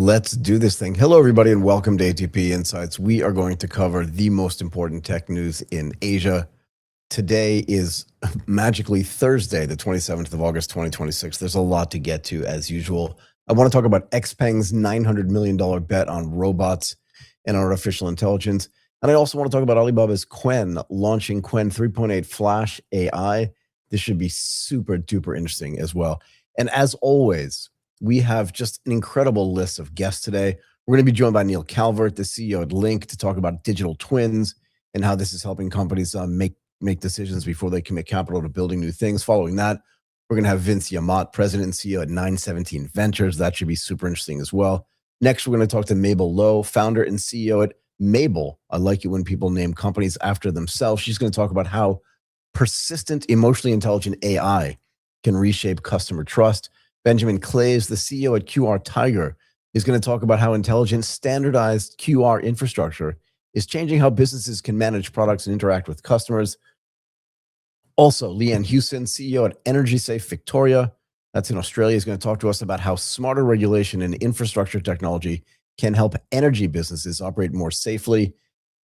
Let's do this thing. Hello, everybody, and welcome to ATP Insights. We are going to cover the most important tech news in Asia. Today is magically Thursday, the 27th of August, 2026. There's a lot to get to, as usual. I want to talk about XPeng's $900 million bet on robots and artificial intelligence. And I also want to talk about Alibaba's Qwen launching Qwen3.8-Flash AI. This should be super duper interesting as well. And as always, we have just an incredible list of guests today. We're going to be joined by Neil Calvert, the CEO at LINQ, to talk about digital twins and how this is helping companies make decisions before they commit capital to building new things. Following that, we're going to have Vince Yamat, president and CEO at 917 Ventures. That should be super interesting as well. Next, we're going to talk to Mabel, founder and CEO at Maibel. I like it when people name companies after themselves. She's going to talk about how persistent, emotionally intelligent AI can reshape customer trust. Benjamin Claeys, the CEO at QR Tiger, is going to talk about how intelligent, standardized QR infrastructure is changing how businesses can manage products and interact with customers. Also, Leanne Hughson, CEO at Energy Safe Victoria, that's in Australia, is going to talk to us about how smarter regulation and infrastructure technology can help energy businesses operate more safely.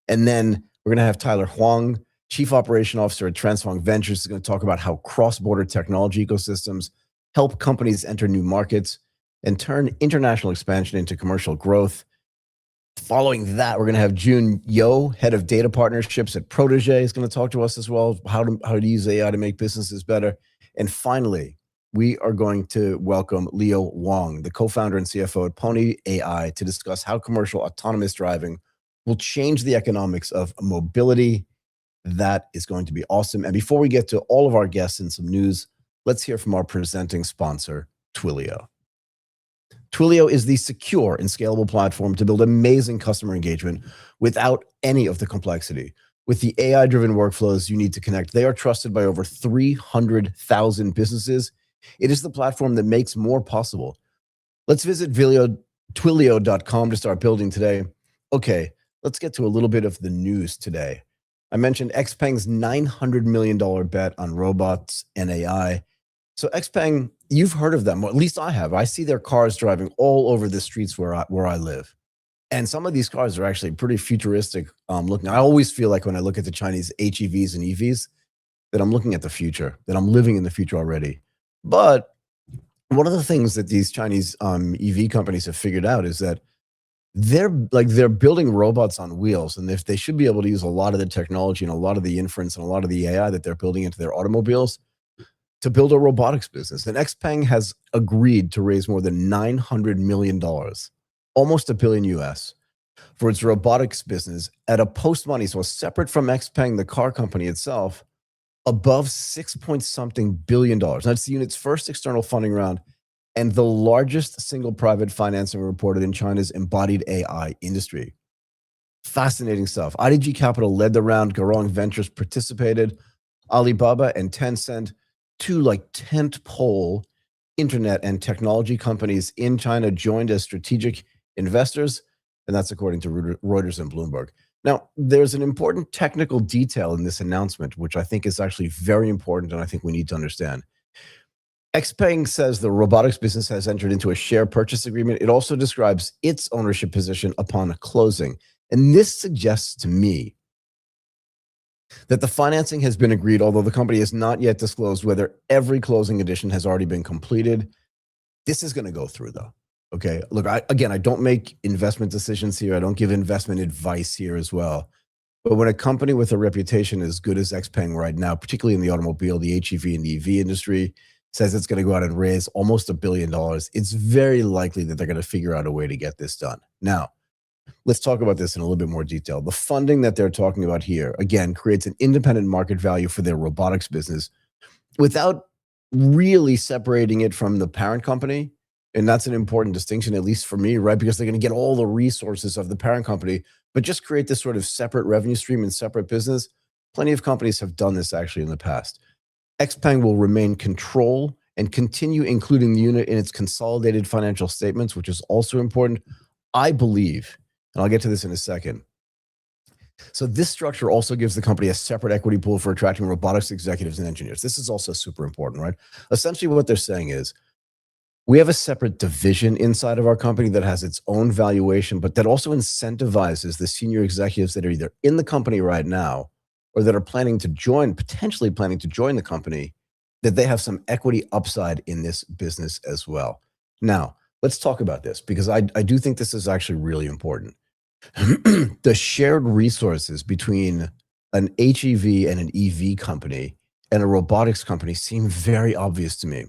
And then we're going to have Tyler Huang, Chief Operation Officer at Transfong Ventures, is going to talk about how cross-border technology ecosystems help companies enter new markets and turn international expansion into commercial growth. Following that, we're going to have Yeoh, head of data partnerships at Protege, is going to talk to us as well, how to use AI to make businesses better. And finally, we are going to welcome Wang, the co-founder and CFO at Pony.ai, to discuss how commercial autonomous driving will change the economics of mobility. That is going to be awesome. And before we get to all of our guests and some news, let's hear from our presenting sponsor, Twilio. Twilio is the secure and scalable platform to build amazing customer engagement without any of the complexity. With the AI-driven workflows you need to connect, they are trusted by over 300,000 businesses. It is the platform that makes more possible. Let's visit Twilio.com to start building today. Okay, let's get to a little bit of the news today. I mentioned XPeng's $900 million bet on robots and AI. So XPeng, you've heard of them, or at least I have. I see their cars driving all over the streets where I live. And some of these cars are actually pretty futuristic looking. I always feel like when I look at the Chinese HEVs and EVs, that I'm looking at the future, that I'm living in the future already. But one of the things that these Chinese EV companies have figured out is that they're building robots on wheels, and if they should be able to use a lot of the technology and a lot of the inference and a lot of the AI that they're building into their automobiles to build a robotics business. And XPeng has agreed to raise more than $900 million, almost $1 billion US, for its robotics business at a post-money, so separate from XPeng, the car company itself, above 6 point something billion dollars. That's the unit's first external funding round and the largest single private financing reported in China's embodied AI industry. Fascinating stuff. IDG Capital led the round. Garong Ventures participated. Alibaba and Tencent, two tent-pole internet and technology companies in China, joined as strategic investors, and that's according to Reuters and Bloomberg. Now, there's an important technical detail in this announcement, which I think is actually very important, and I think we need to understand. XPeng says the robotics business has entered into a share purchase agreement. It also describes its ownership position upon closing. And this suggests to me that the financing has been agreed, although the company has not yet disclosed whether every closing addition has already been completed. This is going to go through, though. Okay, look, I don't make investment decisions here. I don't give investment advice here as well. But when a company with a reputation as good as XPeng right now, particularly in the automobile, the HEV and the EV industry, says it's going to go out and raise almost $1 billion, it's very likely that they're going to figure out a way to get this done. Now, let's talk about this in a little bit more detail. The funding that they're talking about here, again, creates an independent market value for their robotics business without really separating it from the parent company. And that's an important distinction, at least for me, right? Because they're going to get all the resources of the parent company, but just create this sort of separate revenue stream and separate business. Plenty of companies have done this actually in the past. XPeng will remain control and continue including the unit in its consolidated financial statements, which is also important. I believe, and I'll get to this in a second. So this structure also gives the company a separate equity pool for attracting robotics executives and engineers. This is also super important, right? Essentially what they're saying is, We have a separate division inside of our company that has its own valuation, but that also incentivizes the senior executives that are either in the company right now or that are potentially planning to join the company, that they have some equity upside in this business as well. Now, let's talk about this because I do think this is actually really important. The shared resources between an HEV and an EV company and a robotics company seem very obvious to me.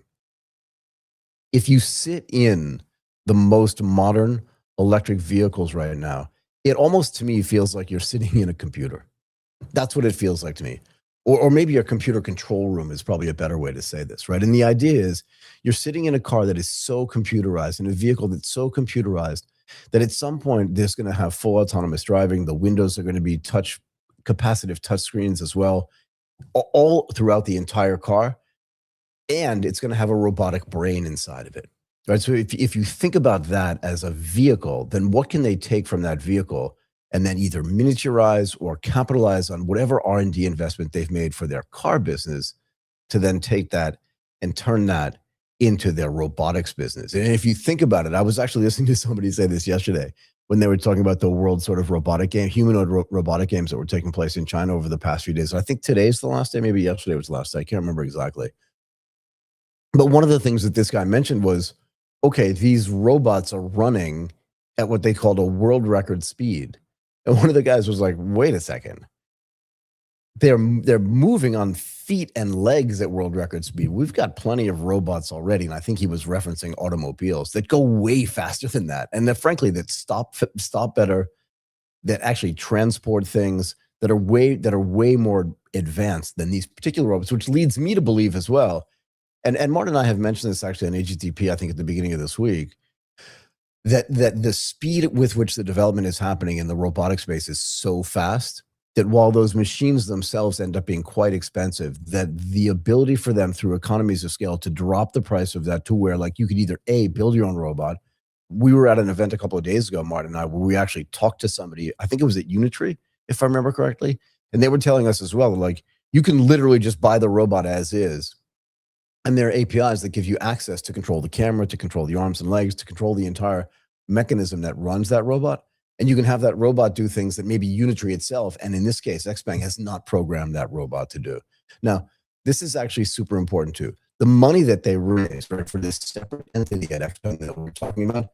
If you sit in the most modern electric vehicles right now, it almost to me feels like you're sitting in a computer. That's what it feels like to me. Or maybe a computer control room is probably a better way to say this, right? And the idea is you're sitting in a car that is so computerized, in a vehicle that's so computerized that at some point there's going to have full autonomous driving. The windows are going to be capacitive touch screens as well, all throughout the entire car. And it's going to have a robotic brain inside of it, right? So if you think about that as a vehicle, then what can they take from that vehicle and then either miniaturize or capitalize on whatever R&D investment they've made for their car business to then take that and turn that into their robotics business. And if you think about it, I was actually listening to somebody say this yesterday when they were talking about the world sort of humanoid robotic games that were taking place in China over the past few days. I think today's the last day, maybe yesterday was the last day. I can't remember exactly. But one of the things that this guy mentioned was, okay, these robots are running at what they called a world record speed. And one of the guys was like, wait a second. They're moving on feet and legs at world record speed. We've got plenty of robots already. And I think he was referencing automobiles that go way faster than that. And that frankly, that stop better, that actually transport things that are way more advanced than these particular robots, which leads me to believe as well. And Martin and I have mentioned this actually on AGTP, I think at the beginning of this week, that the speed with which the development is happening in the robotic space is so fast that while those machines themselves end up being quite expensive, that the ability for them through economies of scale to drop the price of that to where like you could either build your own robot. We were at an event a couple of days ago, Martin and I, where we actually talked to somebody, I think it was at Unitree, if I remember correctly. And they were telling us as well, like you can literally just buy the robot as is. And there are APIs that give you access to control the camera, to control the arms and legs, to control the entire mechanism that runs that robot. And you can have that robot do things that maybe Unitree itself, and in this case, XPeng has not programmed that robot to do. Now, this is actually super important too. The money that they raise, right, for this separate entity at XPeng that we're talking about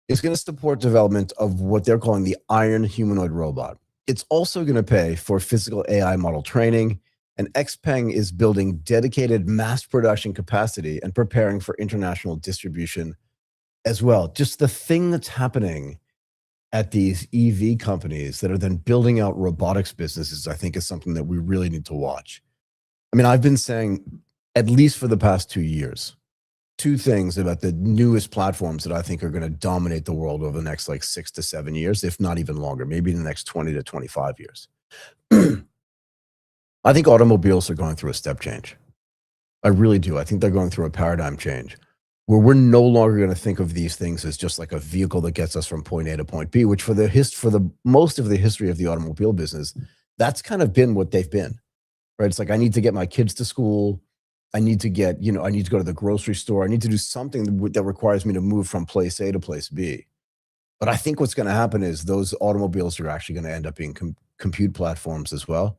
is going to support development of what they're calling the Iron Humanoid Robot. It's also going to pay for physical AI model training, and XPeng is building dedicated mass production capacity and preparing for international distribution as well. Just the thing that's happening at these EV companies that are then building out robotics businesses, I think is something that we really need to watch. I mean, I've been saying, at least for the past 2 years, two things about the newest platforms that I think are going to dominate the world over the next like 6 to 7 years, if not even longer, maybe in the next 20 to 25 years. I think automobiles are going through a step change. I really do. I think they're going through a paradigm change where we're no longer going to think of these things as just like a vehicle that gets us from point A to point B, which for the most of the history of the automobile business, that's kind of been what they've been, right? It's like, I need to get my kids to school. I need to go to the grocery store. I need to do something that requires me to move from place A to place B. But I think what's going to happen is those automobiles are actually going to end up being compute platforms as well,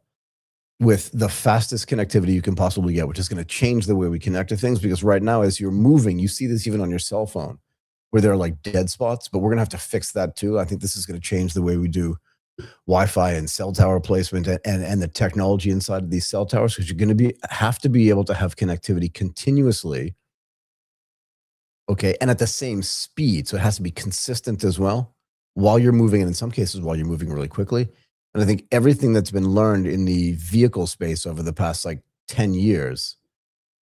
with the fastest connectivity you can possibly get, which is going to change the way we connect to things. Because right now, as you're moving, you see this even on your cell phone, where there are like dead spots, but we're going to have to fix that too. I think this is going to change the way we do Wi-Fi and cell tower placement and the technology inside of these cell towers, because you're going to have to be able to have connectivity continuously, okay, and at the same speed. So it has to be consistent as well while you're moving, and in some cases while you're moving really quickly. And I think everything that's been learned in the vehicle space over the past like 10 years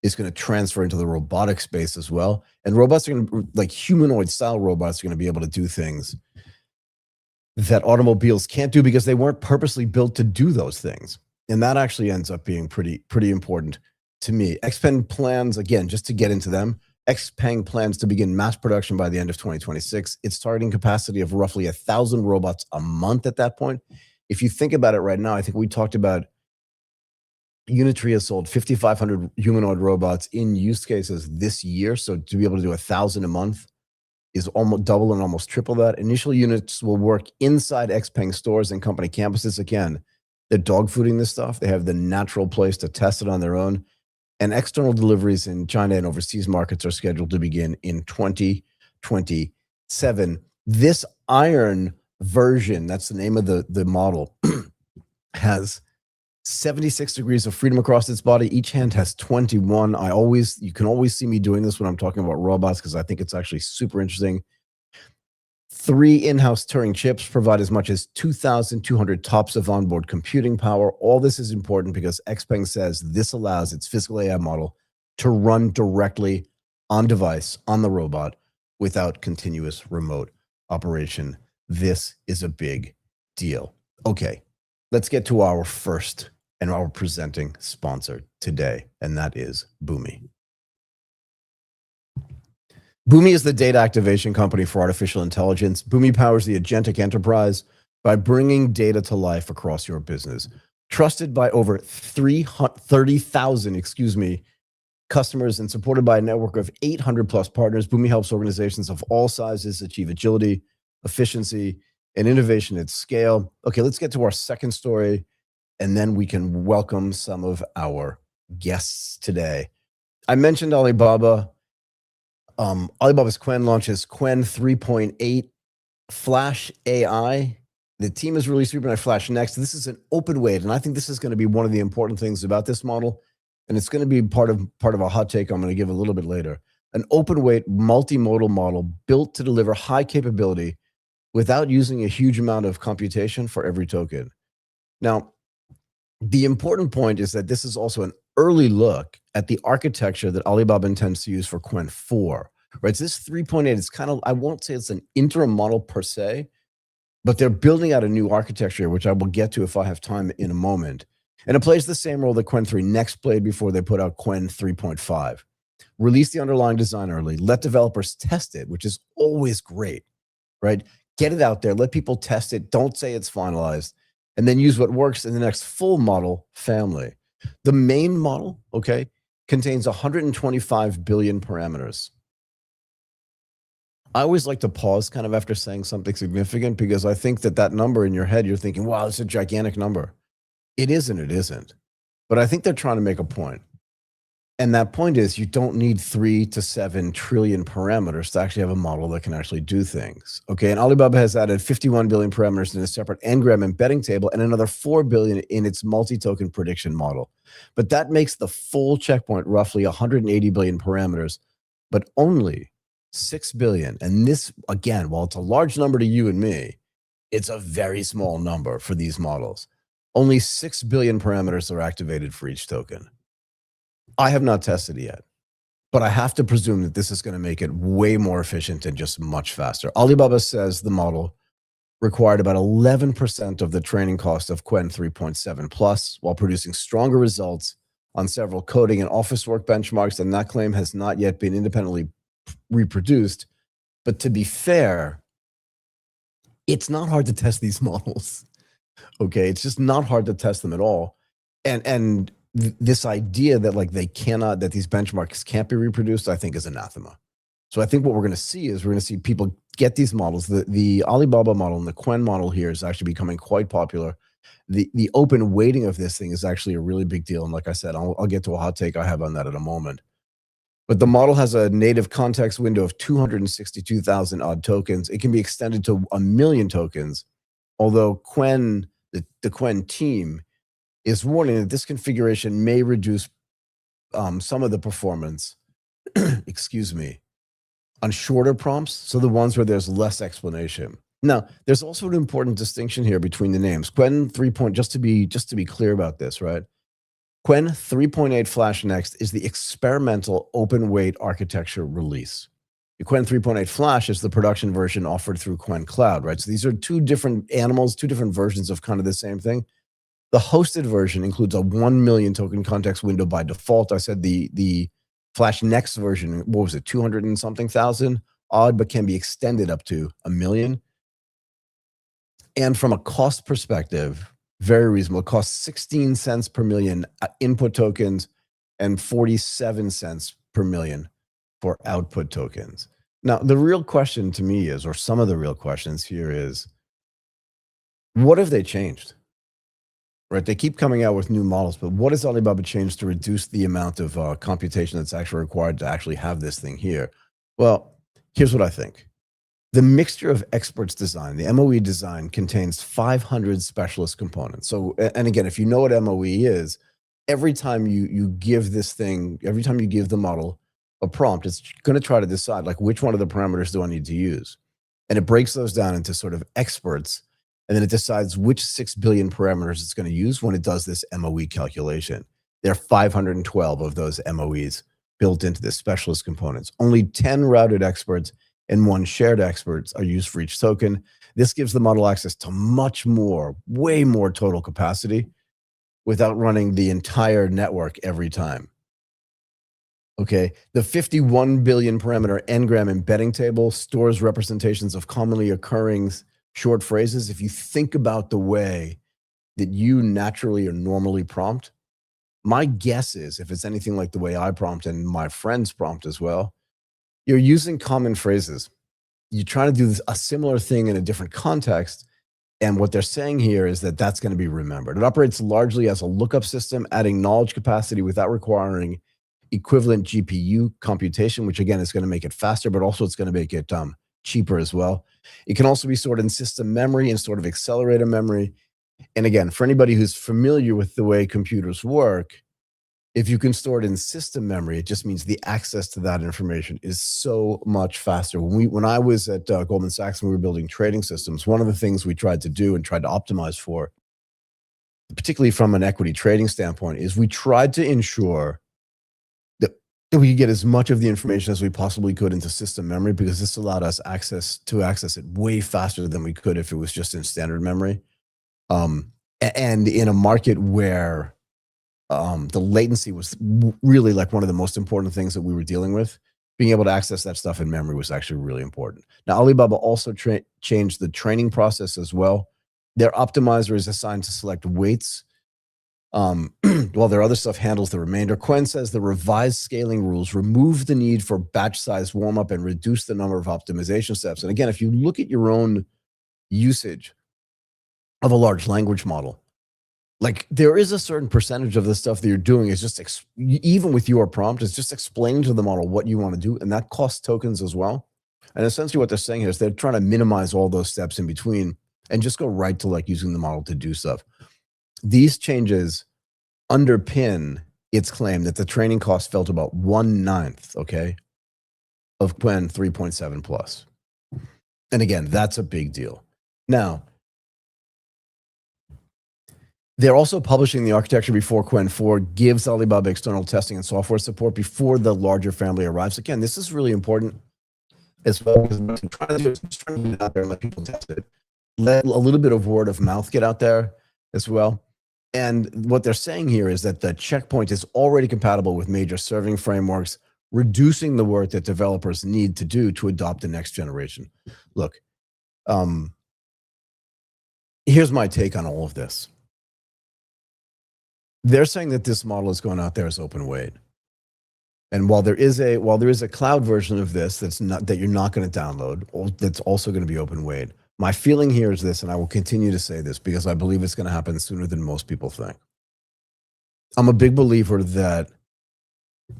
is going to transfer into the robotic space as well. And robots are going to, like humanoid style robots, are going to be able to do things that automobiles can't do because they weren't purposely built to do those things. And that actually ends up being pretty important to me. XPeng plans, again, just to get into them, XPeng plans to begin mass production by the end of 2026. It's targeting capacity of roughly 1,000 robots a month at that point. If you think about it right now, I think we talked about Unitree has sold 5,500 humanoid robots in use cases this year. So to be able to do 1,000 a month is almost double and almost triple that. Initial units will work inside XPeng stores and company campuses. Again, they're dogfooding this stuff. They have the natural place to test it on their own. And external deliveries in China and overseas markets are scheduled to begin in 2027. This iron version, that's the name of the model, has 76 degrees of freedom across its body. Each hand has 21. You can always see me doing this when I'm talking about robots because I think it's actually super interesting. 3 in-house Turing chips provide as much as 2,200 TOPS of onboard computing power. All this is important because XPeng says this allows its physical AI model to run directly on device, on the robot, without continuous remote operation. This is a big deal. Okay, let's get to our first and our presenting sponsor today, and that is Boomi. Boomi is the data activation company for artificial intelligence. Boomi powers the agentic enterprise by bringing data to life across your business. Trusted by over 30,000, customers and supported by a network of 800 plus partners, Boomi helps organizations of all sizes achieve agility, efficiency, and innovation at scale. Okay, let's get to our second story, and then we can welcome some of our guests today. I mentioned Alibaba. Alibaba's Qwen launches Qwen3.8-Flash AI. The team has released 3.8-Flash next. This is an open weight, and I think this is going to be one of the important things about this model, and it's going to be part of a hot take I'm going to give a little bit later. An open weight multimodal model built to deliver high capability without using a huge amount of computation for every token. Now, the important point is that this is also an early look at the architecture that Alibaba intends to use for Qwen 4, right? So this 3.8 is kind of, I won't say it's an interim model per se, but they're building out a new architecture, which I will get to if I have time in a moment. And it plays the same role that Qwen 3 Next played before they put out Qwen 3.5. Release the underlying design early, let developers test it, which is always great, right? Get it out there, let people test it, don't say it's finalized, and then use what works in the next full model family. The main model, okay, contains 125 billion parameters. I always like to pause kind of after saying something significant because I think that number in your head, you're thinking, wow, it's a gigantic number. It isn't, it isn't. But I think they're trying to make a point. And that point is you don't need 3 to 7 trillion parameters to actually have a model that can actually do things. Okay, and Alibaba has added 51 billion parameters in a separate Ngram embedding table and another 4 billion in its multi-token prediction model. But that makes the full checkpoint roughly 180 billion parameters, but only 6 billion. And this, again, while it's a large number to you and me, it's a very small number for these models. Only 6 billion parameters are activated for each token. I have not tested it yet, but I have to presume that this is going to make it way more efficient and just much faster. Alibaba says the model required about 11% of the training cost of Qwen 3.7 Plus while producing stronger results on several coding and office work benchmarks, and that claim has not yet been independently reproduced. But to be fair, it's not hard to test these models. Okay, it's just not hard to test them at all. And this idea that that these benchmarks can't be reproduced, I think is anathema. So I think what we're going to see is we're going to see people get these models. The Alibaba model and the Qwen model here is actually becoming quite popular. The open weighting of this thing is actually a really big deal. And like I said, I'll get to a hot take I have on that in a moment. But the model has a native context window of 262,000 odd tokens. It can be extended to 1 million tokens, although Qwen, the Qwen team, is warning that this configuration may reduce some of the performance, excuse me, on shorter prompts, so the ones where there's less explanation. Now, there's also an important distinction here between the names. Qwen 3. Just to be clear about this, right? Qwen 3.8 Flash Next is the experimental open weight architecture release. The Qwen 3.8 Flash is the production version offered through Qwen Cloud, right? So these are two different animals, two different versions of kind of the same thing. The hosted version includes a 1 million token context window by default. I said the Flash Next version, what was it, 200 and something thousand odd, but can be extended up to 1 million. And from a cost perspective, Very reasonable. It costs 16 cents per million input tokens and 47 cents per million for output tokens. Now, the real question to me is, or some of the real questions here is, what have they changed? Right? They keep coming out with new models, but what has Alibaba changed to reduce the amount of computation that's actually required to actually have this thing here? Well, here's what I think. The mixture of experts design, the MOE design, contains 500 specialist components. So, and again, if you know what MOE is, every time you give this thing, every time you give the model a prompt, it's going to try to decide, like, which one of the parameters do I need to use? And it breaks those down into sort of experts, and then it decides which 6 billion parameters it's going to use when it does this MOE calculation. There are 512 of those MOEs built into the specialist components. Only 10 routed experts and 1 shared experts are used for each token. This gives the model access to much more, way more total capacity without running the entire network every time. Okay, the 51 billion parameter n-gram embedding table stores representations of commonly occurring short phrases. If you think about the way that you naturally or normally prompt, my guess is, if it's anything like the way I prompt and my friends prompt as well, you're using common phrases. You're trying to do a similar thing in a different context. And what they're saying here is that that's going to be remembered. It operates largely as a lookup system, adding knowledge capacity without requiring equivalent GPU computation, which again is going to make it faster, but also it's going to make it cheaper as well. It can also be stored in system memory and sort of accelerator memory. And again, for anybody who's familiar with the way computers work, if you can store it in system memory, it just means the access to that information is so much faster. When I was at Goldman Sachs and we were building trading systems, one of the things we tried to do and tried to optimize for, particularly from an equity trading standpoint, is we tried to ensure that we could get as much of the information as we possibly could into system memory, because this allowed us access it way faster than we could if it was just in standard memory. And in a market where the latency was really like one of the most important things that we were dealing with, being able to access that stuff in memory was actually really important. Now, Alibaba also changed the training process as well. Their optimizer is assigned to select weights, while their other stuff handles the remainder. Qwen says the revised scaling rules remove the need for batch size warm-up and reduce the number of optimization steps. And again, if you look at your own usage of a large language model, like, there is a certain percentage of the stuff that you're doing is just, even with your prompt, is just explaining to the model what you want to do, and that costs tokens as well. And essentially what they're saying here is they're trying to minimize all those steps in between and just go right to like using the model to do stuff. These changes underpin its claim that the training cost fell to about 1/9, okay, of Qwen 3.7 plus. And again, that's a big deal. Now, they're also publishing the architecture before Qwen 4 gives Alibaba external testing and software support before the larger family arrives. Again, this is really important as well, because I'm trying to get it out there and let people test it. Let a little bit of word of mouth get out there as well. And what they're saying here is that the checkpoint is already compatible with major serving frameworks, reducing the work that developers need to do to adopt the next generation. Look, here's my take on all of this. They're saying that this model is going out there as open weight. And while there is a cloud version of this that you're not going to download, that's also going to be open weight. My feeling here is this, and I will continue to say this because I believe it's going to happen sooner than most people think. I'm a big believer that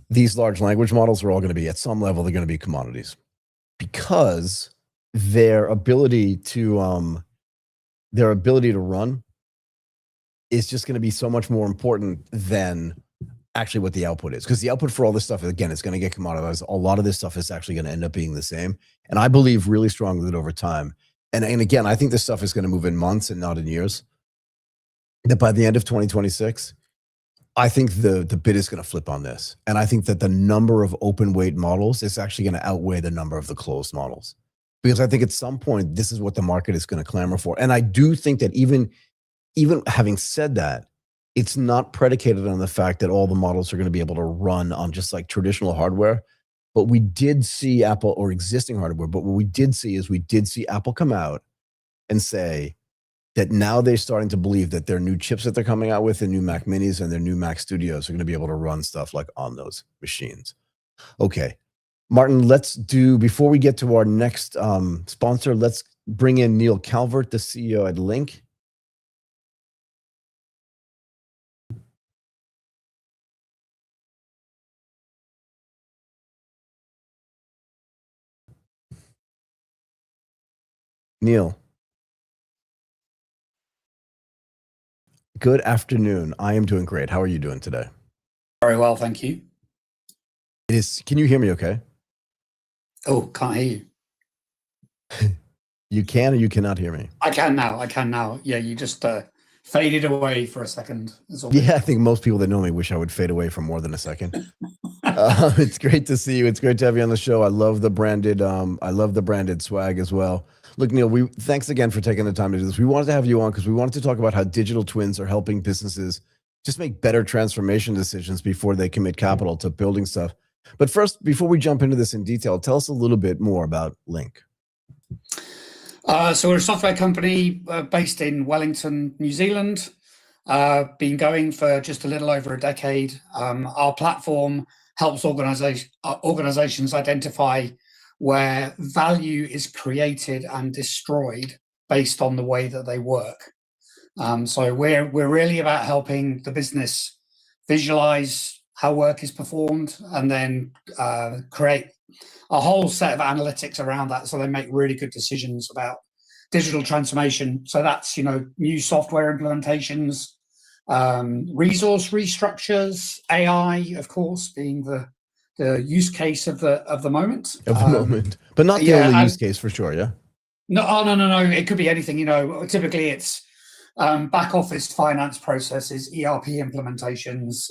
these large language models are all going to be, at some level, they're going to be commodities, because their ability to run is just going to be so much more important than actually what the output is. Because the output for all this stuff, again, it's going to get commoditized. A lot of this stuff is actually going to end up being the same. And I believe really strongly that over time, and again, I think this stuff is going to move in months and not in years, that by the end of 2026, I think the bid is going to flip on this. And I think that the number of open weight models is actually going to outweigh the number of the closed models. Because I think at some point, this is what the market is going to clamor for. And I do think that even having said that, it's not predicated on the fact that all the models are going to be able to run on just like traditional hardware. But we did see Apple, or existing hardware, but what we did see is we did see Apple come out and say, that now they're starting to believe that their new chips that they're coming out with, the new Mac Minis and their new Mac Studios, are going to be able to run stuff like on those machines. Okay, Martin, let's do, before we get to our next sponsor, let's bring in Neil Calvert, the CEO at LINQ. Neil. Good afternoon. I am doing great. How are you doing today? Very well, thank you. It is. Can you hear me okay? Oh, can't hear you. You can or you cannot hear me? I can now. I can now. Yeah, you just faded away for a second. Yeah, I think most people that know me wish I would fade away for more than a second. It's great to see you. It's great to have you on the show. I love the branded swag as well. Look, Neil, thanks again for taking the time to do this. We wanted to have you on because we wanted to talk about how digital twins are helping businesses just make better transformation decisions before they commit capital to building stuff. But first, before we jump into this in detail, tell us a little bit more about LINQ. So we're a software company based in Wellington, New Zealand. Been going for just a little over a decade. Our platform helps organizations identify where value is created and destroyed based on the way that they work. So we're really about helping the business visualize how work is performed and then create a whole set of analytics around that so they make really good decisions about digital transformation. So that's, new software implementations, resource restructures, AI, of course, being the use case of the moment. But not the only use case for sure, yeah? No. It could be anything, typically it's back office finance processes, ERP implementations,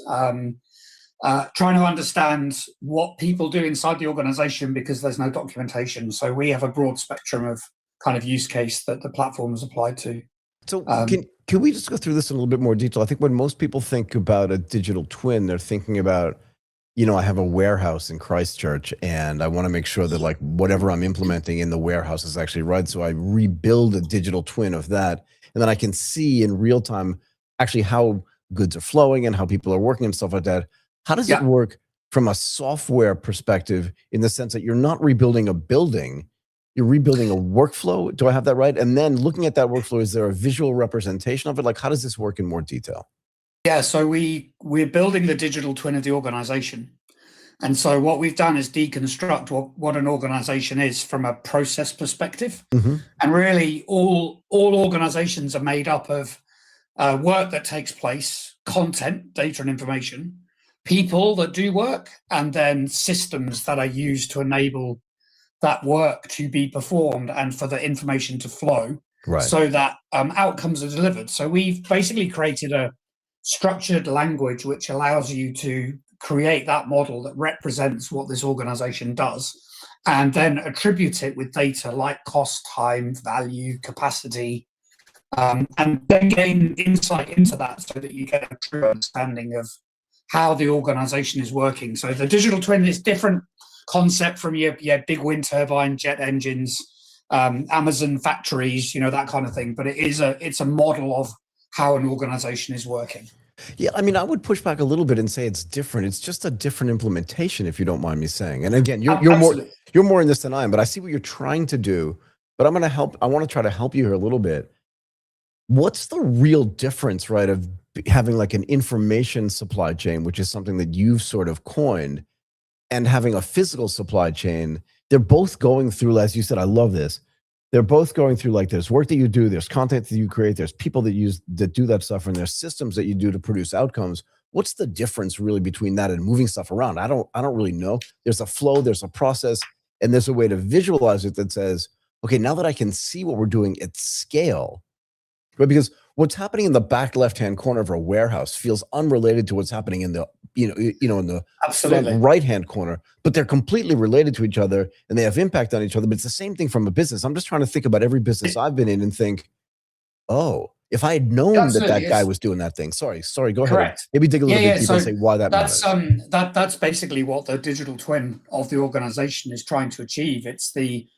trying to understand what people do inside the organization because there's no documentation. So we have a broad spectrum of kind of use case that the platform is applied to. So can we just go through this in a little bit more detail? I think when most people think about a digital twin, they're thinking about, I have a warehouse in Christchurch and I want to make sure that like whatever I'm implementing in the warehouse is actually right. So I rebuild a digital twin of that. And then I can see in real time actually how goods are flowing and how people are working and stuff like that. How does it work from a software perspective in the sense that you're not rebuilding a building, you're rebuilding a workflow? Do I have that right? And then looking at that workflow, is there a visual representation of it? Like, how does this work in more detail? Yeah, so we're building the digital twin of the organization. And so what we've done is deconstruct what an organization is from a process perspective. Mm-hmm. And really all organizations are made up of work that takes place, content, data and information, people that do work, and then systems that are used to enable that work to be performed and for the information to flow, so that outcomes are delivered. So we've basically created a structured language which allows you to create that model that represents what this organization does and then attribute it with data like cost, time, value, capacity, and then gain insight into that so that you get a true understanding of how the organization is working. So the digital twin is different concept from your big wind turbine, jet engines, Amazon factories, that kind of thing. But it's a model of how an organization is working. Yeah, I mean, I would push back a little bit and say it's different. It's just a different implementation, if you don't mind me saying. And again, you're more in this than I am, but I see what you're trying to do. But I want to try to help you here a little bit. What's the real difference, right, of having like an information supply chain, which is something that you've sort of coined, and having a physical supply chain? They're both going through, as you said, I love this. They're both going through, like, there's work that you do, there's content that you create, there's people that do that stuff, and there's systems that you do to produce outcomes. What's the difference really between that and moving stuff around? I don't really know. There's a flow, there's a process, and there's a way to visualize it that says, okay, now that I can see what we're doing at scale, right? Because what's happening in the back left-hand corner of a warehouse feels unrelated to what's happening in the in the right-hand corner, but they're completely related to each other and they have impact on each other. But it's the same thing from a business. I'm just trying to think about every business I've been in and think, oh, if I had known that guy was doing that thing. Sorry, go ahead. Maybe dig a little bit deeper and say why that matters. That's basically what the digital twin of the organization is trying to achieve. It's the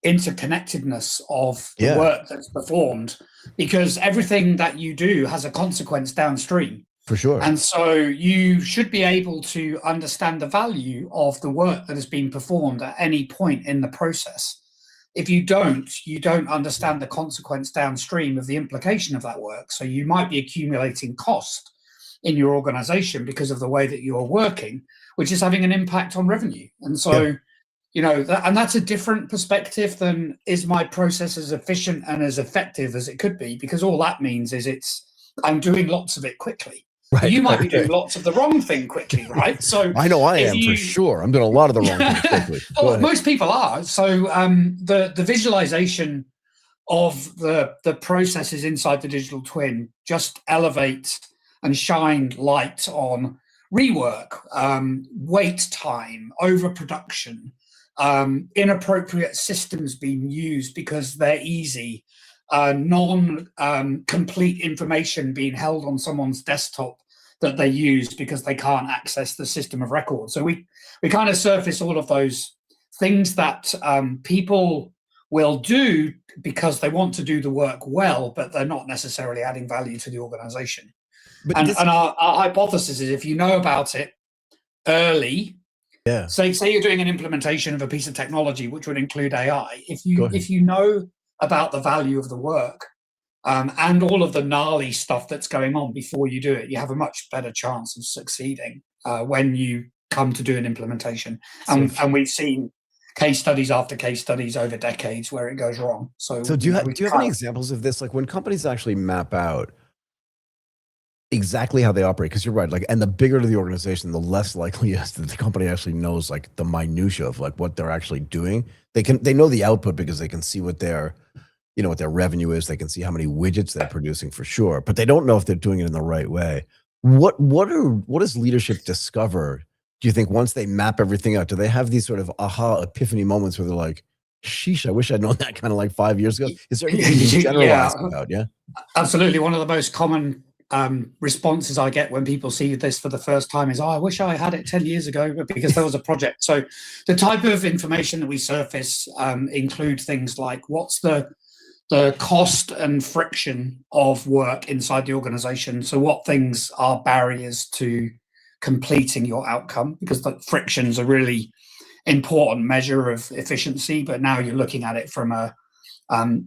interconnectedness of the Yeah, work that's performed, because everything that you do has a consequence downstream. for sure. And so you should be able to understand the value of the work that has been performed at any point in the process. If you don't understand the consequence downstream of the implication of that work. So you might be accumulating cost in your organization because of the way that you're working, which is having an impact on revenue. And so, Yeah. you know, and that's a different perspective than, is my process as efficient and as effective as it could be? Because all that means is I'm doing lots of it quickly. Right. But you might be doing lots of the wrong thing quickly, right? So I know I am for sure. I'm doing a lot of the wrong things quickly. Well, most people are. So the visualization of the processes inside the digital twin just elevate and shine light on rework, wait time, overproduction, inappropriate systems being used because they're easy, non-complete information being held on someone's desktop that they use because they can't access the system of record. So we kind of surface all of those things that people will do because they want to do the work well, but they're not necessarily adding value to the organization. And our hypothesis is, if you know about it early, say you're doing an implementation of a piece of technology, which would include AI, if you know about the value of the work and all of the gnarly stuff that's going on before you do it, you have a much better chance of succeeding when you come to do an implementation. And we've seen case studies after case studies over decades where it goes wrong. So do you have any examples of this? Like when companies actually map out exactly how they operate, because you're right, like, and the bigger the organization, the less likely is that the company actually knows like the minutia of like what they're actually doing. They know the output because they can see what their, you know, what their revenue is. They can see how many widgets they're producing for sure, but they don't know if they're doing it in the right way. What does leadership discover, do you think, once they map everything out? Do they have these sort of aha epiphany moments where they're like, sheesh, I wish I'd known that kind of like 5 years ago? Is there anything you can generalize about? Yeah, absolutely. One of the most common responses I get when people see this for the first time is, oh, I wish I had it 10 years ago because there was a project. So the type of information that we surface include things like, what's the cost and friction of work inside the organization? So what things are barriers to completing your outcome? Because the friction's a really important measure of efficiency, but now you're looking at it from a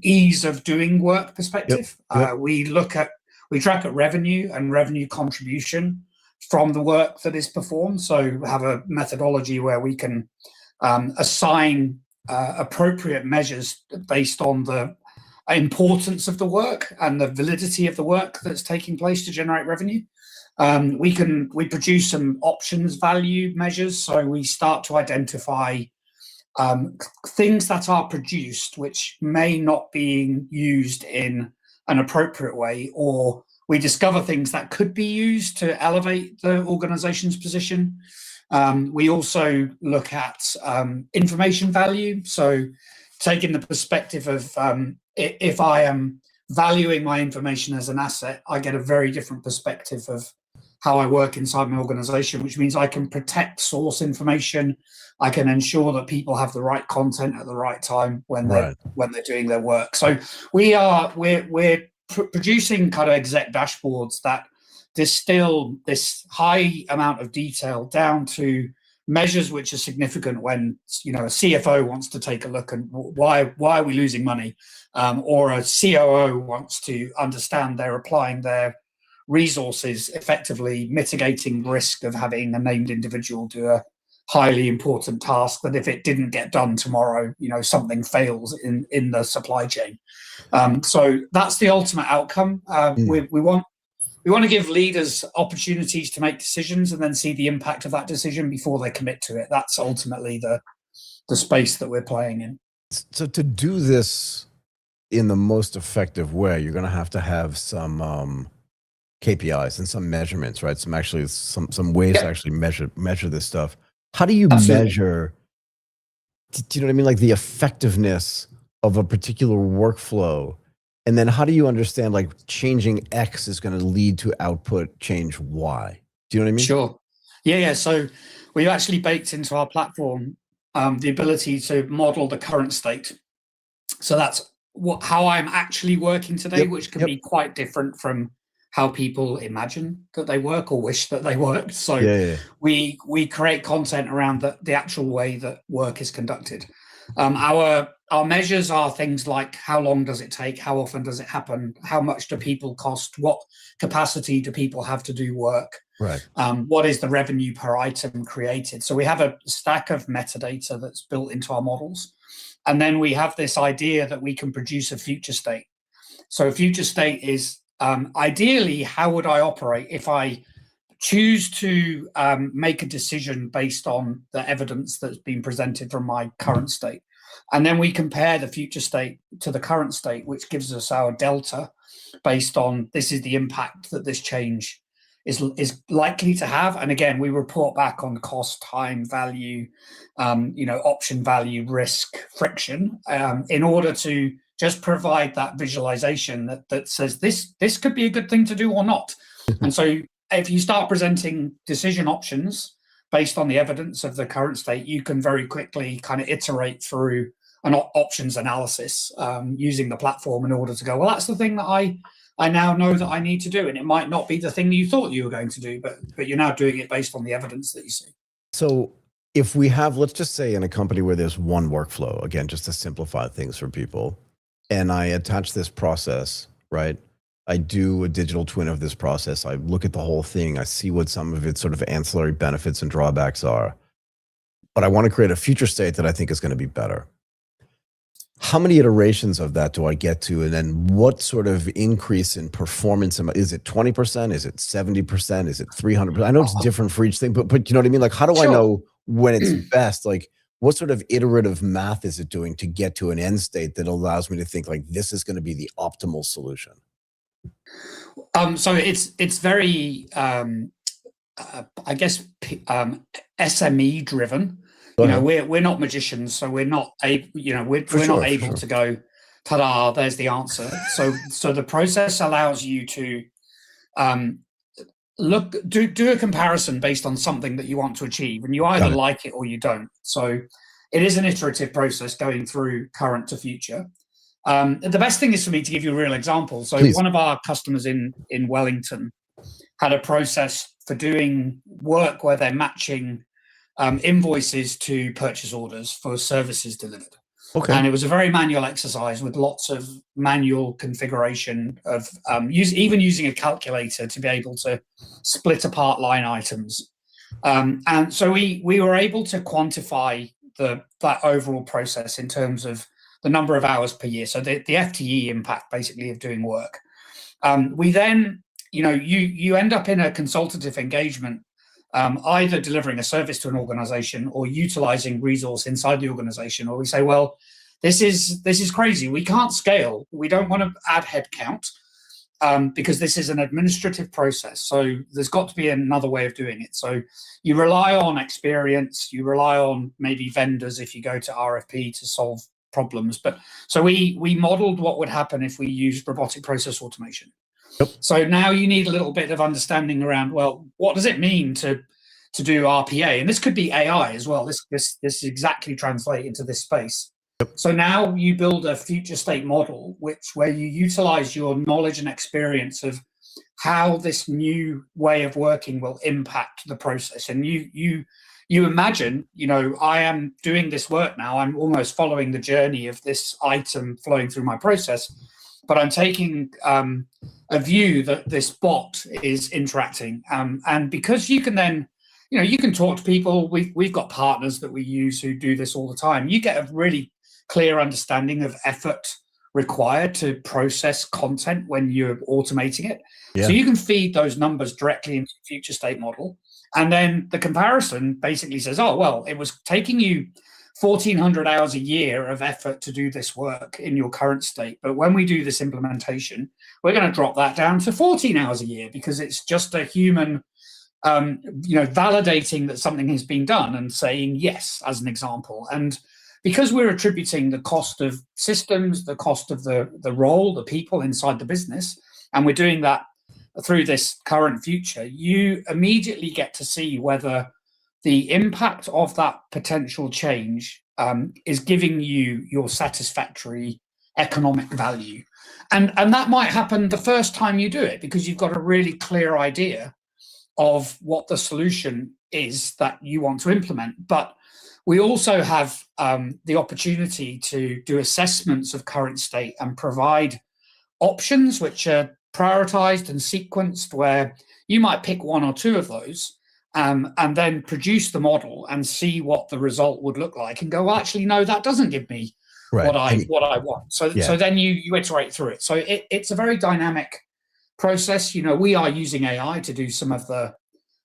ease of doing work perspective. Yep. We track at revenue and revenue contribution from the work that is performed. So we have a methodology where we can assign appropriate measures based on the importance of the work and the validity of the work that's taking place to generate revenue. We produce some options value measures. So we start to identify things that are produced which may not be used in an appropriate way, or we discover things that could be used to elevate the organization's position. We also look at information value. So taking the perspective of if I am valuing my information as an asset, I get a very different perspective of how I work inside my organization, which means I can protect source information. I can ensure that people have the right content at the right time when they're doing their work. So we're producing kind of exec dashboards that distill this high amount of detail down to measures which are significant when, you know, a CFO wants to take a look and why are we losing money, or a COO wants to understand they're applying their resources effectively, mitigating risk of having a named individual do a highly important task that if it didn't get done tomorrow, you know, something fails in the supply chain. So that's the ultimate outcome. We want to give leaders opportunities to make decisions and then see the impact of that decision before they commit to it. That's ultimately the space that we're playing in. So to do this in the most effective way, you're going to have some KPIs and some measurements, right? Some ways to actually measure this stuff. How do you measure, do you know what I mean? Like the effectiveness of a particular workflow. And then how do you understand like changing X is going to lead to output change Y? Do you know what I mean? Sure. Yeah. So we've actually baked into our platform the ability to model the current state. So that's how I'm actually working today, which can be quite different from how people imagine that they work or wish that they work. So we create content around the actual way that work is conducted. Our measures are things like how long does it take, how often does it happen, how much do people cost, what capacity do people have to do work, right? What is the revenue per item created? So we have a stack of metadata that's built into our models. And then we have this idea that we can produce a future state. So a future state is ideally, how would I operate if I choose to make a decision based on the evidence that's been presented from my current state? And then we compare the future state to the current state, which gives us our delta based on this is the impact that this change is likely to have. And again, we report back on cost, time, value, option value, risk, friction, in order to just provide that visualization that says this could be a good thing to do or not. And so if you start presenting decision options based on the evidence of the current state, you can very quickly kind of iterate through an options analysis using the platform in order to go, well, that's the thing that I now know that I need to do. And it might not be the thing you thought you were going to do, but you're now doing it based on the evidence that you see. So if we have, let's just say in a company where there's one workflow, again, just to simplify things for people, and I attach this process, right? I do a digital twin of this process. I look at the whole thing. I see what some of its sort of ancillary benefits and drawbacks are. But I want to create a future state that I think is going to be better. How many iterations of that do I get to? And then what sort of increase in performance? Is it 20%? Is it 70%? Is it 300%? I know it's different for each thing, but you know what I mean? Like, how do I know when it's best? Like, what sort of iterative math is it doing to get to an end state that allows me to think like this is going to be the optimal solution? So it's very, I guess, SME driven. We're not magicians, so we're not able, we're not able to go, ta-da, there's the answer. So the process allows you to do a comparison based on something that you want to achieve, and you either like it or you don't. So it is an iterative process going through current to future. The best thing is for me to give you a real example. So one of our customers in Wellington had a process for doing work where they're matching invoices to purchase orders for services delivered. Okay. And it was a very manual exercise with lots of manual configuration of even using a calculator to be able to split apart line items. And so we were able to quantify that overall process in terms of the number of hours per year. So the FTE impact basically of doing work. We then, you end up in a consultative engagement, either delivering a service to an organization or utilizing resource inside the organization, or we say, well, this is crazy. We can't scale. We don't want to add headcount because this is an administrative process. So there's got to be another way of doing it. So you rely on experience. You rely on maybe vendors if you go to RFP to solve problems. But so we modeled what would happen if we used robotic process automation. Yep. So now you need a little bit of understanding around, well, what does it mean to do RPA? And this could be AI as well. This exactly translate into this space. Yep. So now you build a future state model, where you utilize your knowledge and experience of how this new way of working will impact the process. And you imagine, I am doing this work now. I'm almost following the journey of this item flowing through my process, but I'm taking a view that this bot is interacting. And because you can then, you can talk to people. We've got partners that we use who do this all the time. You get a really clear understanding of effort required to process content when you're automating it. Yeah. So you can feed those numbers directly into the future state model. And then the comparison basically says, oh, well, it was taking you 1,400 hours a year of effort to do this work in your current state. But when we do this implementation, we're going to drop that down to 14 hours a year because it's just a human, validating that something has been done and saying yes, as an example. And because we're attributing the cost of systems, the cost of the role, the people inside the business, and we're doing that through this current future, you immediately get to see whether the impact of that potential change is giving you your satisfactory economic value. And that might happen the first time you do it because you've got a really clear idea of what the solution is that you want to implement. But we also have the opportunity to do assessments of current state and provide options which are prioritized and sequenced, where you might pick one or two of those and then produce the model and see what the result would look like and go, well, actually, no, that doesn't give me what I want. So then you iterate through it. So it's a very dynamic process. We are using AI to do some of the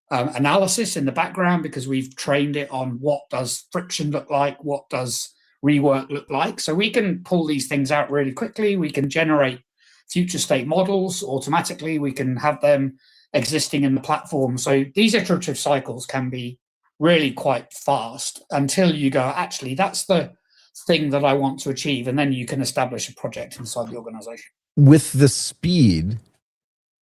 analysis in the background because we've trained it on what does friction look like, what does rework look like. So we can pull these things out really quickly. We can generate future state models automatically. We can have them existing in the platform. So these iterative cycles can be really quite fast until you go, actually, that's the thing that I want to achieve. And then you can establish a project inside the organization. With the speed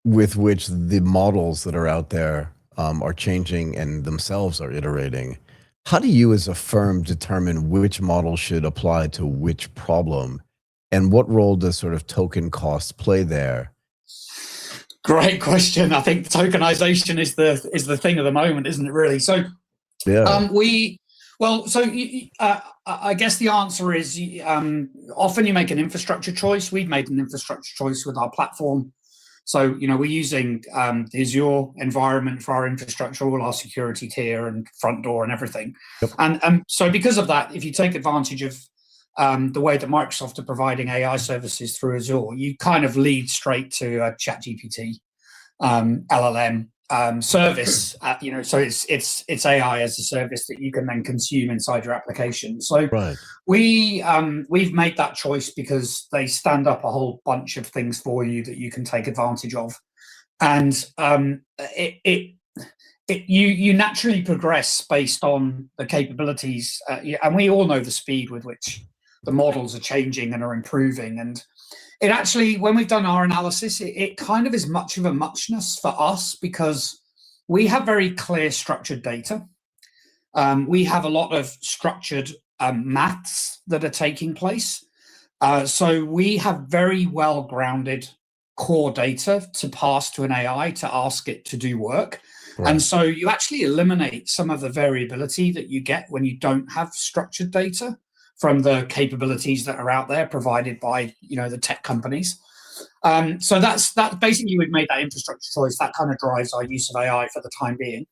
with which the models that are out there are changing and themselves are iterating, how do you as a firm determine which model should apply to which problem? And what role does sort of token cost play there? Great question. I think tokenization is the thing of the moment, isn't it? Really. So, I guess the answer is often you make an infrastructure choice. We've made an infrastructure choice with our platform. So we're using the Azure environment for our infrastructure, all our security tier and front door and everything. Yep. And so because of that, if you take advantage of the way that Microsoft are providing AI services through Azure, you kind of lead straight to a ChatGPT LLM service. So it's AI as a service that you can then consume inside your application. So we've made that choice because they stand up a whole bunch of things for you that you can take advantage of, and you naturally progress based on the capabilities, and we all know the speed with which the models are changing and are improving. And it actually, when we've done our analysis, it kind of is much of a muchness for us because we have very clear structured data. We have a lot of structured maths that are taking place. So we have very well-grounded core data to pass to an AI to ask it to do work. Right. And so you actually eliminate some of the variability that you get when you don't have structured data from the capabilities that are out there provided by the tech companies. So that's basically, we've made that infrastructure choice. That kind of drives our use of AI for the time being.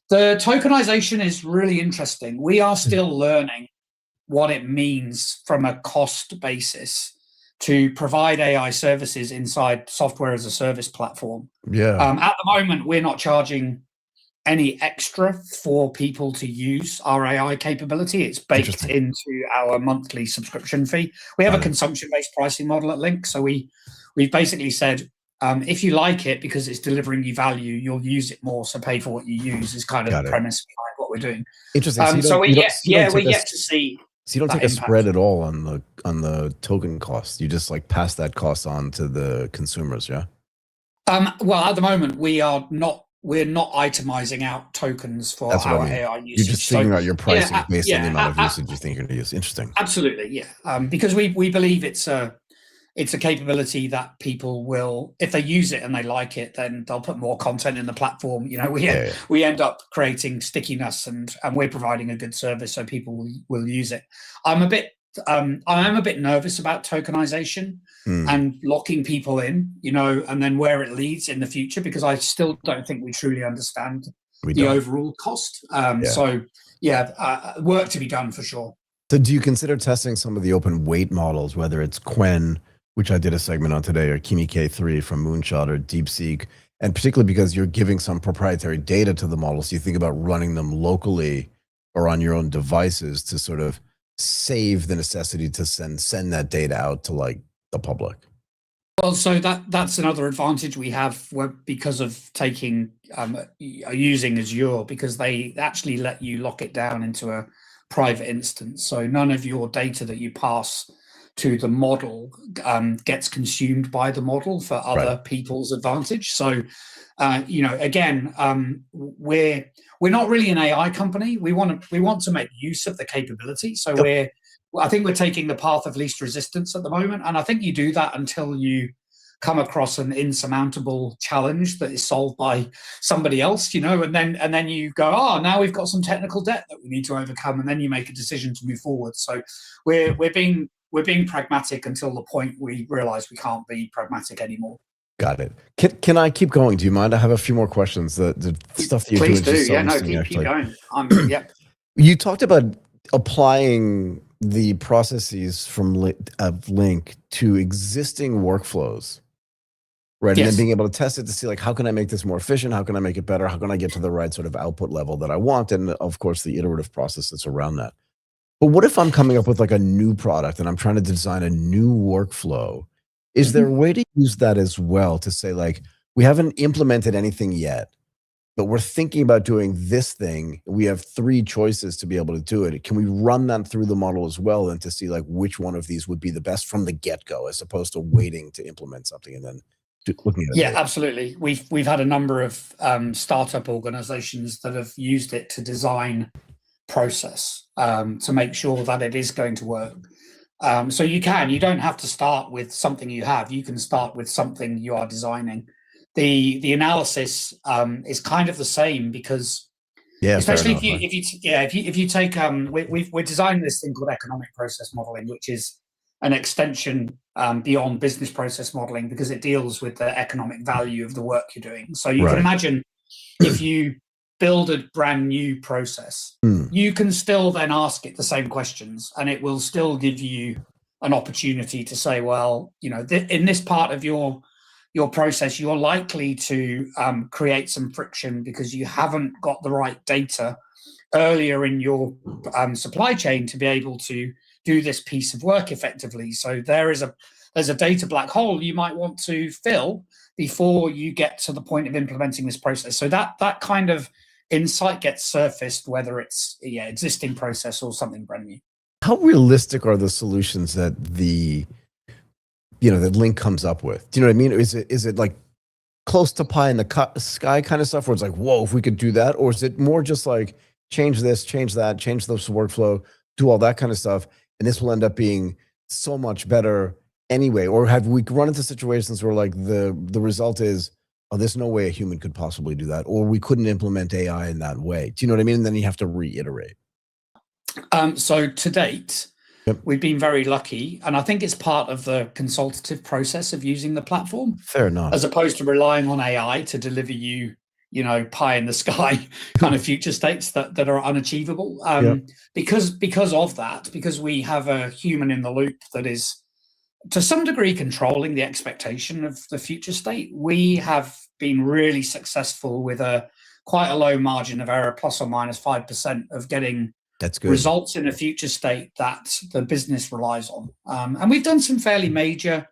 The tokenization is really interesting. We are still learning what it means from a cost basis to provide AI services inside software as a service platform. Yeah. At the moment, we're not charging any extra for people to use our AI capability. It's baked into our monthly subscription fee. We have a consumption-based pricing model at LINQ. So we've basically said, if you like it because it's delivering you value, you'll use it more. So pay for what you use is kind of the premise behind what we're doing. Interesting. So we're yet to see. So you don't take a spread at all on the token cost. You just pass that cost on to the consumers, yeah? Well, at the moment, we're not itemizing out tokens for our AI usage. You're just figuring out your pricing based on the amount of usage you think you're going to use. Interesting. Absolutely, yeah. Because we believe it's a capability that people will, if they use it and they like it, then they'll put more content in the platform. We end up creating stickiness, and we're providing a good service, so people will use it. I am a bit nervous about tokenization and locking people in, and then where it leads in the future, because I still don't think we truly understand the overall cost. So work to be done for sure. So do you consider testing some of the open weight models, whether it's Qwen, which I did a segment on today, or Kimi K3 from Moonshot, or DeepSeek, and particularly because you're giving some proprietary data to the models, you think about running them locally or on your own devices to sort of save the necessity to send that data out to the public? Well, so that's another advantage we have because of using Azure, because they actually let you lock it down into a private instance. So none of your data that you pass to the model gets consumed by the model for other people's advantage. So, again, we're not really an AI company. We want to make use of the capability. So I think we're taking the path of least resistance at the moment, and I think you do that until you come across an insurmountable challenge that is solved by somebody else, and then you go, oh, now we've got some technical debt that we need to overcome, and then you make a decision to move forward. So we're being pragmatic until the point we realize we can't be pragmatic anymore. Got it. Can I keep going? Do you mind? I have a few more questions. The stuff that you're Please doing. Please do. Yeah, no, keep going. Yep. You talked about applying the processes from LINQ to existing workflows, right? Yes. And then being able to test it to see, like, how can I make this more efficient? How can I make it better? How can I get to the right sort of output level that I want? And of course, the iterative process that's around that. But what if I'm coming up with like a new product and I'm trying to design a new workflow? Is there a way to use that as well to say, like, we haven't implemented anything yet, but we're thinking about doing this thing. We have 3 choices to be able to do it. Can we run that through the model as well, and to see like which one of these would be the best from the get-go, as opposed to waiting to implement something and then looking at it? Yeah, absolutely. We've had a number of startup organizations that have used it to design process to make sure that it is going to work. So you don't have to start with something you have. You can start with something you are designing. The analysis is kind of the same, because especially if you take we're designing this thing called economic process modeling, which is an extension beyond business process modeling, because it deals with the economic value of the work you're doing. So you can imagine if you build a brand new process, you can still then ask it the same questions, and it will still give you an opportunity to say, well, in this part of your process, you're likely to create some friction because you haven't got the right data earlier in your supply chain to be able to do this piece of work effectively. So there's a data black hole you might want to fill before you get to the point of implementing this process. So that kind of insight gets surfaced, whether it's existing process or something brand new. How realistic are the solutions that that LINQ comes up with? Do you know what I mean? Is it like close to pie in the sky kind of stuff, where it's like, whoa, if we could do that? Or is it more just like, change this, change that, change this workflow, do all that kind of stuff, and this will end up being so much better anyway? Or have we run into situations where like the result is, oh, there's no way a human could possibly do that, or we couldn't implement AI in that way? Do you know what I mean? And then you have to reiterate. So to date, we've been very lucky, and I think it's part of the consultative process of using the platform. Fair enough. As opposed to relying on AI to deliver you, pie in the sky kind of future states that are unachievable. Because of that, because we have a human in the loop that is to some degree controlling the expectation of the future state, we have been really successful with quite a low margin of error, plus or minus 5%, of getting results in a future state that the business relies on. And we've done some fairly major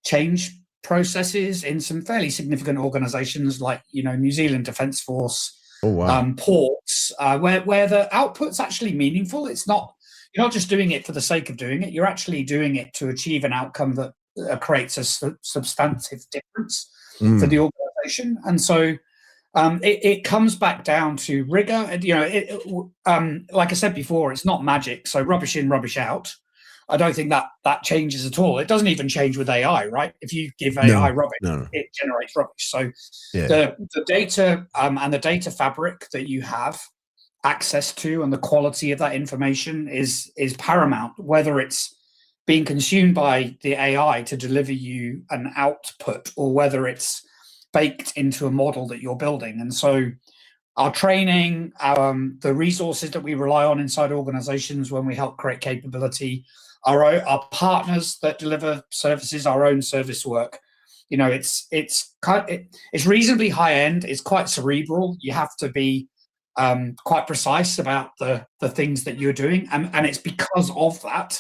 change processes in some fairly significant organizations like, New Zealand Defence Force, ports, where the output's actually meaningful. You're not just doing it for the sake of doing it. You're actually doing it to achieve an outcome that creates a substantive difference for the organization. And so it comes back down to rigor. Like I said before, it's not magic. So rubbish in, rubbish out. I don't think that changes at all. It doesn't even change with AI, right? If you give AI rubbish, it generates rubbish. So the data and the data fabric that you have access to, and the quality of that information is paramount, whether it's being consumed by the AI to deliver you an output, or whether it's baked into a model that you're building. And so our training, the resources that we rely on inside organizations when we help create capability, our partners that deliver services, our own service work, it's reasonably high end. It's quite cerebral. You have to be quite precise about the things that you're doing, and it's because of that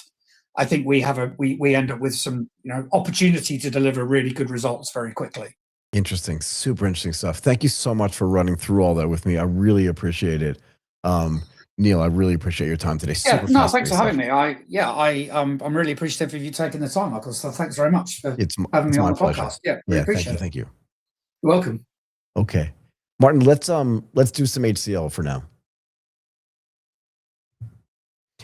I think we end up with some opportunity to deliver really good results very quickly. Interesting, super interesting stuff. Thank you so much for running through all that with me. I really appreciate it. Neil, I really appreciate your time today. Yeah, Super no, thanks for fascinating having stuff. me. I'm really appreciative of you taking the time, Michael. So thanks very much for It's having me on my the pleasure. podcast. Yeah, really Yeah, thank appreciate you, it. thank you. You're welcome. Okay, Martin, let's do some HCL for now.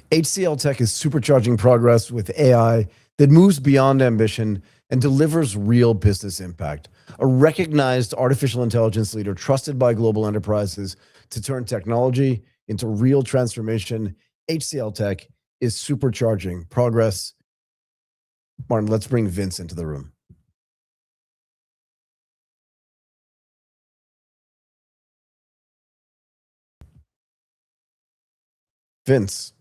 HCL Tech is supercharging progress with AI that moves beyond ambition and delivers real business impact. A recognized artificial intelligence leader trusted by global enterprises to turn technology into real transformation. HCL Tech is supercharging progress. Martin, let's bring Vince into the room. Vince,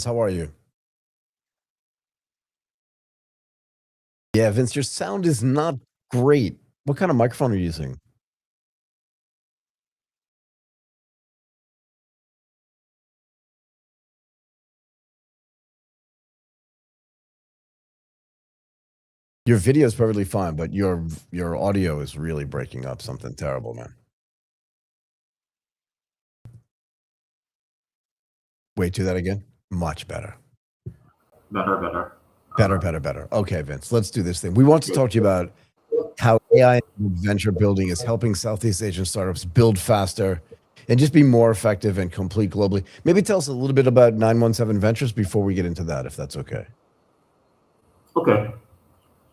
how are you? Yeah, Vince, your sound is not great. What kind of microphone are you using? Your video is perfectly fine, but your audio is really breaking up. Something terrible, man. Wait, do that again. Much better. Better. Okay, Vince, let's do this thing. We want to talk to you about how AI venture building is helping Southeast Asian startups build faster and just be more effective and complete globally. Maybe tell us a little bit about 917 Ventures before we get into that, if that's okay. Okay.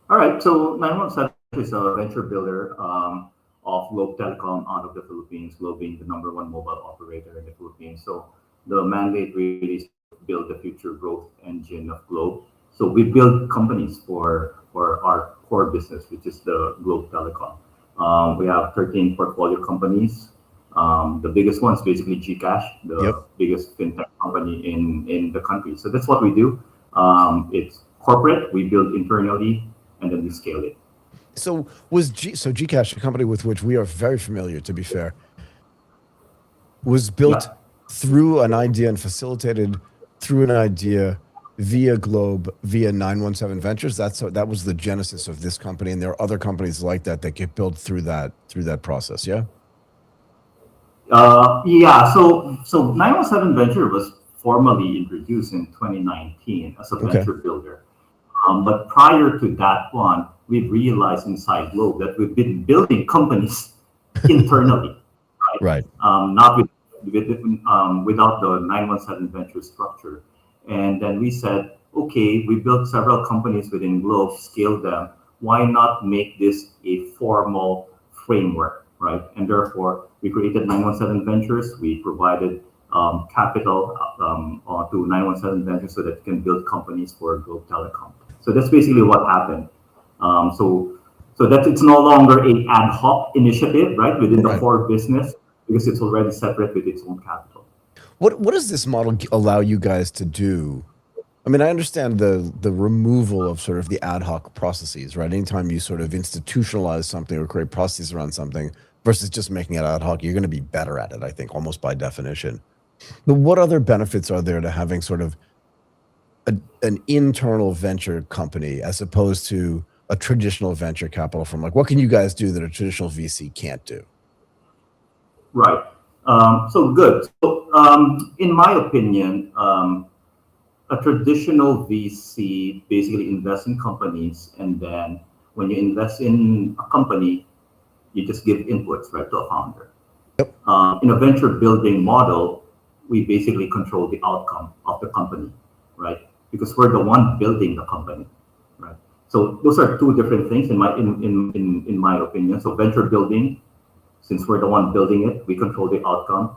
All right. So 917 is a venture builder of Globe Telecom out of the Philippines, Globe being the number one mobile operator in the Philippines. So the mandate really is to build the future growth engine of Globe. So we build companies for our core business, which is the Globe Telecom. We have 13 portfolio companies. The biggest one is basically GCash, the biggest fintech company in the country. So that's what we do. It's corporate, we build internally, and then we scale it. So GCash, a company with which we are very familiar, to be fair, was built through an idea and facilitated through an idea via Globe, via 917 Ventures. That was the genesis of this company, and there are other companies like that get built through that process. Yeah. So 917 Venture was formally introduced in 2019 as a venture builder. But prior to that one, we've realized inside Globe that we've been building companies internally, right? Not without the 917 Venture structure. And then we said, okay, we built several companies within Globe, scaled them. Why not make this a formal framework, right? And therefore, we created 917 Ventures. We provided capital to 917 Ventures so that it can build companies for Globe Telecom. So that's basically what happened. So that it's no longer an ad hoc initiative, right, within the core business, because it's already separate with its own capital. What does this model allow you guys to do? I mean, I understand the removal of sort of the ad hoc processes, right? Anytime you sort of institutionalize something or create processes around something versus just making it ad hoc, you're going to be better at it, I think, almost by definition. But what other benefits are there to having sort of an internal venture company as opposed to a traditional venture capital firm? Like, what can you guys do that a traditional VC can't do? Right. So good. So, in my opinion, a traditional VC basically invests in companies, and then when you invest in a company, you just give inputs, right, to a founder. In a venture building model, we basically control the outcome of the company, right? Because we're the one building the company, right? So those are two different things in my opinion. So venture building, since we're the one building it, we control the outcome.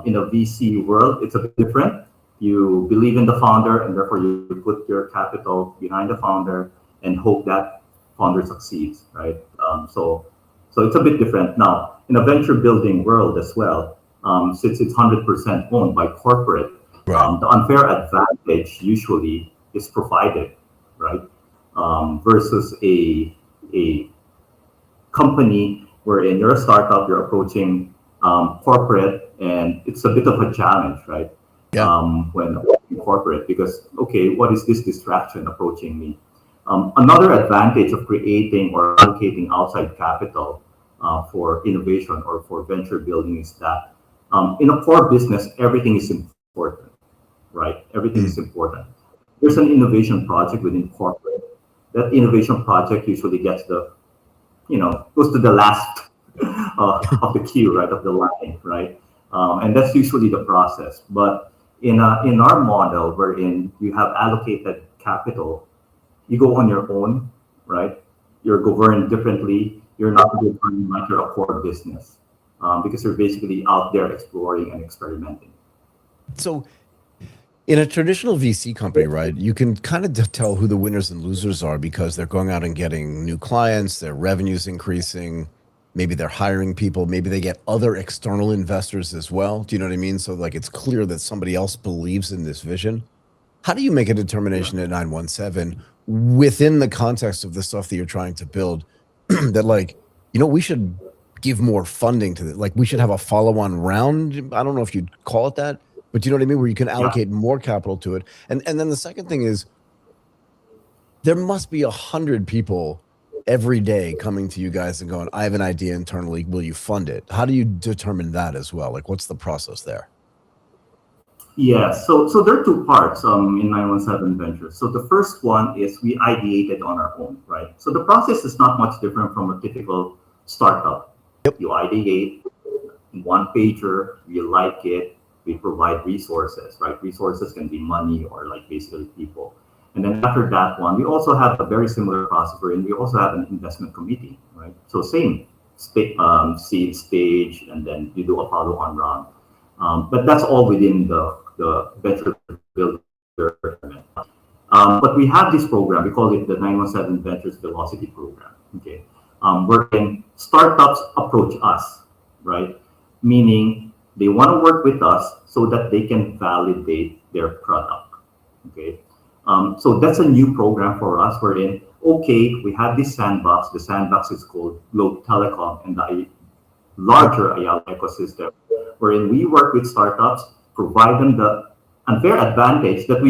In a VC world, it's a bit different. You believe in the founder, and therefore you put your capital behind the founder and hope that founder succeeds, right? So it's a bit different. Now, in a venture building world as well, since it's 100% owned by corporate, the unfair advantage usually is provided, right? Versus a company wherein you're a startup, you're approaching corporate, and it's a bit of a challenge, right? When approaching corporate, because, okay, what is this distraction approaching me? Another advantage of creating or allocating outside capital for innovation or for venture building is that in a core business, everything is important, right? Everything is important. There's an innovation project within corporate. That innovation project usually gets goes to the last of the queue, right, of the line, right? And that's usually the process. But in our model, wherein you have allocated capital, you go on your own, right? You're governed differently. You're not governed like you're a core business because you're basically out there exploring and experimenting. So in a traditional VC company, right, you can kind of tell who the winners and losers are because they're going out and getting new clients, their revenue's increasing, maybe they're hiring people, maybe they get other external investors as well. Do you know what I mean? So like it's clear that somebody else believes in this vision. How do you make a determination at 917 within the context of the stuff that you're trying to build that like, we should give more funding to it. Like we should have a follow-on round. I don't know if you'd call it that, but you know what I mean? Where you can allocate more capital to it. And then the second thing is there must be 100 people every day coming to you guys and going, I have an idea internally. Will you fund it? How do you determine that as well? Like what's the process there? Yeah, so there are two parts in 917 Ventures. So the first one is we ideated on our own, right? So the process is not much different from a typical startup. Yep. You ideate one pager, we like it, we provide resources, right? Resources can be money or like basically people. And then after that one, we also have a very similar process wherein we also have an investment committee, right? So same seed stage, and then you do a follow-on round. But that's all within the venture builder. But we have this program, we call it the 917 Ventures Velocity Program, okay? Wherein startups approach us, right? Meaning they want to work with us so that they can validate their product, okay? So that's a new program for us wherein, okay, we have this sandbox. The sandbox is called Globe Telecom and the larger Ayala ecosystem, wherein we work with startups, provide them the unfair advantage that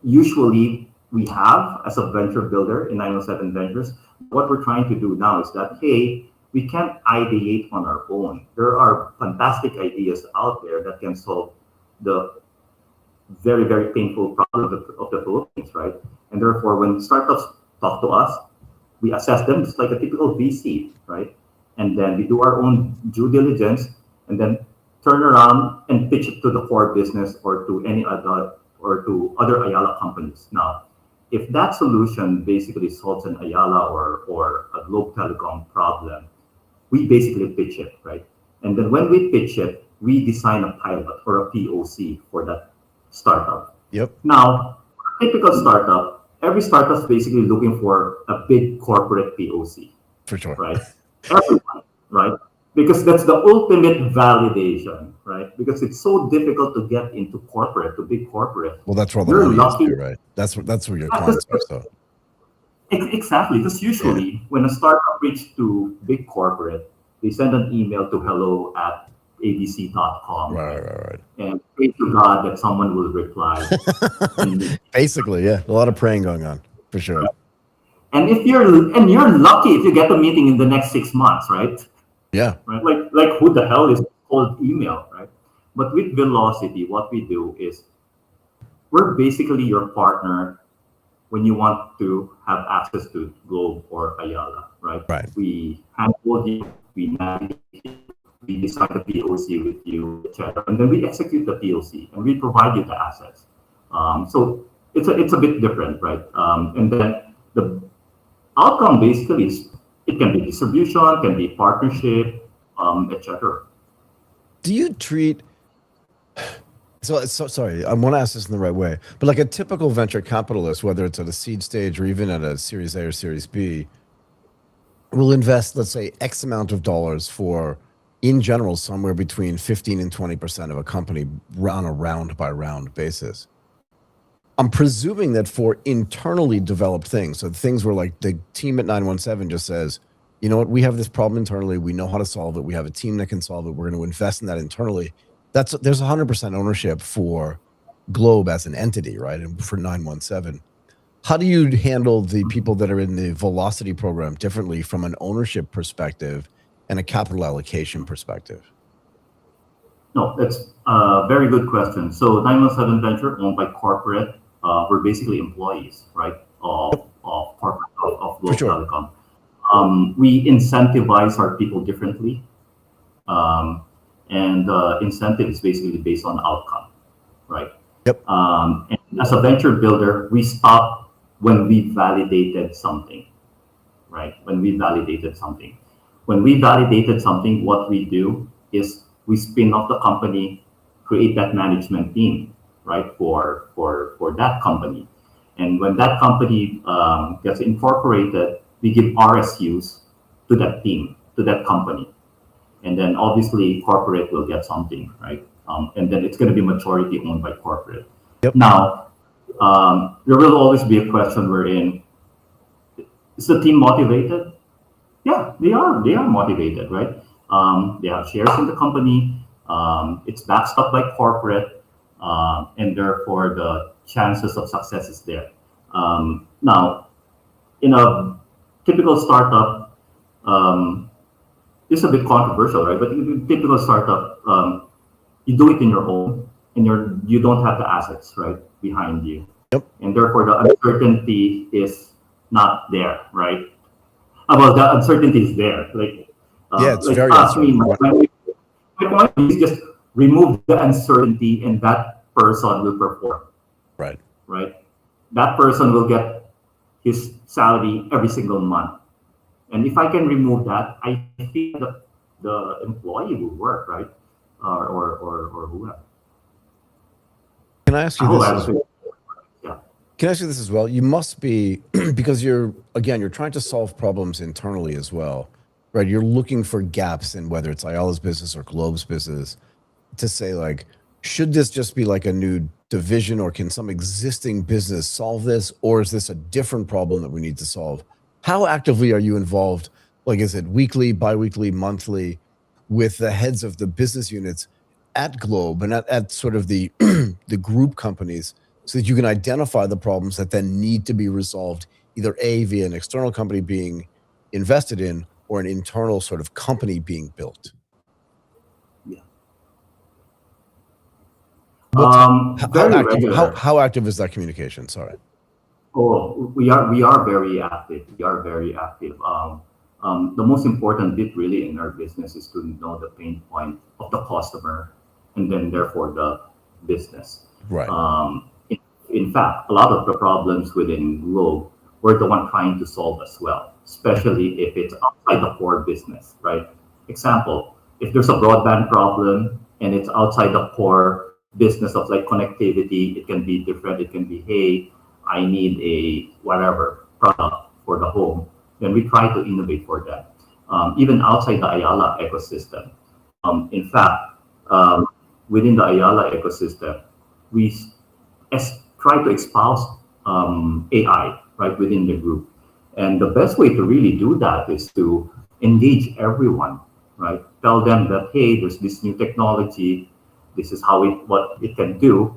usually we have as a venture builder in 917 Ventures. What we're trying to do now is that, hey, we can't ideate on our own. There are fantastic ideas out there that can solve the very, very painful problem of the Philippines, right? And therefore, when startups talk to us, we assess them just like a typical VC, right? And then we do our own due diligence and then turn around and pitch it to the core business or to any other or to other Ayala companies. Now, if that solution basically solves an Ayala or a Globe Telecom problem, we basically pitch it, right? And then when we pitch it, we design a pilot or a POC for that startup. Yep. Now, typical startup, every startup is basically looking for a big corporate POC. For sure. Right? Everyone, right? Because that's the ultimate validation, right? Because it's so difficult to get into corporate, to big corporate. Well, that's where the money is too, right? That's where your clients are. So. Exactly, because usually when a startup reaches to big corporate, they send an email to hello@abc.com. Right. And pray to God that someone will reply. Basically, yeah. A lot of praying going on, for sure. And you're lucky if you get a meeting in the next 6 months, right? Yeah. Right. Like who the hell is cold email, right? But with Velocity, what we do is we're basically your partner when you want to have access to Globe or Ayala, right? Right. We handhold you, we navigate you, we design the POC with you, etc. And then we execute the POC and we provide you the assets. So it's a bit different, right? And then the outcome basically is it can be distribution, can be partnership, etc. Do you treat so sorry, I want to ask this in the right way, but like a typical venture capitalist, whether it's at a seed stage or even at a Series A or Series B, will invest, let's say, X amount of dollars for, in general, somewhere between 15 and 20% of a company on a round by round basis. I'm presuming that for internally developed things, so things where like the team at 917 just says, you know what, we have this problem internally, we know how to solve it, we have a team that can solve it, we're going to invest in that internally. There's 100% ownership for Globe as an entity, right? And for 917. how do you handle the people that are in the velocity program differently from an ownership perspective and a capital allocation perspective? No, that's a very good question. So 917 Venture, owned by corporate, we're basically employees, right, of corporate, of Globe sure. Telecom. We incentivize our people differently. And incentive is basically based on outcome, right? Yep. And as a venture builder, we stop when we validated something, right? When we validated something. When we validated something, what we do is we spin off the company, create that management team, right, for that company. And when that company gets incorporated, we give RSUs to that team, to that company. And then obviously corporate will get something, right? And then it's going to be majority owned by corporate. Yep. Now, there will always be a question wherein, is the team motivated? Yeah, they are motivated, right? They have shares in the company. It's backstopped by corporate, and therefore the chances of success is there. Now, in a typical startup, this is a bit controversial, right? But in a typical startup, you do it in your own, and you don't have the assets, right, behind you. Yep. And therefore the uncertainty is not there, right? Well, the uncertainty is there. Like, yeah, it's like very me, uncertain. my point is just remove the uncertainty, and that person will perform. Right. Right. That person will get his salary every single month. And if I can remove that, I think the employee will work, right? Or whoever. Can I ask you this? Yeah. Can I ask you this as well? You must be, because you're trying to solve problems internally as well, right? You're looking for gaps in whether it's Ayala's business or Globe's business to say, like, should this just be like a new division, or can some existing business solve this? Or is this a different problem that we need to solve? How actively are you involved? Like, is it weekly, bi-weekly, monthly, with the heads of the business units at Globe and at sort of the the group companies, so that you can identify the problems that then need to be resolved, either A, via an external company being invested in, or an internal sort of company being built? Yeah. How active is that communication? Sorry. Oh, we are very active. We are very active. The most important bit really in our business is to know the pain point of the customer, and then therefore the business. Right. In fact, a lot of the problems within Globe, we're the one trying to solve as well, especially if it's outside the core business, right? Example, if there's a broadband problem and it's outside the core business of like connectivity, it can be different. It can be, hey, I need a whatever product for the home. Then we try to innovate for that. Even outside the Ayala ecosystem. In fact, within the Ayala ecosystem, we try to espouse AI, right, within the group. And the best way to really do that is to engage everyone, right? Tell them that, hey, there's this new technology. This is what it can do.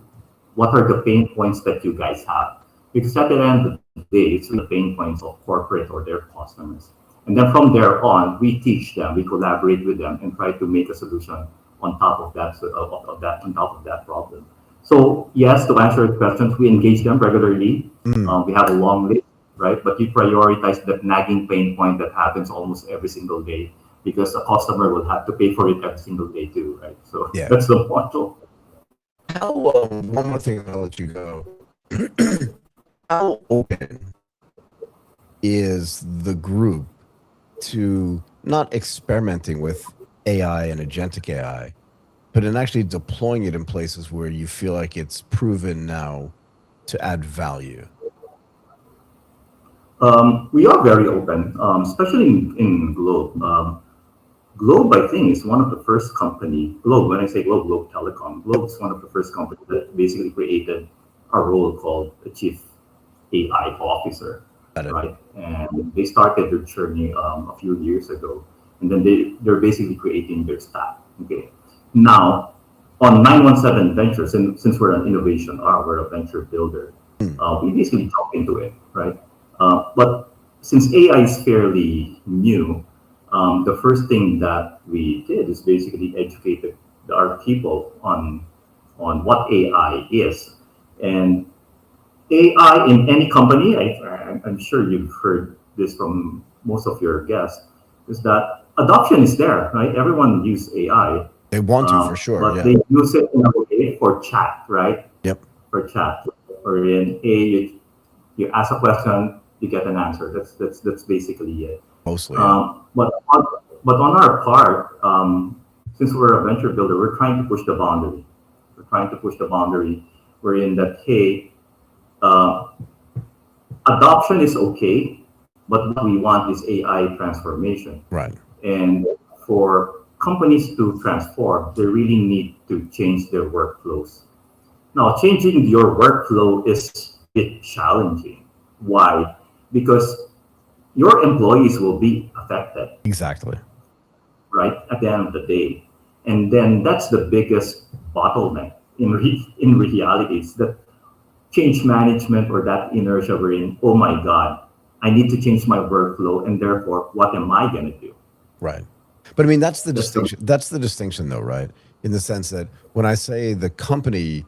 What are the pain points that you guys have? Because at the end of the day, it's the pain points of corporate or their customers. And then from there on, we teach them, we collaborate with them, and try to make a solution on top of that, on top of that problem. So yes, to answer your questions, we engage them regularly. We have a long list, right? But we prioritize that nagging pain point that happens almost every single day, because the customer will have to pay for it every single day too, right? So yeah, that's the model. How, one more thing, I'll let you go. How open is the group to not experimenting with AI and agentic AI, but in actually deploying it in places where you feel like it's proven now to add value? We are very open, especially in Globe. Globe, I think, is one of the first company. Globe, when I say Globe, Globe Telecom. Globe is one of the first companies that basically created a role called the Chief AI Officer, right? And they started their journey a few years ago, and then they're basically creating their staff. Okay. Now, on 917 Ventures, and since we're an innovation arm, we're a venture builder. We basically jump into it, right? But since AI is fairly new, the first thing that we did is basically educate our people on what AI is. And AI in any company, I'm sure you've heard this from most of your guests, is that adoption is there, right? Everyone uses AI. They want to, for sure, but yeah. they use it in a way for chat, right? Yep. For chat, or in you ask a question, you get an answer. That's basically it. Mostly. Yeah. But on our part, since we're a venture builder, we're trying to push the boundary. We're trying to push the boundary. We're in that, hey, adoption is okay, but what we want is AI transformation. Right. And for companies to transform, they really need to change their workflows. Now, changing your workflow is a bit challenging. Why? Because your employees will be affected. Exactly. Right, at the end of the day. And then that's the biggest bottleneck in reality, is that change management, or that inertia we're in. Oh my God, I need to change my workflow, and therefore, what am I going to do? Right. But I mean, that's the distinction. That's the distinction, though, right? In the sense that when I say the company,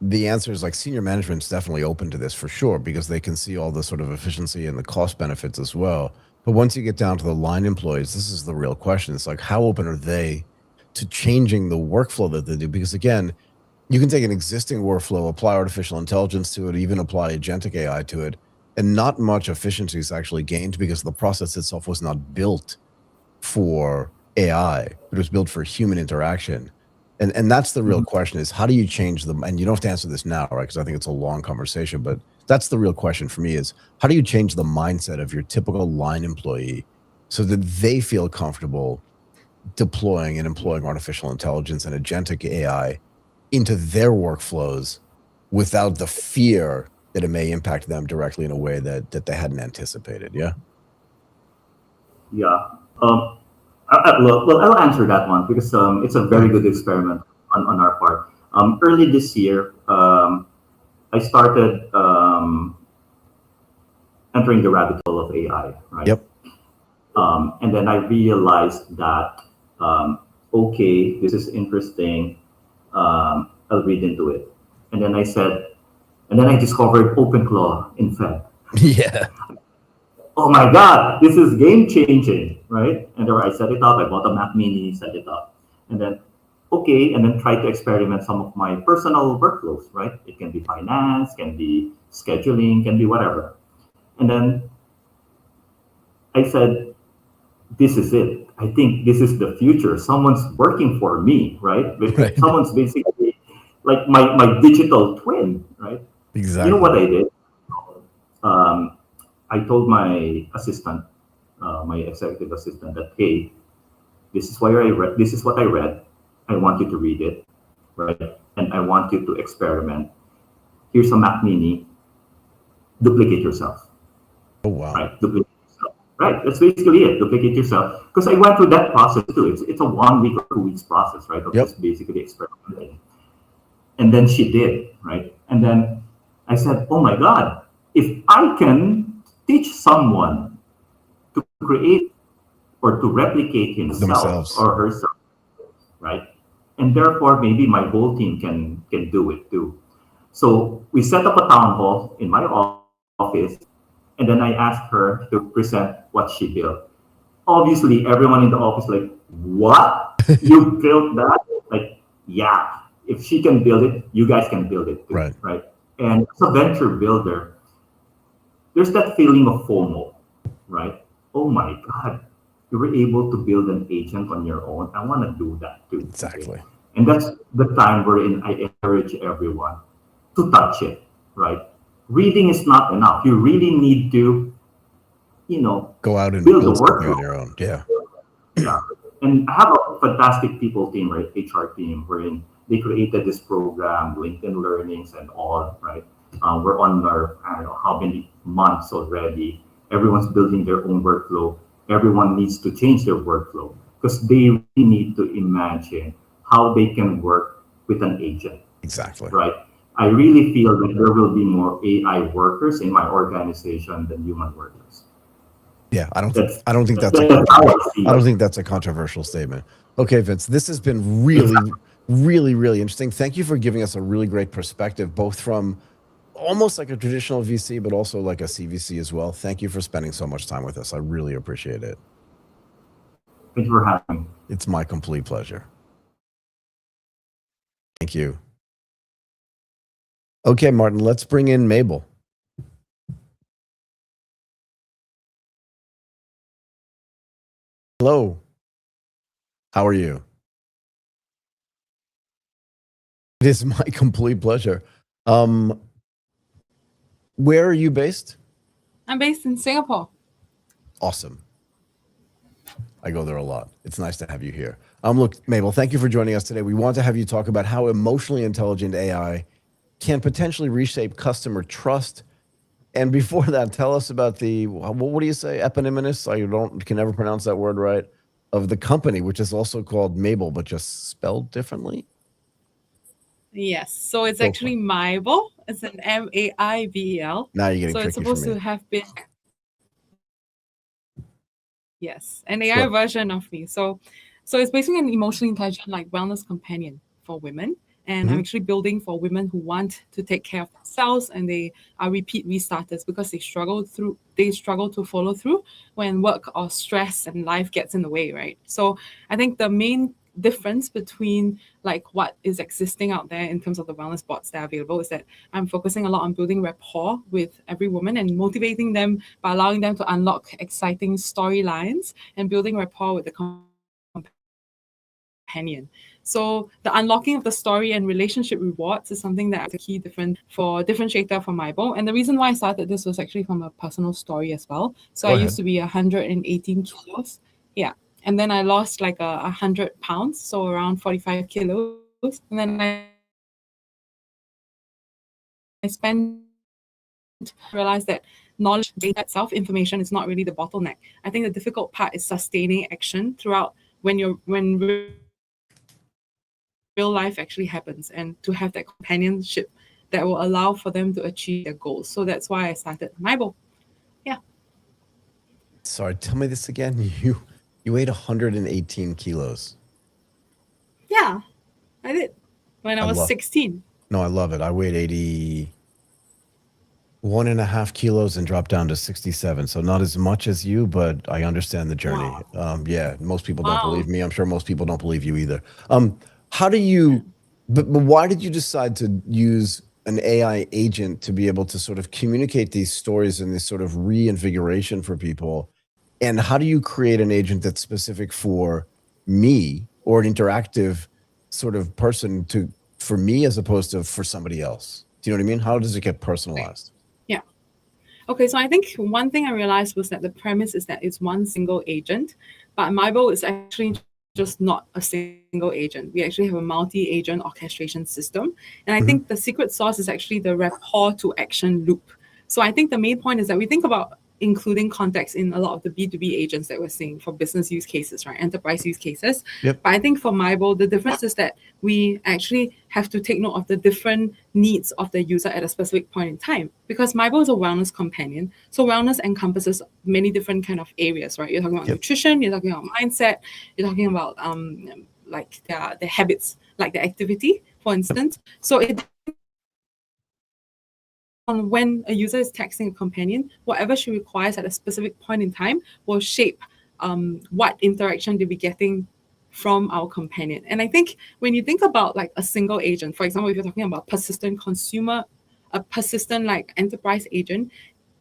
the answer is like senior management's definitely open to this for sure, because they can see all the sort of efficiency and the cost benefits as well. But once you get down to the line employees, this is the real question. It's like, how open are they to changing the workflow that they do? Because again, you can take an existing workflow, apply artificial intelligence to it, even apply agentic AI to it, and not much efficiency is actually gained because the process itself was not built for AI. It was built for human interaction. And that's the real question, is how do you change them? And you don't have to answer this now, right? Because I think it's a long conversation, but that's the real question for me, is how do you change the mindset of your typical line employee so that they feel comfortable deploying and employing artificial intelligence and agentic AI into their workflows without the fear that it may impact them directly in a way that they hadn't anticipated? Yeah. Yeah. Well, I'll answer that one because it's a very good experiment on our part. Early this year, I started entering the rabbit hole of AI, right? Yep. And then I realized that, okay, this is interesting. I'll read into it. And then I discovered OpenClaw in Fed. Yeah. Oh my God, this is game changing, right? And then I set it up. I bought a Mac Mini, set it up, and then try to experiment some of my personal workflows, right? It can be finance, can be scheduling, can be whatever. And then I said, this is it. I think this is the future. Someone's working for me, right? Right. Someone's basically like my digital twin, right? Exactly. You know what I did? I told my assistant, my executive assistant, that, hey, this is what I read. This is what I read. I want you to read it, right? And I want you to experiment. Here's a Mac Mini. Duplicate yourself. Oh wow! Right, duplicate yourself. Right, that's basically it. Duplicate yourself. Because I went through that process too. It's a 1 week or 2 weeks process, right? Of just basically experimenting. And then she did, right? And then I said, oh my God, if I can teach someone to create or to replicate himself or herself, right? And therefore, maybe my whole team can do it too. So we set up a town hall in my office, and then I asked her to present what she built. Obviously, everyone in the office like, what? You built that? Like, yeah. If she can build it, you guys can build it too, right? And as a venture builder, there's that feeling of FOMO, right? Oh my God, you were able to build an agent on your own. I want to do that too. Exactly. Okay? And that's the time wherein I encourage everyone to touch it, right? Reading is not enough. You really need to, go out and build the work on your own. Yeah. Yeah. And I have a fantastic people team, right? HR team, wherein they created this program, LinkedIn Learnings and all, right? We're on our, I don't know how many months already. Everyone's building their own workflow. Everyone needs to change their workflow because they really need to imagine how they can work with an agent. Exactly. Right. I really feel that there will be more AI workers in my organization than human workers. Yeah, I don't That's think that's that's how I see I don't it. think that's a controversial statement. Okay, Vince, this has been really, really, really interesting. Thank you for giving us a really great perspective, both from almost like a traditional VC, but also like a CVC as well. Thank you for spending so much time with us. I really appreciate it. Thank you for having me. It's my complete pleasure. Thank you. Okay, Martin, let's bring in Mabel. Hello. How are you? It is my complete pleasure. Where are you based? I'm based in Singapore. Awesome. I go there a lot. It's nice to have you here. Look, Mabel, thank you for joining us today. We want to have you talk about how emotionally intelligent AI can potentially reshape customer trust. And before that, tell us about the, what do you say, eponymous? I can never pronounce that word right, of the company, which is also called Mabel, but just spelled differently. Yes, so it's actually Maibel. It's an Maibel. Now you're getting so tricky it's supposed for me. to have been, yes, an AI version of me. So it's basically an emotionally intelligent like wellness companion for women. And I'm actually building for women who want to take care of themselves, and they are repeat restarters because they struggle to follow through when work or stress and life gets in the way, right? So I think the main difference between like what is existing out there in terms of the wellness bots that are available is that I'm focusing a lot on building rapport with every woman and motivating them by allowing them to unlock exciting storylines and building rapport with the companion. So the unlocking of the story and relationship rewards is something that is a key differentiator for Maibel. And the reason why I started this was actually from a personal story as well. So I used to be 118 kilos. Yeah. And then I lost like 100 pounds, so around 45 kilos. And then I realized that knowledge, data itself, information is not really the bottleneck. I think the difficult part is sustaining action throughout when real life actually happens, and to have that companionship that will allow for them to achieve their goals. So that's why I started Maibel. Yeah. Sorry, tell me this again. You weighed 118 kilos. Yeah, I did when I was 16. No, I love it. I weighed 81.5 kilos and dropped down to 67. So not as much as you, but I understand the journey. Wow. Yeah, most people don't believe me. I'm sure most people don't believe you either. How do you, but why did you decide to use an AI agent to be able to sort of communicate these stories and this sort of reinvigoration for people? And how do you create an agent that's specific for me, or an interactive sort of person for me as opposed to for somebody else? Do you know what I mean? How does it get personalized? Yeah. Okay, so I think one thing I realized was that the premise is that it's one single agent, but Maibel is actually just not a single agent. We actually have a multi-agent orchestration system. And I think the secret sauce is actually the rapport to action loop. So I think the main point is that we think about including context in a lot of the B2B agents that we're seeing for business use cases, right? Enterprise use cases. Yep. But I think for Maibel, the difference is that we actually have to take note of the different needs of the user at a specific point in time, because Maibel is a wellness companion. So wellness encompasses many different kind of areas, right? You're talking about nutrition, you're talking about mindset, you're talking about like the habits, like the activity, for instance. So it on when a user is texting a companion, whatever she requires at a specific point in time will shape what interaction they'll be getting from our companion. And I think when you think about like a single agent, for example, if you're talking about persistent consumer, a persistent like enterprise agent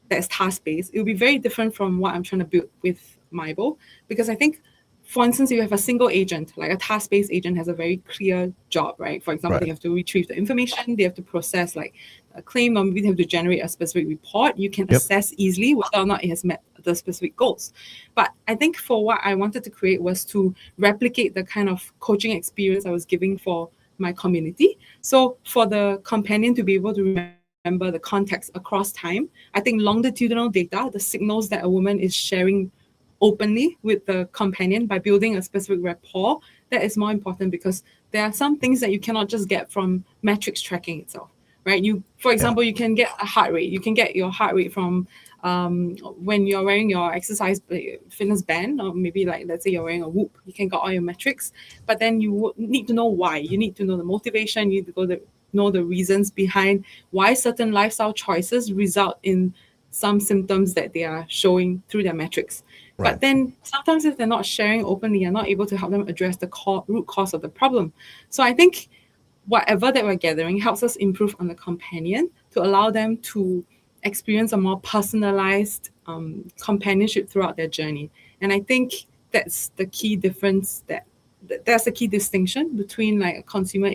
that's task-based, it'll be very different from what I'm trying to build with Maibel. Because I think, for instance, if you have a single agent, like a task-based agent has a very clear job, right? For example, they have to retrieve the information, they have to process like a claim, or maybe they have to generate a specific report. You can assess easily whether or not it has met the specific goals. But I think for what I wanted to create was to replicate the kind of coaching experience I was giving for my community. So for the companion to be able to remember the context across time, I think longitudinal data, the signals that a woman is sharing openly with the companion by building a specific rapport, that is more important, because there are some things that you cannot just get from metrics tracking itself. right? For example, you can get a heart rate. You can get your heart rate from when you're wearing your exercise fitness band, or maybe like, let's say you're wearing a Whoop, you can get all your metrics, but then you need to know why. You need to know the motivation. You need to know the reasons behind why certain lifestyle choices result in some symptoms that they are showing through their metrics. Right. But then sometimes if they're not sharing openly, you're not able to help them address the root cause of the problem. So I think whatever that we're gathering helps us improve on the companion to allow them to experience a more personalized companionship throughout their journey. And I think that's the key difference, that's the key distinction between like a consumer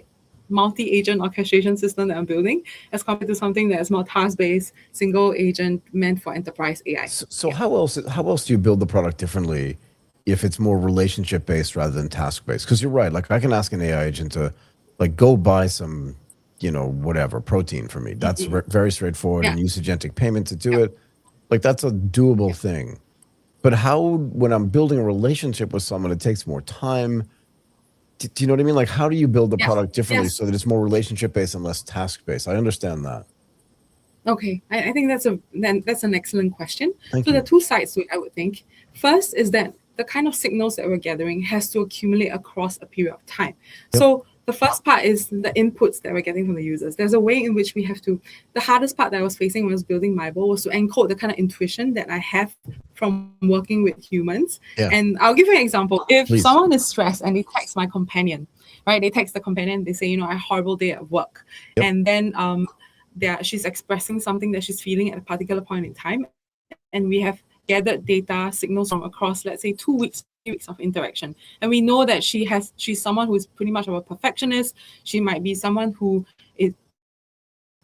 multi-agent orchestration system that I'm building as compared to something that's more task-based, single agent meant for enterprise AI. So how else do you build the product differently if it's more relationship-based rather than task-based? Because you're right, like I can ask an AI agent to like go buy some, whatever, protein for me. That's very straightforward, and use agentic payment to do it. Like that's a doable thing. But when I'm building a relationship with someone, it takes more time. Do you know what I mean? Like, how do you build the product differently so that it's more relationship-based and less task-based? I understand that. Okay, I think that's an excellent question. Thank you. There are two sides to it, I would think. First is that the kind of signals that we're gathering has to accumulate across a period of time. Yep. So the first part is the inputs that we're getting from the users. There's a way in which we have to, the hardest part that I was facing when I was building Maibel was to encode the kind of intuition that I have from working with humans. Yeah. And I'll give you an example. If someone is stressed and they text my companion, right? They text the companion, they say, I had a horrible day at work. Yep. And then she's expressing something that she's feeling at a particular point in time. And we have gathered data signals from across, let's say, 2 weeks, 3 weeks of interaction. And we know that she's someone who is pretty much of a perfectionist. She might be someone who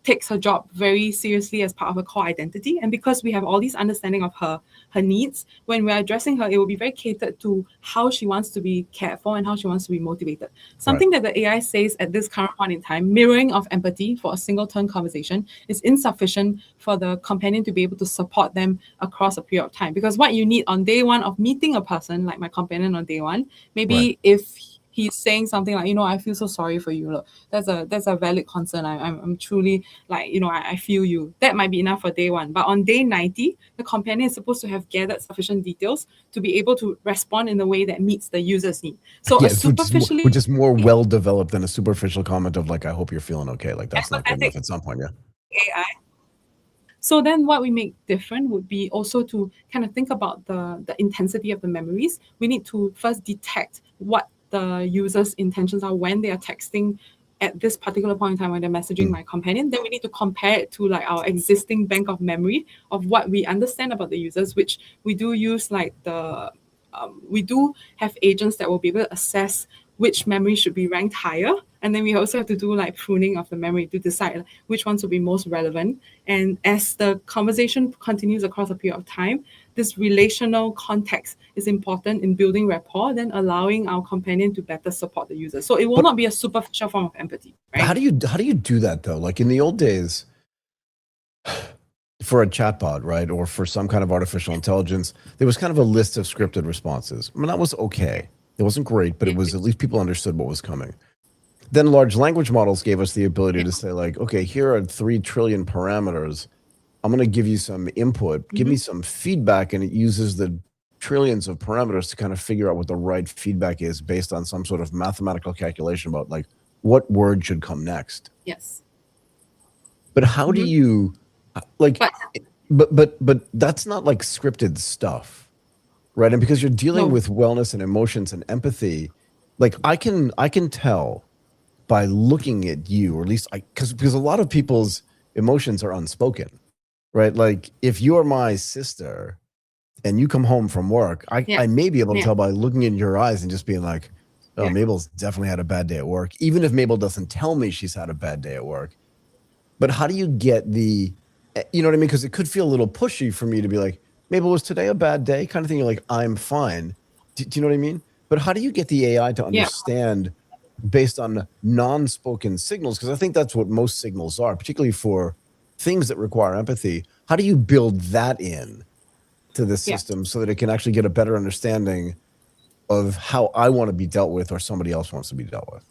takes her job very seriously as part of her core identity. And because we have all these understanding of her needs, when we're addressing her, it will be very catered to how she wants to be cared for and how she wants to be motivated. Something that the AI says at this current point in time, mirroring of empathy for a single turn conversation is insufficient for the companion to be able to support them across a period of time. Because what you need on day one of meeting a person, like my companion on day one, maybe if he's saying something like, I feel so sorry for you. Look, that's a valid concern. I'm truly like, I feel you. That might be enough for day one. But on day 90, the companion is supposed to have gathered sufficient details to be able to respond in a way that meets the user's need. So which is more well-developed than a superficial comment of like, I hope you're feeling okay. Like that's not good enough at some point, AI. So then what we make different would be also to kind of think about the intensity of the memories. We need to first detect what the user's intentions are when they are texting at this particular point in time when they're messaging my companion. Then we need to compare it to like our existing bank of memory of what we understand about the users, which we do use like we do have agents that will be able to assess which memory should be ranked higher. And then we also have to do like pruning of the memory to decide which ones will be most relevant. And as the conversation continues across a period of time, this relational context is important in building rapport, then allowing our companion to better support the user. So it will not be a superficial form of empathy, right? How do you do that though? Like in the old days, for a chatbot, right, or for some kind of artificial intelligence, there was kind of a list of scripted responses. I mean, that was okay. It wasn't great, but it was at least people understood what was coming. Then large language models gave us the ability to say like, okay, here are 3 trillion parameters. I'm going to give you some input, give me some feedback, and it uses the trillions of parameters to kind of figure out what the right feedback is based on some sort of mathematical calculation about like what word should come next. Yes. But how do you like, but that's not like scripted stuff. Right. And because you're dealing with wellness and emotions and empathy, like I can tell by looking at you, or at least because a lot of people's emotions are unspoken, right? Like if you're my sister and you come home from work, I may be able to tell by looking in your eyes and just being like, oh, Mabel's definitely had a bad day at work, even if Mabel doesn't tell me she's had a bad day at work. But how do you get you know what I mean? Because it could feel a little pushy for me to be like, Mabel, was today a bad day? Kind of thing. You're like, I'm fine. Do you know what I mean? But how do you get the AI to understand based on non-spoken signals? Because I think that's what most signals are, particularly for things that require empathy. How do you build that in to the system so that it can actually get a better understanding of how I want to be dealt with or somebody else wants to be dealt with?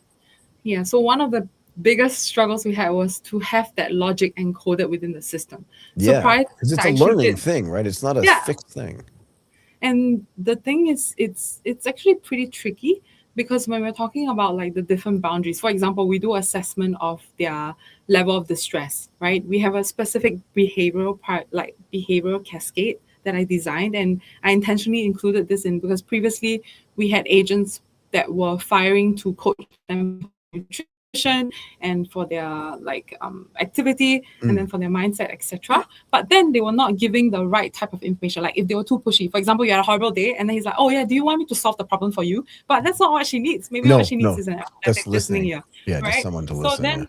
Yeah. So one of the biggest struggles we had was to have that logic encoded within the system. So Yeah, prior to because it's this, a I actually learning did- thing, right? It's not a Yeah. fixed thing. And the thing is, it's actually pretty tricky because when we're talking about like the different boundaries, for example, we do assessment of their level of distress, right? We have a specific behavioral part, like behavioral cascade that I designed, and I intentionally included this in because previously we had agents that were firing to coach them for nutrition and for their like activity and then for their mindset, etc. But then they were not giving the right type of information. Like if they were too pushy, for example, you had a horrible day and then he's like, oh yeah, do you want me to solve the problem for you? But that's not what she needs. Maybe No, what she needs no, is an just empathetic listening ear. Yeah, just right? someone to So listen. then Yeah.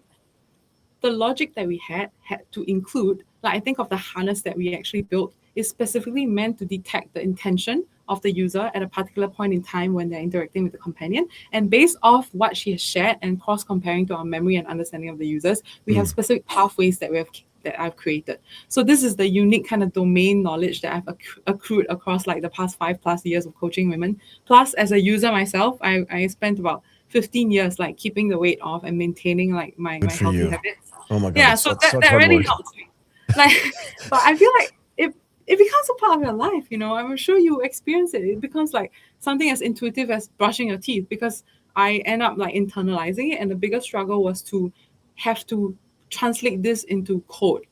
the logic that we had to include, like I think of the harness that we actually built is specifically meant to detect the intention of the user at a particular point in time when they're interacting with the companion. And based off what she has shared and cross-comparing to our memory and understanding of the users, we have specific pathways that I've created. So this is the unique kind of domain knowledge that I've accrued across like the past 5+ years of coaching women. Plus, as a user myself, I spent about 15 years like keeping the weight off and maintaining like my for healthy you. habits. Oh my God. Yeah, it's so such that hard really work. helps me. Like, but I feel like it becomes a part of your life, you know. I'm sure you experience it. It becomes like something as intuitive as brushing your teeth because I end up like internalizing it. And the biggest struggle was to have to translate this into code,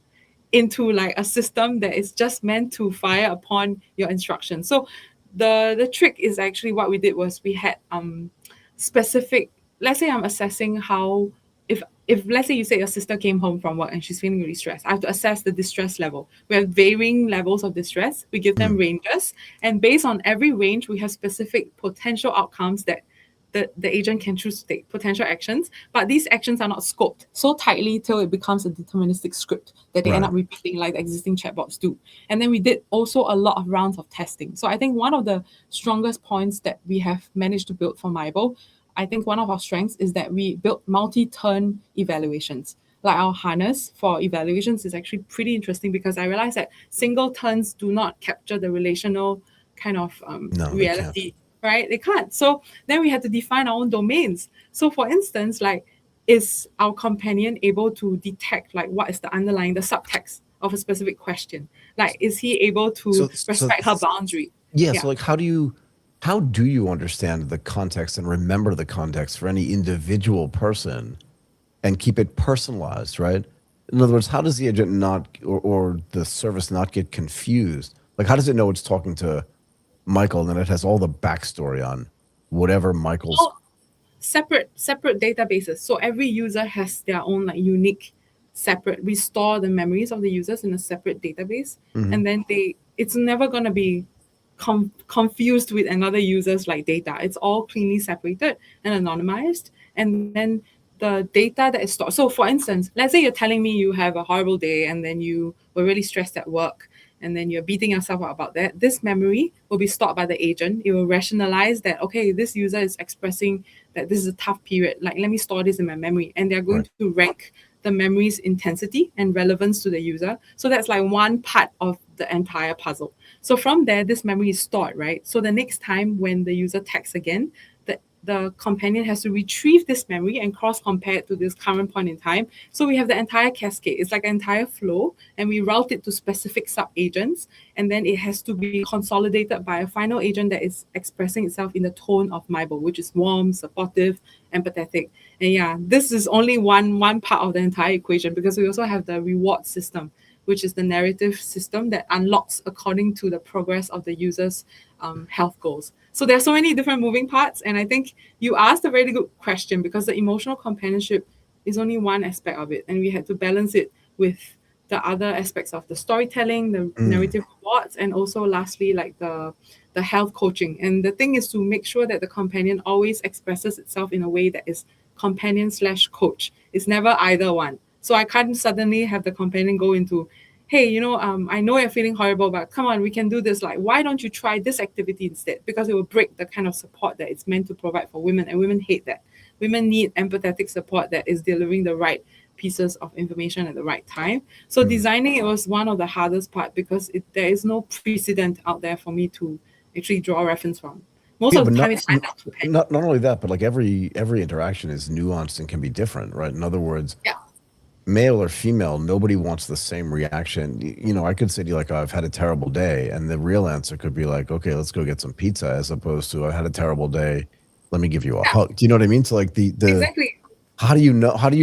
into like a system that is just meant to fire upon your instructions. So the trick is actually what we did was we had specific, let's say I'm assessing how if let's say you say your sister came home from work and she's feeling really stressed, I have to assess the distress level. We have varying levels of distress. We give them ranges, and based on every range, we have specific potential outcomes that the agent can choose to take, potential actions, but these actions are not scoped so tightly till it becomes a deterministic script that they end up repeating like the existing chatbots do. And then we did also a lot of rounds of testing. So I think one of the strongest points that we have managed to build for Maibel, I think one of our strengths is that we built multi-turn evaluations. Like our harness for evaluations is actually pretty interesting because I realized that single turns do not capture the relational kind of reality, right? They can't. So then we had to define our own domains. So for instance, like, is our companion able to detect like what is the underlying, the subtext of a specific question? Like, is he able to respect her boundary? Yeah. So like, how do you understand the context and remember the context for any individual person and keep it personalized, right? In other words, how does the agent not or the service not get confused? Like, how does it know it's talking to Michael and then it has all the backstory on whatever Michael's separate databases? So every user has their own like unique separate, we store the memories of the users in a separate database, and then it's never going to be confused with another user's like data. It's all cleanly separated and anonymized, and then the data that is stored. So for instance, let's say you're telling me you have a horrible day and then you were really stressed at work and then you're beating yourself up about that. This memory will be stored by the agent. It will rationalize that, okay, this user is expressing that this is a tough period. Like, let me store this in my memory. And they're going to rank the memory's intensity and relevance to the user. So that's like one part of the entire puzzle. So from there, this memory is stored, right? So the next time when the user texts again, the companion has to retrieve this memory and cross-compare it to this current point in time. So we have the entire cascade. It's like an entire flow, and we route it to specific sub-agents, and then it has to be consolidated by a final agent that is expressing itself in the tone of Maibel, which is warm, supportive, empathetic. And yeah, this is only one part of the entire equation, because we also have the reward system, which is the narrative system that unlocks according to the progress of the user's health goals. So there are so many different moving parts. And I think you asked a very good question, because the emotional companionship is only one aspect of it. And we had to balance it with the other aspects of the storytelling, the narrative rewards, and also lastly, like the health coaching. And the thing is to make sure that the companion always expresses itself in a way that is companion/coach. It's never either one. So I can't suddenly have the companion go into, hey, I know you're feeling horrible, but come on, we can do this. Like, why don't you try this activity instead? Because it will break the kind of support that it's meant to provide for women. And women hate that. Women need empathetic support that is delivering the right pieces of information at the right time. So designing it was one of the hardest part, because there is no precedent out there for me to actually draw a reference from. Most of the time it's like not only that, but like every interaction is nuanced and can be different, right? In other words, yeah. Male or female, nobody wants the same reaction. You know, I could say to you like, oh, I've had a terrible day, and the real answer could be like, okay, let's go get some pizza, as opposed to I had a terrible day, let me give you a hug. Do you know what I mean? So like the exactly. How do you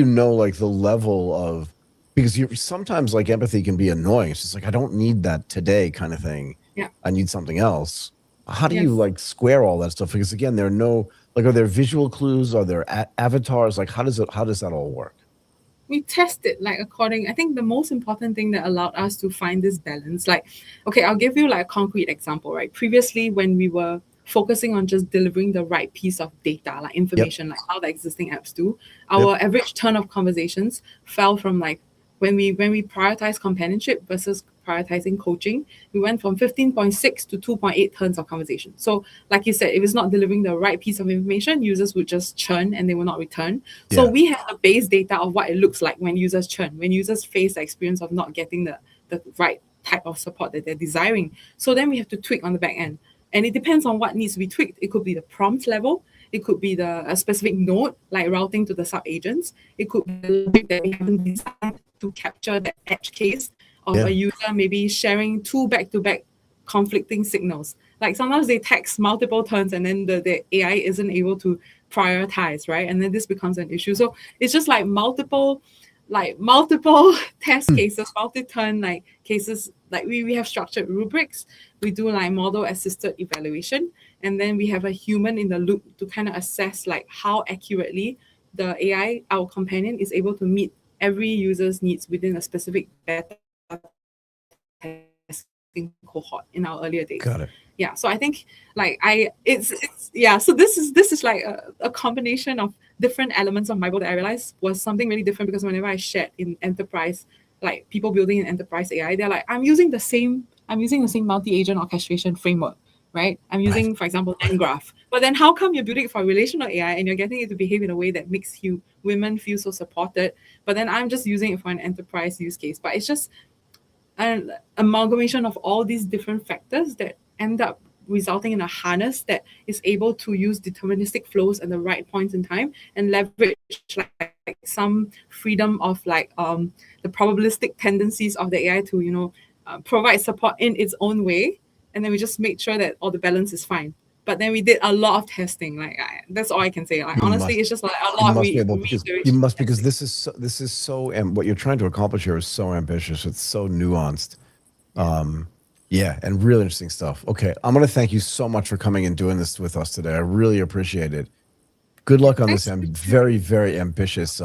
know like the level of, because you sometimes like empathy can be annoying. It's just like, I don't need that today kind of thing. Yeah. I need something else. How do you like square all that stuff? Because again, there are no, like, are there visual clues? Are there avatars? Like, how does that all work? We test it like I think the most important thing that allowed us to find this balance, like, okay, I'll give you like a concrete example, right? Previously, when we were focusing on just delivering the right piece of data, like information, like how the existing apps do, our average turn of conversations fell from like, when we prioritize companionship versus prioritizing coaching, we went from 15.6 to 2.8 turns of conversation. So like you said, if it's not delivering the right piece of information, users would just churn and they will not return. So we have the base data of what it looks like when users churn, when users face the experience of not getting the right type of support that they're desiring. So then we have to tweak on the back end. And it depends on what needs to be tweaked. It could be the prompt level. It could be a specific node, like routing to the sub-agents. It could be the logic that we haven't designed to capture the edge case of a user maybe sharing two back-to-back conflicting signals. Like sometimes they text multiple turns and then the AI isn't able to prioritize, right? And then this becomes an issue. So it's just like multiple test cases, multi-turn like cases. Like we have structured rubrics. We do like model assisted evaluation, and then we have a human in the loop to kind of assess like how accurately the AI, our companion, is able to meet every user's needs within a specific beta testing cohort in our earlier days. Got it. Yeah, so I think like it's so this is like a combination of different elements of Maibel that I realized was something really different, because whenever I shared in enterprise, like people building an enterprise AI, they're like, I'm using the same multi-agent orchestration framework, right? I'm using, for example, LangGraph. But then how come you're building it for relational AI and you're getting it to behave in a way that makes women feel so supported? But then I'm just using it for an enterprise use case. But it's just an amalgamation of all these different factors that end up resulting in a harness that is able to use deterministic flows at the right points in time and leverage like some freedom of like the probabilistic tendencies of the AI to provide support in its own way, and then we just make sure that all the balance is fine. But then we did a lot of testing. Like that's all I can say. Like honestly, it's just like a lot of because this is so, and what you're trying to accomplish here is so ambitious. It's so nuanced. Yeah, and really interesting stuff. Okay, I'm going to thank you so much for coming and doing this with us today. I really appreciate it. Good luck on this very, very ambitious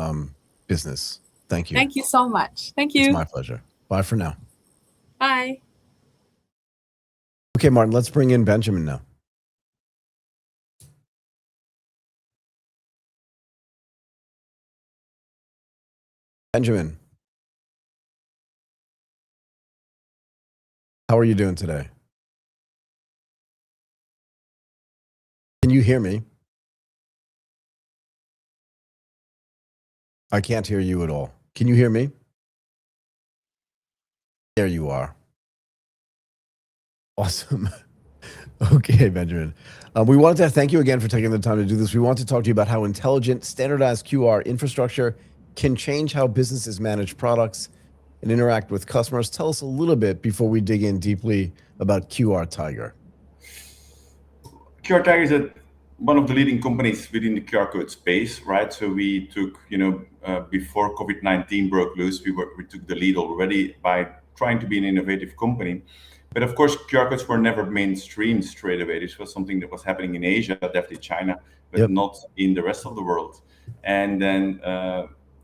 business. Thank you. Thank you so much. Thank you. It's my pleasure. Bye for now. Bye. Okay, Martin, let's bring in Benjamin now. Benjamin, how are you doing today? Can you hear me? I can't hear you at all. Can you hear me? There you are. Awesome. Okay, Benjamin. We wanted to thank you again for taking the time to do this. We want to talk to you about how intelligent, standardized QR infrastructure can change how businesses manage products and interact with customers. Tell us a little bit before we dig in deeply about QR Tiger. QR Tiger is one of the leading companies within the QR code space, right? So we took, before COVID-19 broke loose, we took the lead already by trying to be an innovative company. But of course, QR codes were never mainstream straight away. This was something that was happening in Asia, definitely China, but not in the rest of the world. And then,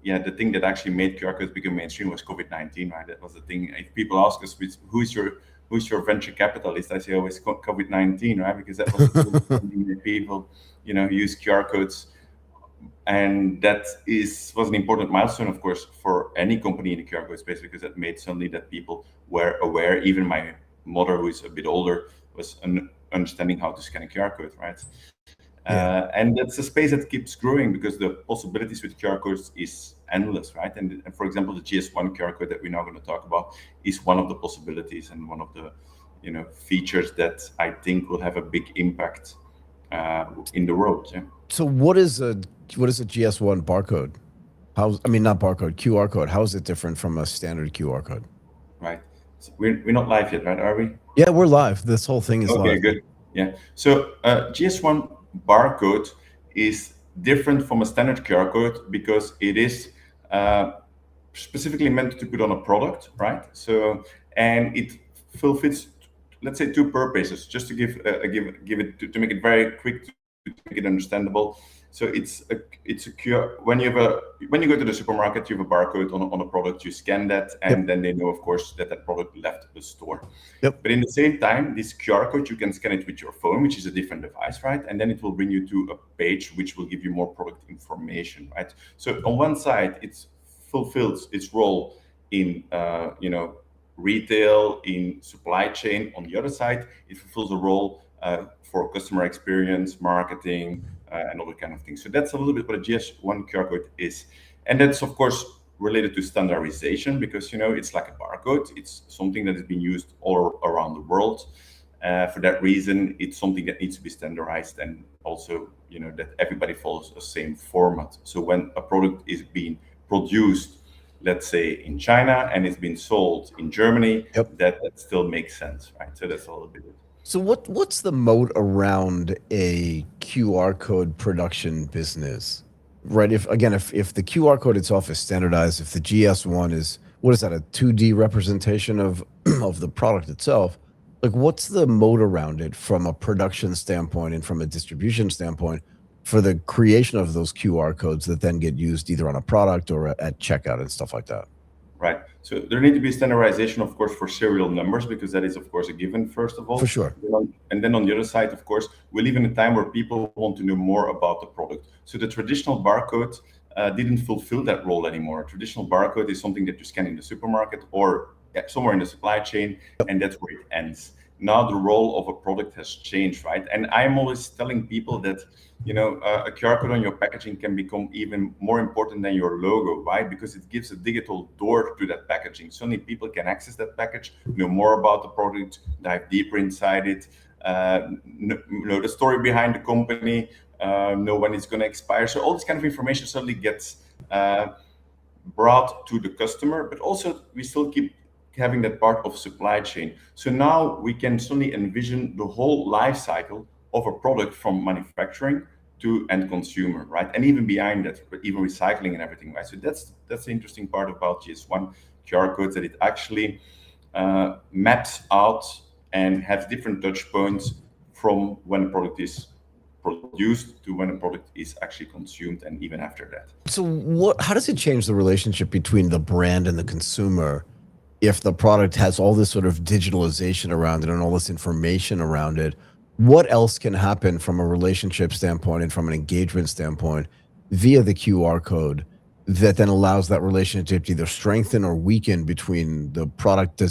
the thing that actually made QR codes become mainstream was COVID-19, right? That was the thing. If people ask us, who's your venture capitalist? I say always COVID-19, right? Because that was the thing that people, use QR codes. And that was an important milestone, of course, for any company in the QR code space, because that made suddenly that people were aware. Even my mother, who is a bit older, was understanding how to scan a QR code, right? And that's a space that keeps growing because the possibilities with QR codes is endless, right? And for example, the GS1 QR code that we're now going to talk about is one of the possibilities and one of the features that I think will have a big impact in the world. Yeah. So what is a GS1 barcode? Not barcode, QR code. How is it different from a standard QR code? Right. So we're not live yet, right? Are we? Yeah, we're live. This whole thing is Okay, live. good. Yeah. So GS1 barcode is different from a standard QR code because it is specifically meant to put on a product, right? So, and it fulfills, let's say, two purposes. Just to give it to make it very quick, to make it understandable. So it's a QR. When you go to the supermarket, you have a barcode on a product. You scan that, and then they know, of course, that product left the store. Yep. But in the same time, this QR code, you can scan it with your phone, which is a different device, right? And then it will bring you to a page which will give you more product information, right? So on one side, it fulfills its role in retail, in supply chain. On the other side, it fulfills a role for customer experience, marketing, and other kind of things. So that's a little bit what a GS1 QR code is. And that's, of course, related to standardization because, it's like a barcode. It's something that is being used all around the world. For that reason, it's something that needs to be standardized and also, that everybody follows the same format. So when a product is being produced, let's say in China, and it's been sold in Germany, that still makes sense, right? So that's a little bit. So what's the moat around a QR code production business, right? If the QR code itself is standardized, if the GS1 is, what is that, a 2D representation of the product itself, like what's the moat around it from a production standpoint and from a distribution standpoint for the creation of those QR codes that then get used either on a product or at checkout and stuff like that? Right. So there need to be standardization, of course, for serial numbers, because that is, of course, a given, first of all. For sure. And then on the other side, of course, we live in a time where people want to know more about the product. So the traditional barcode didn't fulfill that role anymore. A traditional barcode is something that you scan in the supermarket or somewhere in the supply chain, and that's where it ends. Now the role of a product has changed, right? And I'm always telling people that, a QR code on your packaging can become even more important than your logo, right? Because it gives a digital door to that packaging. Suddenly people can access that package, know more about the product, dive deeper inside it, know the story behind the company, know when it's going to expire. So all this kind of information suddenly gets brought to the customer, but also we still keep having that part of supply chain. So now we can suddenly envision the whole life cycle of a product from manufacturing to end consumer, right? And even behind that, even recycling and everything, right? So that's the interesting part about GS1 QR codes, that it actually maps out and has different touch points from when a product is produced to when a product is actually consumed, and even after that. So how does it change the relationship between the brand and the consumer if the product has all this sort of digitalization around it and all this information around it? What else can happen from a relationship standpoint and from an engagement standpoint via the QR code that then allows that relationship to either strengthen or weaken between the product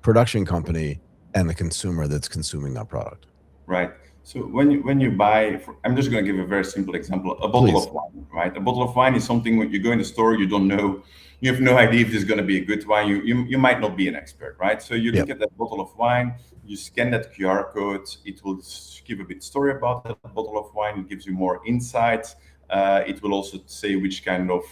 production company and the consumer that's consuming that product? Right. So when you buy, I'm just going to give a very simple example, a bottle of wine, right? A bottle of wine is something when you go in the store, you don't know, you have no idea if it's going to be a good wine. You might not be an expert, right? So you look at that bottle of wine, you scan that QR code, it will give a bit story about that bottle of wine, it gives you more insights. It will also say which kind of,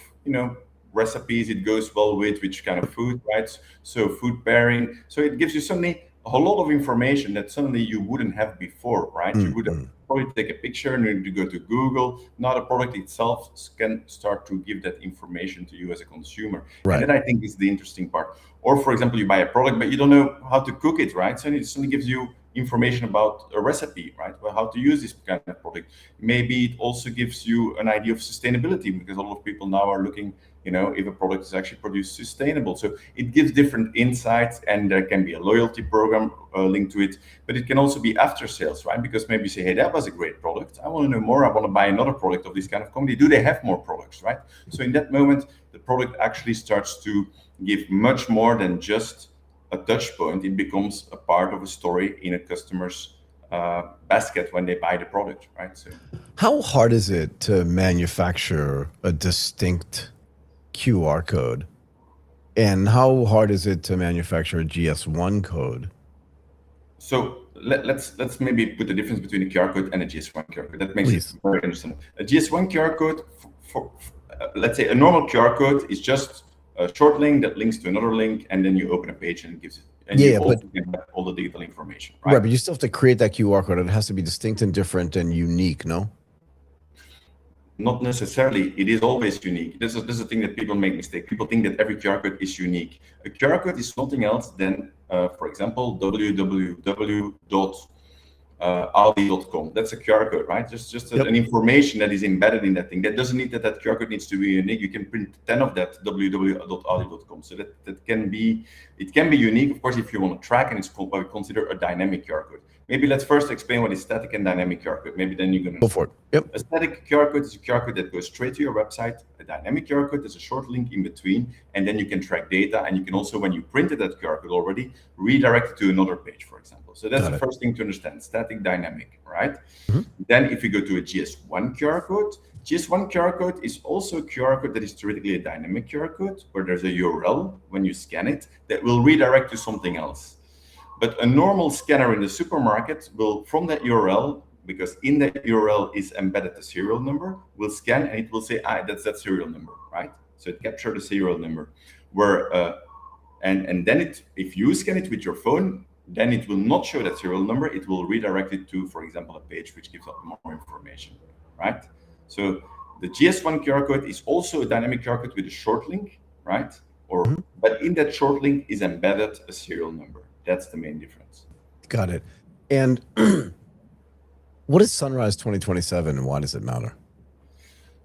recipes it goes well with, which kind of food, right? So food pairing. So it gives you suddenly a whole lot of information that suddenly you wouldn't have before, right? You would have probably take a picture and then you go to Google. Now the product itself can start to give that information to you as a consumer. Right. And that, I think, is the interesting part. Or for example, you buy a product, but you don't know how to cook it, right? So it suddenly gives you information about a recipe, right? Well, how to use this kind of product. Maybe it also gives you an idea of sustainability, because a lot of people now are looking, if a product is actually produced sustainable. So it gives different insights, and there can be a loyalty program linked to it, but it can also be after sales, right? Because maybe you say, hey, that was a great product. I want to know more. I want to buy another product of this kind of company. Do they have more products, right? So in that moment, the product actually starts to give much more than just a touch point. It becomes a part of a story in a customer's basket when they buy the product, right? So, how hard is it to manufacture a distinct QR code, and how hard is it to manufacture a GS1 code? So let's maybe put the difference between a QR code and a GS1 QR code. That makes it very interesting. A GS1 QR code, let's say a normal QR code is just a short link that links to another link, and then you open a page and it gives it. And you also can have all the digital information, right? Right, but you still have to create that QR code. It has to be distinct and different and unique, no? Not necessarily. It is always unique. This is the thing that people make mistake. People think that every QR code is unique. A QR code is nothing else than, for example, www.ali.com. That's a QR code, right? Just an information that is embedded in that thing. That doesn't need that QR code needs to be unique. You can print 10 of that www.ali.com. So that can be, it can be unique, of course, if you want to track, and it's called what we consider a dynamic QR code. Maybe let's first explain what is static and dynamic QR code. Maybe then you're going to go for it. Yep. A static QR code is a QR code that goes straight to your website. A dynamic QR code is a short link in between, and then you can track data. And you can also, when you printed that QR code already, redirect it to another page, for example. So that's the first thing to understand: static, dynamic, right? Then, if you go to a GS1 QR code, GS1 QR code is also a QR code that is theoretically a dynamic QR code, where there's a URL when you scan it that will redirect to something else. But a normal scanner in the supermarket will, from that URL, because in that URL is embedded the serial number, will scan and it will say, that's that serial number, right? So it captures the serial number. Where and then if you scan it with your phone, then it will not show that serial number. It will redirect it to, for example, a page which gives out more information, right? So the GS1 QR code is also a dynamic QR code with a short link, right? But in that short link is embedded a serial number. That's the main difference. Got it. And what is Sunrise 2027 and why does it matter?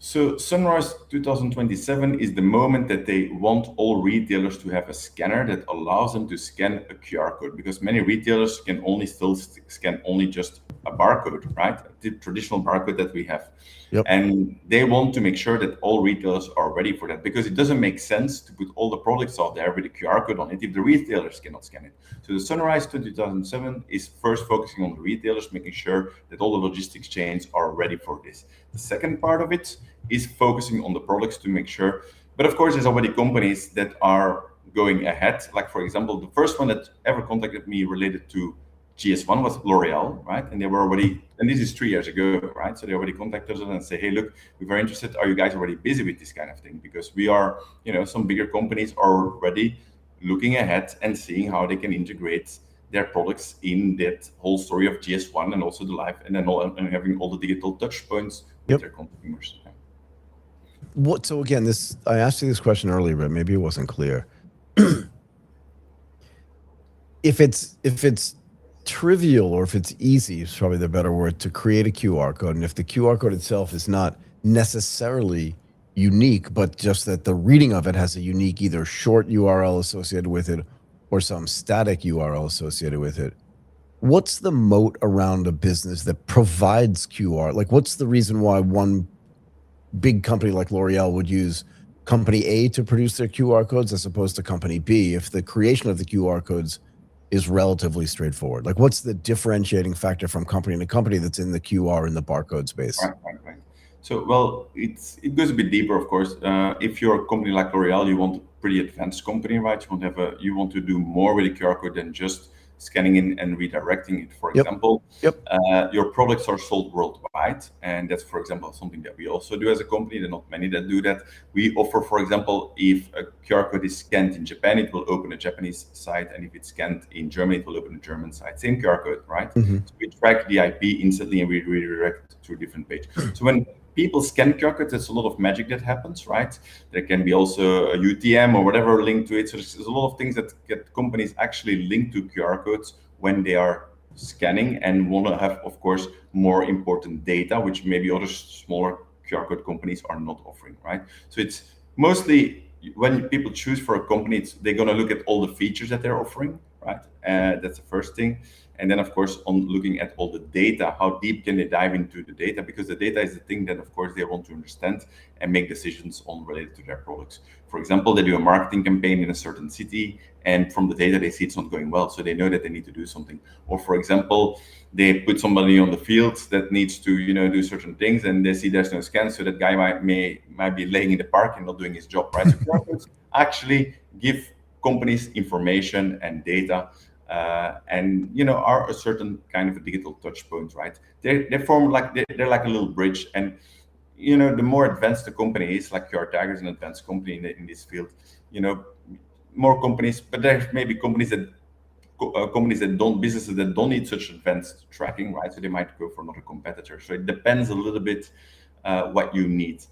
So Sunrise 2027 is the moment that they want all retailers to have a scanner that allows them to scan a QR code, because many retailers can only still scan only just a barcode, right? The traditional barcode that we have. And they want to make sure that all retailers are ready for that, because it doesn't make sense to put all the products out there with a QR code on it if the retailers cannot scan it. So the Sunrise 2007 is first focusing on the retailers, making sure that all the logistics chains are ready for this. The second part of it is focusing on the products to make sure, but of course there's already companies that are going ahead. Like, for example, the first one that ever contacted me related to GS1 was L'Oreal, right? And they were already, and this is 3 years ago, right? So they already contacted us and say, hey, look, we're very interested. Are you guys already busy with this kind of thing? Because we are, some bigger companies are already looking ahead and seeing how they can integrate their products in that whole story of GS1 and also the live, and then and having all the digital touch points with their consumers. So again, I asked you this question earlier, but maybe it wasn't clear. If it's trivial, or if it's easy, is probably the better word, to create a QR code, and if the QR code itself is not necessarily unique, but just that the reading of it has a unique either short URL associated with it or some static URL associated with it, what's the moat around a business that provides QR? Like, what's the reason why one big company like L'Oreal would use company A to produce their QR codes as opposed to company B if the creation of the QR codes is relatively straightforward? Like, what's the differentiating factor from company to company that's in the QR and the barcode space? Right. So, well, it goes a bit deeper, of course. If you're a company like L'Oreal, you want a pretty advanced company, right? You want to do more with a QR code than just scanning in and redirecting it. For example, your products are sold worldwide, and that's, for example, something that we also do as a company. There are not many that do that. We offer, for example, if a QR code is scanned in Japan, it will open a Japanese site, and if it's scanned in Germany, it will open a German site. Same QR code, right? So we track the IP instantly and we redirect to a different page. So when people scan QR codes, there's a lot of magic that happens, right? There can be also a UTM or whatever linked to it. So there's a lot of things that get companies actually linked to QR codes when they are scanning and want to have, of course, more important data, which maybe other smaller QR code companies are not offering, right? So it's mostly when people choose for a company, they're going to look at all the features that they're offering, right? That's the first thing. And then, of course, on looking at all the data, how deep can they dive into the data? Because the data is the thing that, of course, they want to understand and make decisions on related to their products. For example, they do a marketing campaign in a certain city, and from the data, they see it's not going well. So they know that they need to do something. Or, for example, they put somebody on the field that needs to, do certain things, and they see there's no scan. So that guy might be laying in the park and not doing his job, right? So QR codes actually give companies information and data and are a certain kind of a digital touch point, right? They form like they're like a little bridge, and the more advanced the company is, like Qwen3 is an advanced company in this field, more companies, but there may be companies that businesses that don't need such advanced tracking, right? So they might go for another competitor. So it depends a little bit what you need.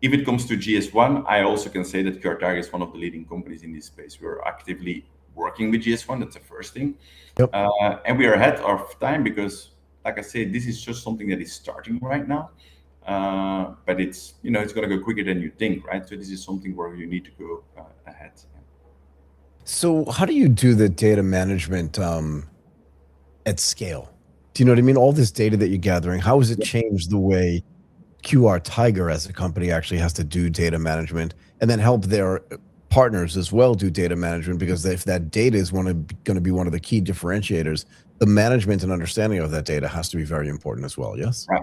If it comes to GS1, I also can say that Qwen3 is one of the leading companies in this space. We're actively working with GS1. That's the first thing. Yep. And we are ahead of time because, like I said, this is just something that is starting right now. But it's it's going to go quicker than you think, right? So this is something where you need to go ahead. So how do you do the data management at scale? Do you know what I mean? All this data that you're gathering, how has it changed the way Qwen3 as a company actually has to do data management and then help their partners as well do data management? Because if that data is going to be one of the key differentiators, the management and understanding of that data has to be very important as well, yes? Right.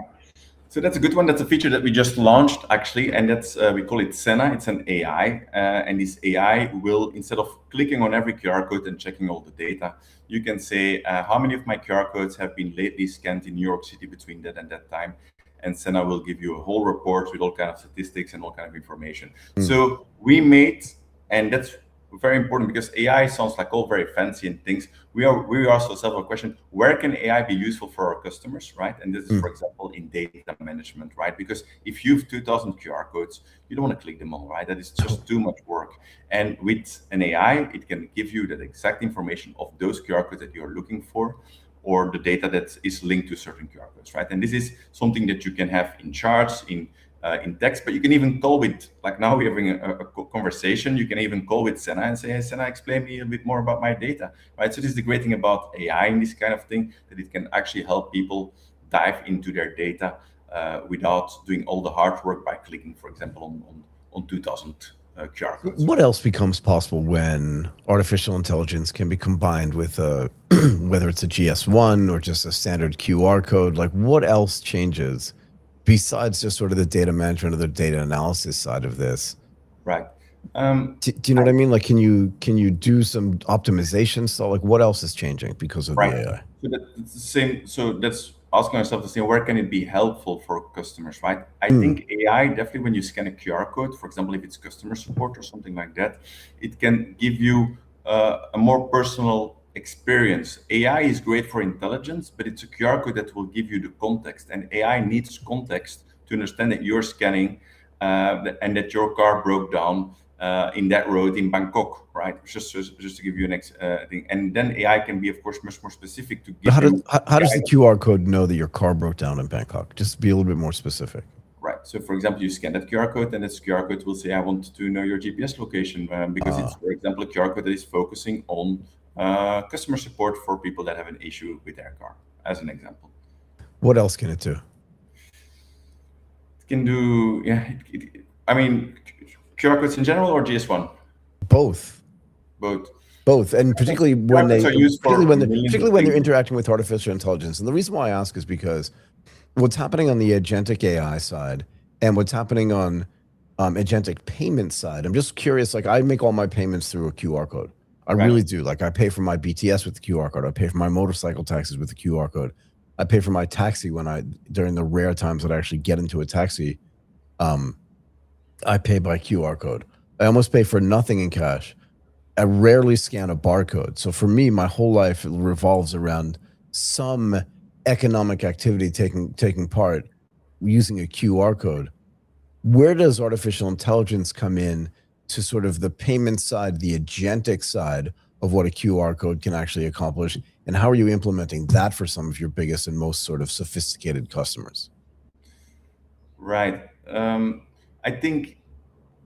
So that's a good one. That's a feature that we just launched, actually, and that's we call it Senna. It's an AI, and this AI will, instead of clicking on every QR code and checking all the data, you can say how many of my QR codes have been lately scanned in New York City between that and that time, and Senna will give you a whole report with all kind of statistics and all kind of information. So we made, and that's very important because AI sounds like all very fancy and things. We also ask a question: where can AI be useful for our customers, right? And this is, for example, in data management, right? Because if you have 2,000 QR codes, you don't want to click them all, right? That is just too much work. And with an AI, it can give you that exact information of those QR codes that you're looking for, or the data that is linked to certain QR codes, right? And this is something that you can have in charts, in text, but you can even call with, like now we're having a conversation, you can even call with Senna and say, hey, Senna, explain me a bit more about my data, right? So this is the great thing about AI in this kind of thing, that it can actually help people dive into their data without doing all the hard work by clicking, for example, on 2,000 QR codes. What else becomes possible when artificial intelligence can be combined with whether it's a GS1 or just a standard QR code? Like, what else changes besides just sort of the data management or the data analysis side of this? Right. Do you know what I mean? Like, can you do some optimization? So like, what else is changing because of the AI? So that's the same. So that's asking ourselves the same, where can it be helpful for customers, right? I think AI, definitely when you scan a QR code, for example, if it's customer support or something like that, it can give you a more personal experience. AI is great for intelligence, but it's a QR code that will give you the context, and AI needs context to understand that you're scanning and that your car broke down in that road in Bangkok, right? Just to give you an thing, and then AI can be, of course, much more specific to give. How does the QR code know that your car broke down in Bangkok? Just be a little bit more specific. Right. So, for example, you scan that QR code, and this QR code will say, "I want to know your GPS location," because it's, for example, a QR code that is focusing on customer support for people that have an issue with their car, as an example. What else can it do? It can do, I mean, QR codes in general or GS1? Both. Both, and particularly when they're interacting with artificial intelligence. And the reason why I ask is because what's happening on the agentic AI side and what's happening on agentic payment side, I'm just curious. Like, I make all my payments through a QR code. I really do. Like, I pay for my BTS with the QR code. I pay for my motorcycle taxes with the QR code. I pay for my taxi during the rare times that I actually get into a taxi. I pay by QR code. I almost pay for nothing in cash. I rarely scan a barcode. So for me, my whole life revolves around some economic activity taking part using a QR code. Where does artificial intelligence come in to sort of the payment side, the agentic side of what a QR code can actually accomplish? And how are you implementing that for some of your biggest and most sort of sophisticated customers? Right. I think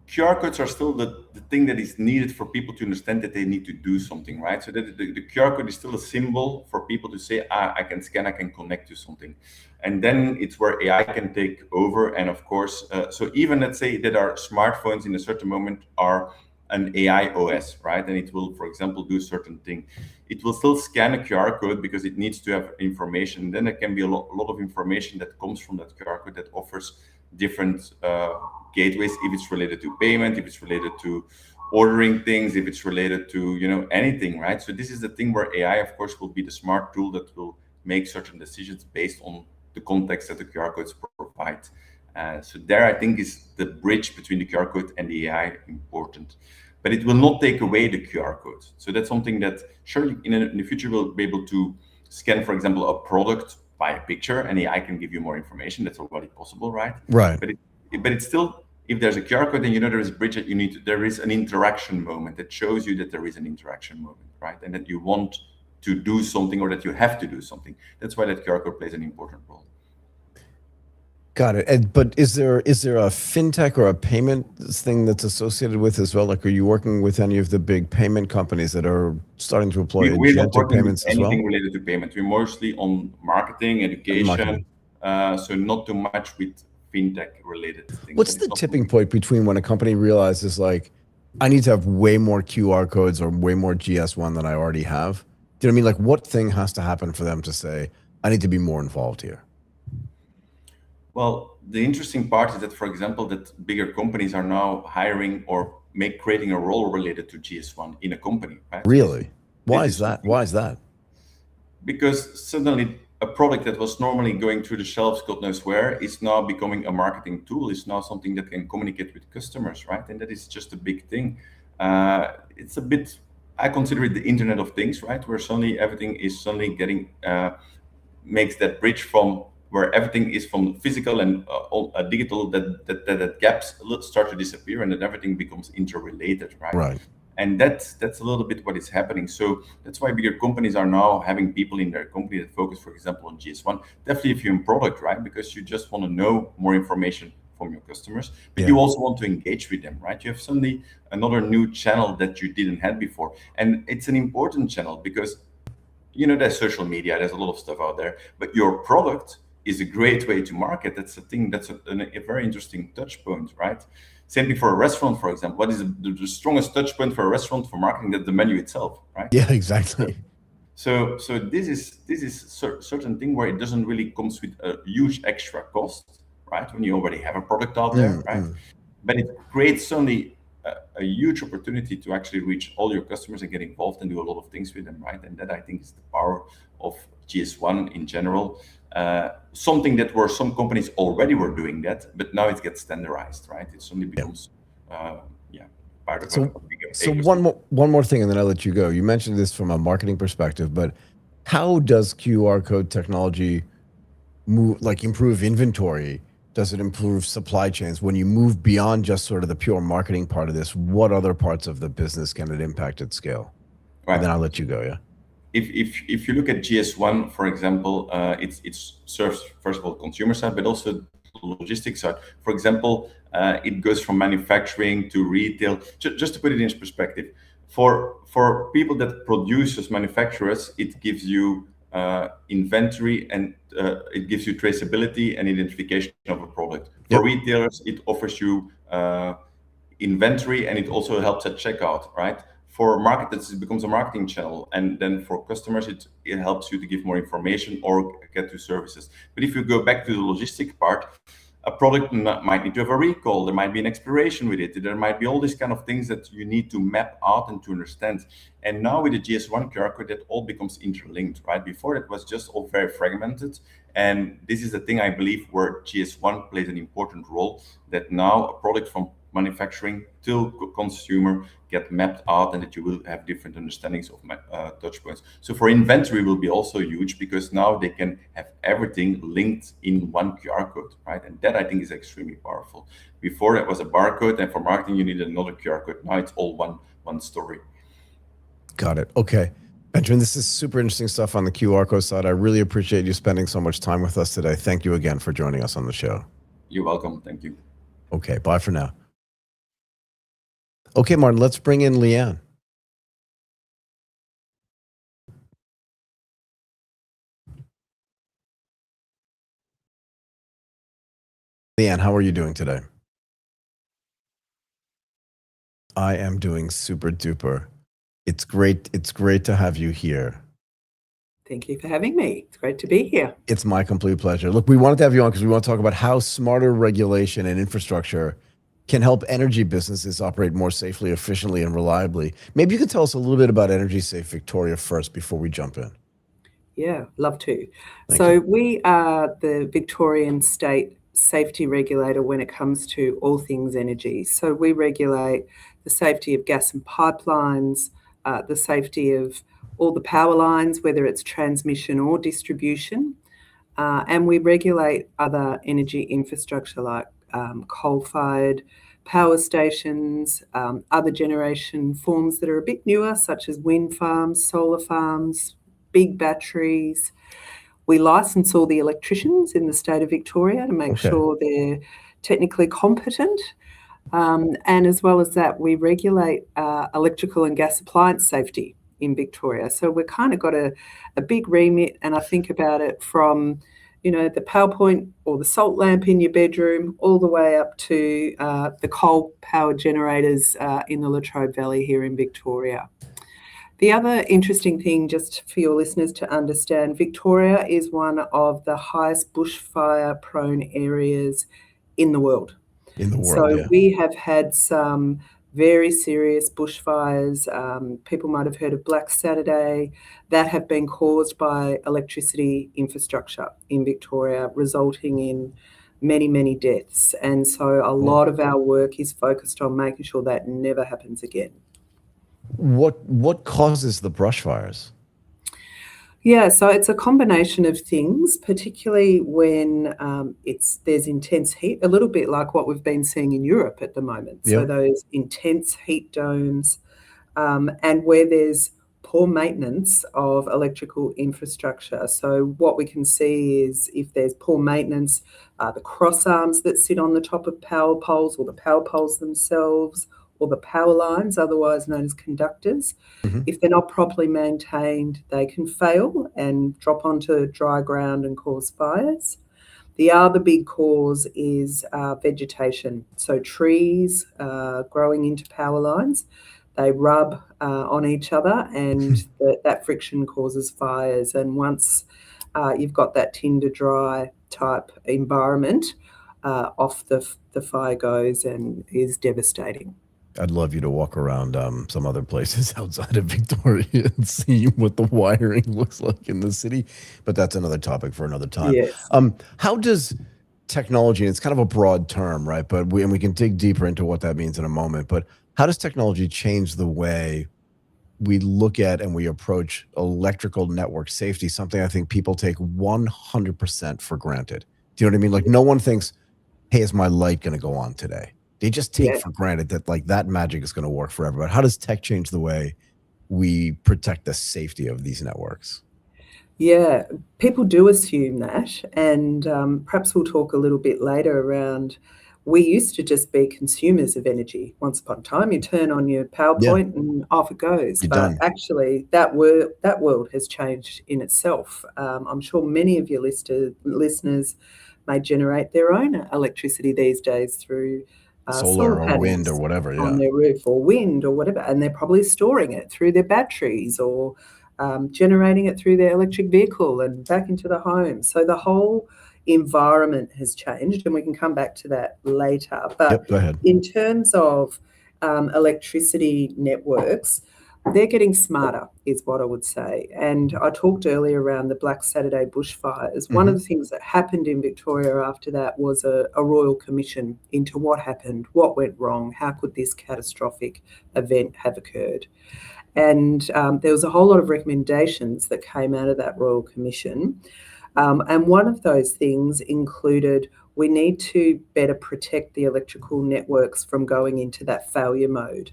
QR codes are still the thing that is needed for people to understand that they need to do something, right? So that the QR code is still a symbol for people to say, I can scan, I can connect to something. And then it's where AI can take over. And of course, so even let's say that our smartphones in a certain moment are an AI OS, right? And it will, for example, do a certain thing. It will still scan a QR code because it needs to have information. Then there can be a lot of information that comes from that QR code that offers different gateways, if it's related to payment, if it's related to ordering things, if it's related to, anything, right? So this is the thing where AI, of course, will be the smart tool that will make certain decisions based on the context that the QR codes provide. So there, I think, is the bridge between the QR code and the AI important. But it will not take away the QR code. So that's something that surely in the future we'll be able to scan, for example, a product by a picture, and AI can give you more information. That's already possible, right? Right. But it's still, if there's a QR code, then there is a bridge that you need to, there is an interaction moment that shows you that there is an interaction moment, right? And that you want to do something or that you have to do something. That's why that QR code plays an important role. Got it. But is there a fintech or a payment thing that's associated with as well? Like, are you working with any of the big payment companies that are starting to employ We're not agentic working payments with as well? anything related to payment. We're mostly on marketing, education, so not too much with fintech related things. What's the tipping point between when a company realizes, like, I need to have way more QR codes or way more GS1 than I already have? Do you know what I mean? Like, what thing has to happen for them to say, I need to be more involved here? Well, the interesting part is that, for example, that bigger companies are now hiring or creating a role related to GS1 in a company, right? Really? Why is that? Why is that? Because suddenly a product that was normally going through the shelves, God knows where, is now becoming a marketing tool. It's now something that can communicate with customers, right? And that is just a big thing. It's a bit, I consider it the Internet of Things, right? Where suddenly everything is suddenly getting, makes that bridge from where everything is from physical and digital, that gaps start to disappear and that everything becomes interrelated, right? Right. And that's a little bit what is happening. So that's why bigger companies are now having people in their company that focus, for example, on GS1. Definitely if you're in product, right? Because you just want to know more information from your customers, but you also want to engage with them, right? You have suddenly another new channel that you didn't have before. And it's an important channel because, there's social media, there's a lot of stuff out there, but your product is a great way to market. That's a thing, that's a very interesting touch point, right? Same thing for a restaurant, for example. What is the strongest touch point for a restaurant for marketing? That's the menu itself, right? Yeah, exactly. So this is certain thing where it doesn't really comes with a huge extra cost, right? When you already have a product out there, right? But it creates suddenly a huge opportunity to actually reach all your customers and get involved and do a lot of things with them, right? And that, I think, is the power of GS1 in general. Something that where some companies already were doing that, but now it gets standardized, right? It suddenly becomes, part of a bigger ecosystem. So one more thing, and then I'll let you go. You mentioned this from a marketing perspective, but how does QR code technology improve inventory? Does it improve supply chains? When you move beyond just sort of the pure marketing part of this, what other parts of the business can it impact at scale? Right. And then I'll let you go, yeah. If you look at GS1, for example, it serves, first of all, consumer side, but also logistics side. For example, it goes from manufacturing to retail. Just to put it in perspective, for people that produce as manufacturers, it gives you inventory and it gives you traceability and identification of a product. For retailers, it offers you inventory and it also helps at checkout, right? For marketers, it becomes a marketing channel, and then for customers, it helps you to give more information or get to services. But if you go back to the logistic part, a product might need to have a recall, there might be an expiration with it, there might be all these kind of things that you need to map out and to understand. And now with the GS1 QR code, that all becomes interlinked, right? Before it was just all very fragmented. And this is the thing, I believe, where GS1 plays an important role, that now a product from manufacturing till consumer get mapped out and that you will have different understandings of touch points. So for inventory will be also huge because now they can have everything linked in one QR code, right? And that, I think, is extremely powerful. Before that was a barcode, and for marketing you needed another QR code. Now it's all one story. Got it. Okay. Benjamin, this is super interesting stuff on the QR code side. I really appreciate you spending so much time with us today. Thank you again for joining us on the show. You're welcome. Thank you. Okay. Bye for now. Okay, Martin, let's bring in Leanne. Leanne, how are you doing today? I am doing super duper. It's great to have you here. Thank you for having me. It's great to be here. It's my complete pleasure. Look, we wanted to have you on because we want to talk about how smarter regulation and infrastructure can help energy businesses operate more safely, efficiently, and reliably. Maybe you could tell us a little bit about Energy Safe Victoria first before we jump in. Yeah, love to. Thank you. We are the Victorian state safety regulator when it comes to all things energy. So we regulate the safety of gas and pipelines, the safety of all the power lines, whether it's transmission or distribution, and we regulate other energy infrastructure like coal-fired power stations, other generation forms that are a bit newer, such as wind farms, solar farms, big batteries. We license all the electricians in the state of Victoria to make sure they're technically competent. And as well as that, we regulate electrical and gas appliance safety in Victoria. So we've kind of got a big remit, and I think about it from, the PowerPoint or the salt lamp in your bedroom, all the way up to the coal power generators in the Latrobe Valley here in Victoria. The other interesting thing, just for your listeners to understand, Victoria is one of the highest bushfire prone areas in the world. So we have had some very serious bushfires. People might have heard of Black Saturday, that have been caused by electricity infrastructure in Victoria, resulting in many, many deaths. And so a lot of our work is focused on making sure that never happens again. What causes the brush fires? Yeah, so it's a combination of things, particularly when there's intense heat, a little bit like what we've been seeing in Europe at the moment. So those intense heat domes, and where there's poor maintenance of electrical infrastructure. So what we can see is if there's poor maintenance, the cross arms that sit on the top of power poles, or the power poles themselves, or the power lines, otherwise known as conductors. If they're not properly maintained, they can fail and drop onto dry ground and cause fires. The other big cause is vegetation. So trees growing into power lines, they rub on each other, and that friction causes fires. And once you've got that tinder dry type environment, off the fire goes and is devastating. I'd love you to walk around some other places outside of Victoria and see what the wiring looks like in the city, but that's another topic for another time. Yes. How does technology, and it's kind of a broad term, right? But we can dig deeper into what that means in a moment, but how does technology change the way we look at and we approach electrical network safety, something I think people take 100% for granted? Do you know what I mean? Like, no one thinks, hey, is my light going to go on today? They just take for granted that that magic is going to work for everybody. How does tech change the way we protect the safety of these networks? Yeah, people do assume that, and perhaps we'll talk a little bit later around, we used to just be consumers of energy. Once upon a time, you turn on your PowerPoint and off it goes. Actually, that world has changed in itself. I'm sure many of your listeners may generate their own electricity these days through solar or wind or whatever, on their roof, or wind or whatever, and they're probably storing it through their batteries, or generating it through their electric vehicle and back into the home. So the whole environment has changed, and we can come back to that later. But go ahead. In terms of electricity networks, they're getting smarter, is what I would say. And I talked earlier around the Black Saturday bushfires. One of the things that happened in Victoria after that was a royal commission into what happened, what went wrong, how could this catastrophic event have occurred. And there was a whole lot of recommendations that came out of that royal commission. And one of those things included, we need to better protect the electrical networks from going into that failure mode.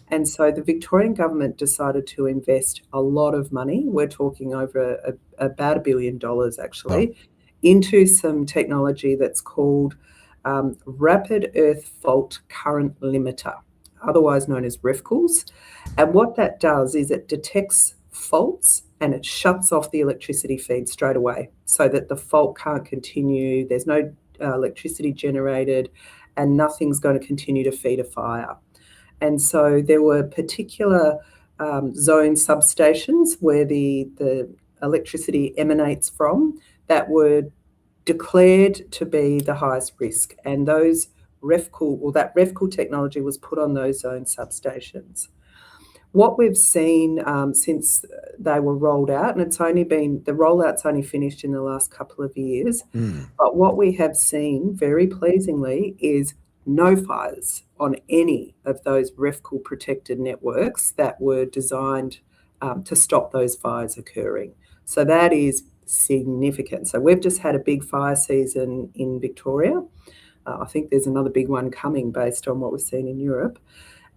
And so the Victorian government decided to invest a lot of money, we're talking over about $1 billion actually, into some technology that's called Rapid Earth Fault Current Limiter, otherwise known as REFCLs. And what that does is it detects faults and it shuts off the electricity feed straight away, so that the fault can't continue, there's no electricity generated, and nothing's going to continue to feed a fire. And so there were particular zone substations where the electricity emanates from that were declared to be the highest risk. And those RefCool, or that RefCool technology was put on those zone substations. What we've seen since they were rolled out, and the rollout's only finished in the last couple of years, but what we have seen very pleasingly is no fires on any of those RefCool protected networks that were designed to stop those fires occurring. So that is significant. So we've just had a big fire season in Victoria. I think there's another big one coming based on what we've seen in Europe.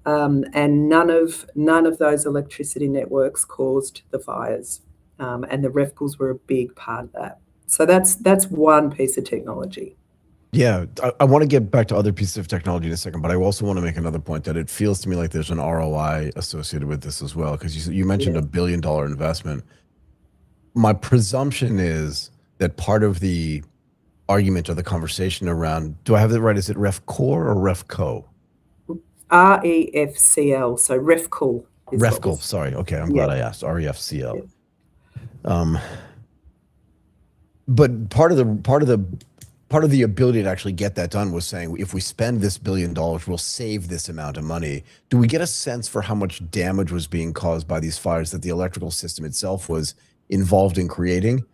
And none of those electricity networks caused the fires, and the RefCools were a big part of that. So that's one piece of technology. Yeah, I want to get back to other pieces of technology in a second, but I also want to make another point that it feels to me like there's an ROI associated with this as well, because you mentioned $1 billion investment. My presumption is that part of the argument or the conversation around, do I have it right? Is it RefCore or RefCo? REFCL, so RefCool. RefCool, sorry. Okay, I'm glad I asked. REFCL. Yes. But part of the ability to actually get that done was saying, if we spend this $1 billion, we'll save this amount of money. Do we get a sense for how much damage was being caused by these fires that the electrical system itself was involved in creating?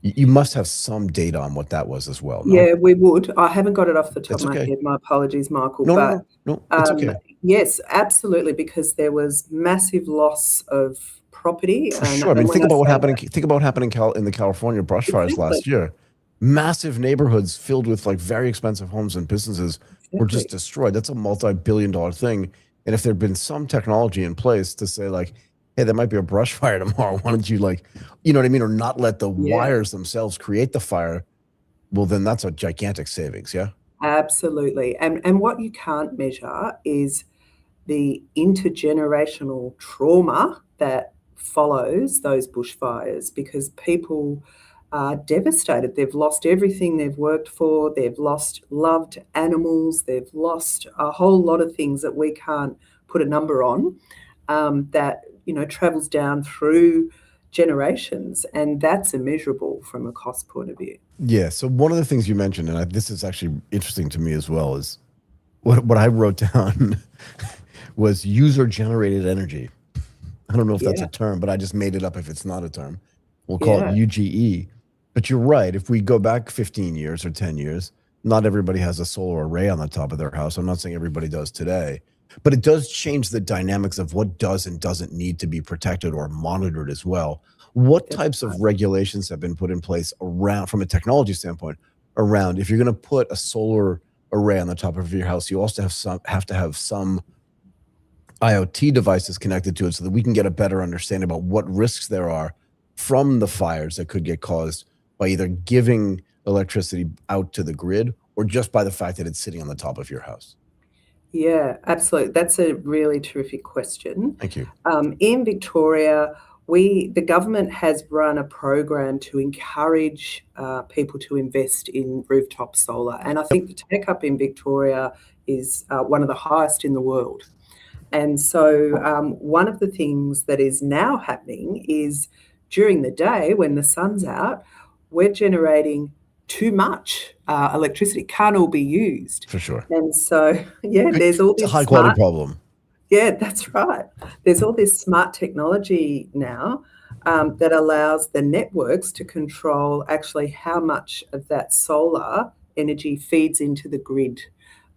You must have some data on what that was as well. No? Yeah, we would. I haven't got it off the top of my head. My apologies, Michael. No, it's okay. Yes, absolutely, because there was massive loss of property. For sure. I mean, think about what happened in the California brush fires last year. Massive neighborhoods filled with like very expensive homes and businesses were just destroyed. That's a multi-billion-dollar thing. And if there'd been some technology in place to say like, hey, there might be a brush fire tomorrow, why don't you you know what I mean? Or not let the wires themselves create the fire. Well, then that's a gigantic savings. Yeah. Absolutely. And what you can't measure is the intergenerational trauma that follows those bushfires, because people are devastated. They've lost everything they've worked for. They've lost loved animals. They've lost a whole lot of things that we can't put a number on, that, travels down through generations, and that's immeasurable from a cost point of view. Yeah. So one of the things you mentioned, and this is actually interesting to me as well, is what I wrote down was user-generated energy. I don't know if that's a term, but I just made it up if it's not a term. We'll call it UGE. But you're right. If we go back 15 years or 10 years, not everybody has a solar array on the top of their house. I'm not saying everybody does today, but it does change the dynamics of what does and doesn't need to be protected or monitored as well. What types of regulations have been put in place around, from a technology standpoint, around if you're going to put a solar array on the top of your house, you also have to have some IoT devices connected to it so that we can get a better understanding about what risks there are from the fires that could get caused by either giving electricity out to the grid or just by the fact that it's sitting on the top of your house? Yeah, absolutely. That's a really terrific question. Thank you. In Victoria, the government has run a program to encourage people to invest in rooftop solar. And I think the take-up in Victoria is one of the highest in the world. And so one of the things that is now happening is during the day when the sun's out, we're generating too much electricity. Can't all be used. For sure. And so, there's all this it's a high-quality problem. Yeah, that's right. There's all this smart technology now that allows the networks to control actually how much of that solar energy feeds into the grid.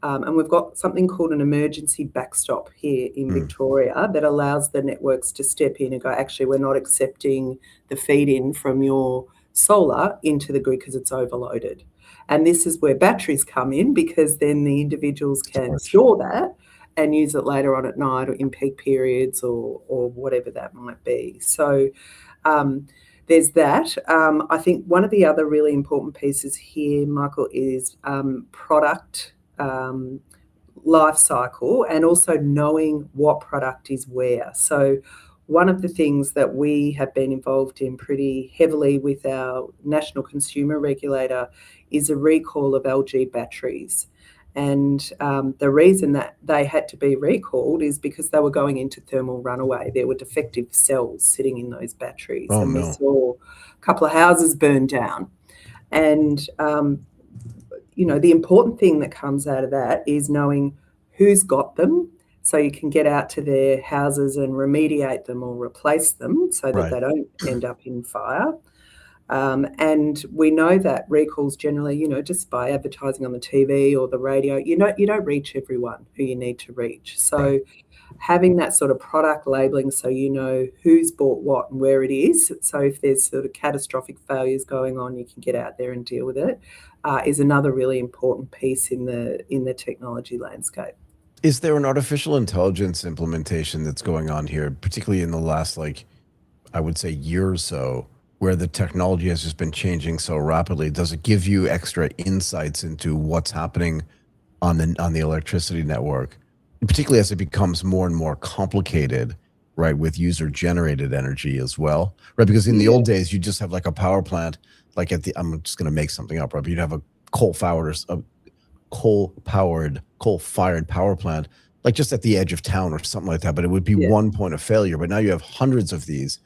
And we've got something called an emergency backstop here in Victoria that allows the networks to step in and go, actually, we're not accepting the feed-in from your solar into the grid because it's overloaded. And this is where batteries come in, because then the individuals can store that and use it later on at night or in peak periods or whatever that might be. So there's that. I think one of the other really important pieces here, Michael, is product life cycle, and also knowing what product is where. So one of the things that we have been involved in pretty heavily with our national consumer regulator is a recall of LG batteries. And the reason that they had to be recalled is because they were going into thermal runaway. There were defective cells sitting in those batteries. Oh, and no. we saw a couple of houses burned down. And the important thing that comes out of that is knowing who's got them, so you can get out to their houses and remediate them or replace them so that they don't end up in fire. And we know that recalls generally, just by advertising on the TV or the radio, you don't reach everyone who you need to reach. So having that sort of product labeling, so you know who's bought what and where it is. So if there's sort of catastrophic failures going on, you can get out there and deal with it. Is another really important piece in the technology landscape. Is there an artificial intelligence implementation that's going on here, particularly in the last, I would say, year or so, where the technology has just been changing so rapidly? Does it give you extra insights into what's happening on the electricity network, particularly as it becomes more and more complicated, right, with user-generated energy as well, right? Because in the old days, you just have a power plant, I'm just going to make something up, right? But you'd have a coal-fired power plant, just at the edge of town or something like that, but it would be one point of failure. But now you have hundreds of these.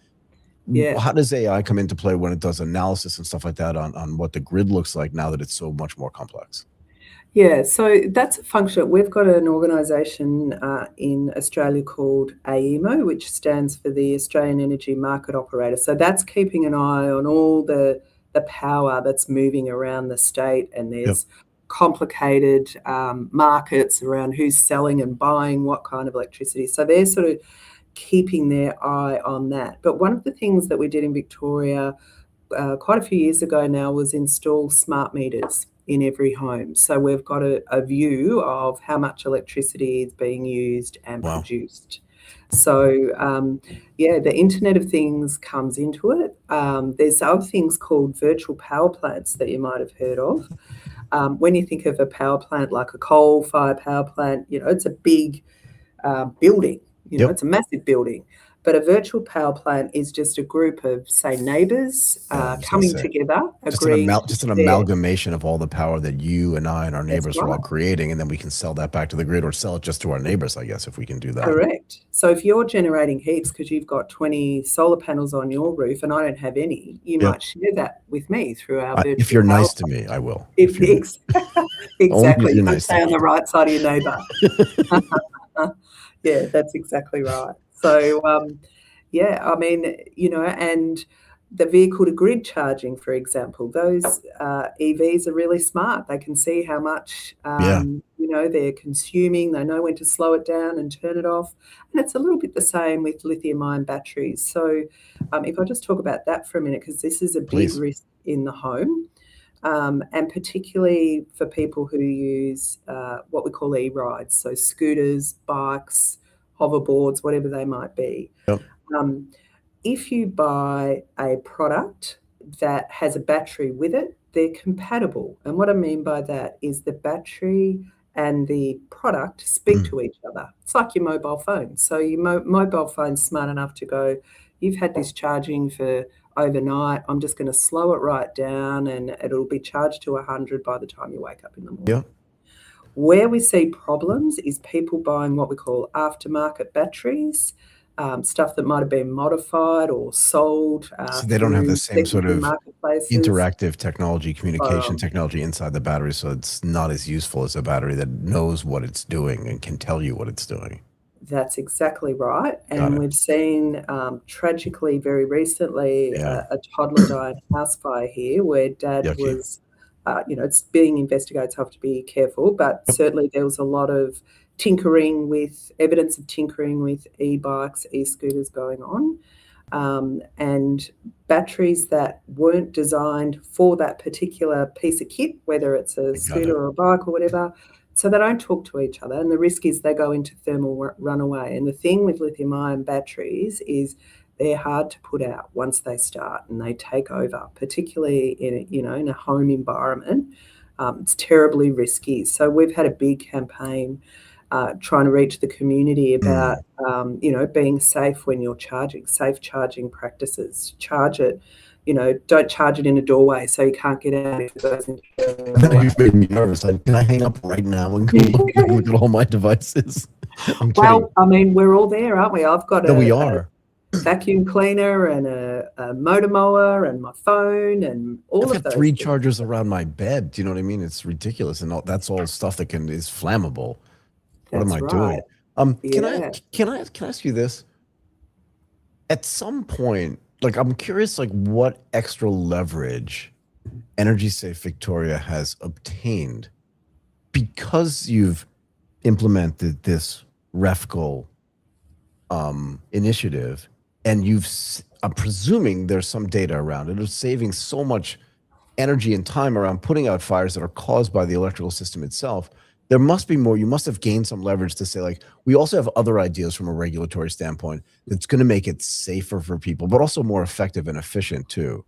How does AI come into play when it does analysis and stuff like that on what the grid looks like now that it's so much more complex? Yeah, so that's a function. We've got an organisation in Australia called AEMO, which stands for the Australian Energy Market Operator. So that's keeping an eye on all the power that's moving around the state, and there's complicated markets around who's selling and buying what kind of electricity. So they're sort of keeping their eye on that. But one of the things that we did in Victoria quite a few years ago now was install smart meters in every home. So we've got a view of how much electricity is being used and produced. So, the Internet of Things comes into it. There's other things called virtual power plants that you might have heard of. When you think of a power plant like a coal-fired power plant, it's a big building. It's a massive building. But a virtual power plant is just a group of, say, neighbours coming together, agreeing. Just an amalgamation of all the power that you and I and our neighbours are all creating, and then we can sell that back to the grid or sell it just to our neighbours, I guess, if we can do that. Correct. So if you're generating heaps because you've got 20 solar panels on your roof and I don't have any, you might share that with me through our virtual if you're power nice plant. to me, I will. Exactly. You can stay on the right side of your neighbour. Yeah, that's exactly right. So, and the vehicle to grid charging, for example, those EVs are really smart. They can see how much, they're consuming. They know when to slow it down and turn it off. And it's a little bit the same with lithium-ion batteries. So if I just talk about that for a minute, because this is a big risk in the home. And particularly for people who use what we call e-rides, so scooters, bikes, hoverboards, whatever they might be. If you buy a product that has a battery with it, they're compatible. And what I mean by that is the battery and the product speak to each other. It's like your mobile phone. So your mobile phone's smart enough to go, you've had this charging for overnight, I'm just going to slow it right down and it'll be charged to 100 by the time you wake up in the morning. Where we see problems is people buying what we call aftermarket batteries, stuff that might have been modified or sold. So they don't have the same sort of interactive technology, communication technology inside the battery, so it's not as useful as a battery that knows what it's doing and can tell you what it's doing. That's exactly right. And we've seen, tragically, very recently, a toddler die in a house fire here where dad was, it's being investigated, so I have to be careful, but certainly there was a lot of evidence of tinkering with e-bikes, e-scooters going on, and batteries that weren't designed for that particular piece of kit, whether it's a scooter or a bike or whatever. So they don't talk to each other, and the risk is they go into thermal runaway. And the thing with lithium-ion batteries is they're hard to put out once they start, and they take over, particularly in a home environment. It's terribly risky. So we've had a big campaign trying to reach the community about being safe when you're charging, safe charging practices. Charge it. Don't charge it in a doorway so you can't get out if it goes into You've made me nervous. Can I hang up right now and look at all my devices? Well, I mean, we're all there, aren't we? I've got we are. vacuum cleaner and a motor mower and my phone and all I've of got those 3 things. chargers around my bed. Do you know what I mean? It's ridiculous, and that's all stuff that is flammable. What am That's I right. doing? Yeah. Can I ask you this? At some point, like I'm curious, like what extra leverage Energy Safe Victoria has obtained because you've implemented this REFCL initiative, and I'm presuming there's some data around it of saving so much energy and time around putting out fires that are caused by the electrical system itself. There must be more. You must have gained some leverage to say, like, we also have other ideas from a regulatory standpoint that's going to make it safer for people, but also more effective and efficient too.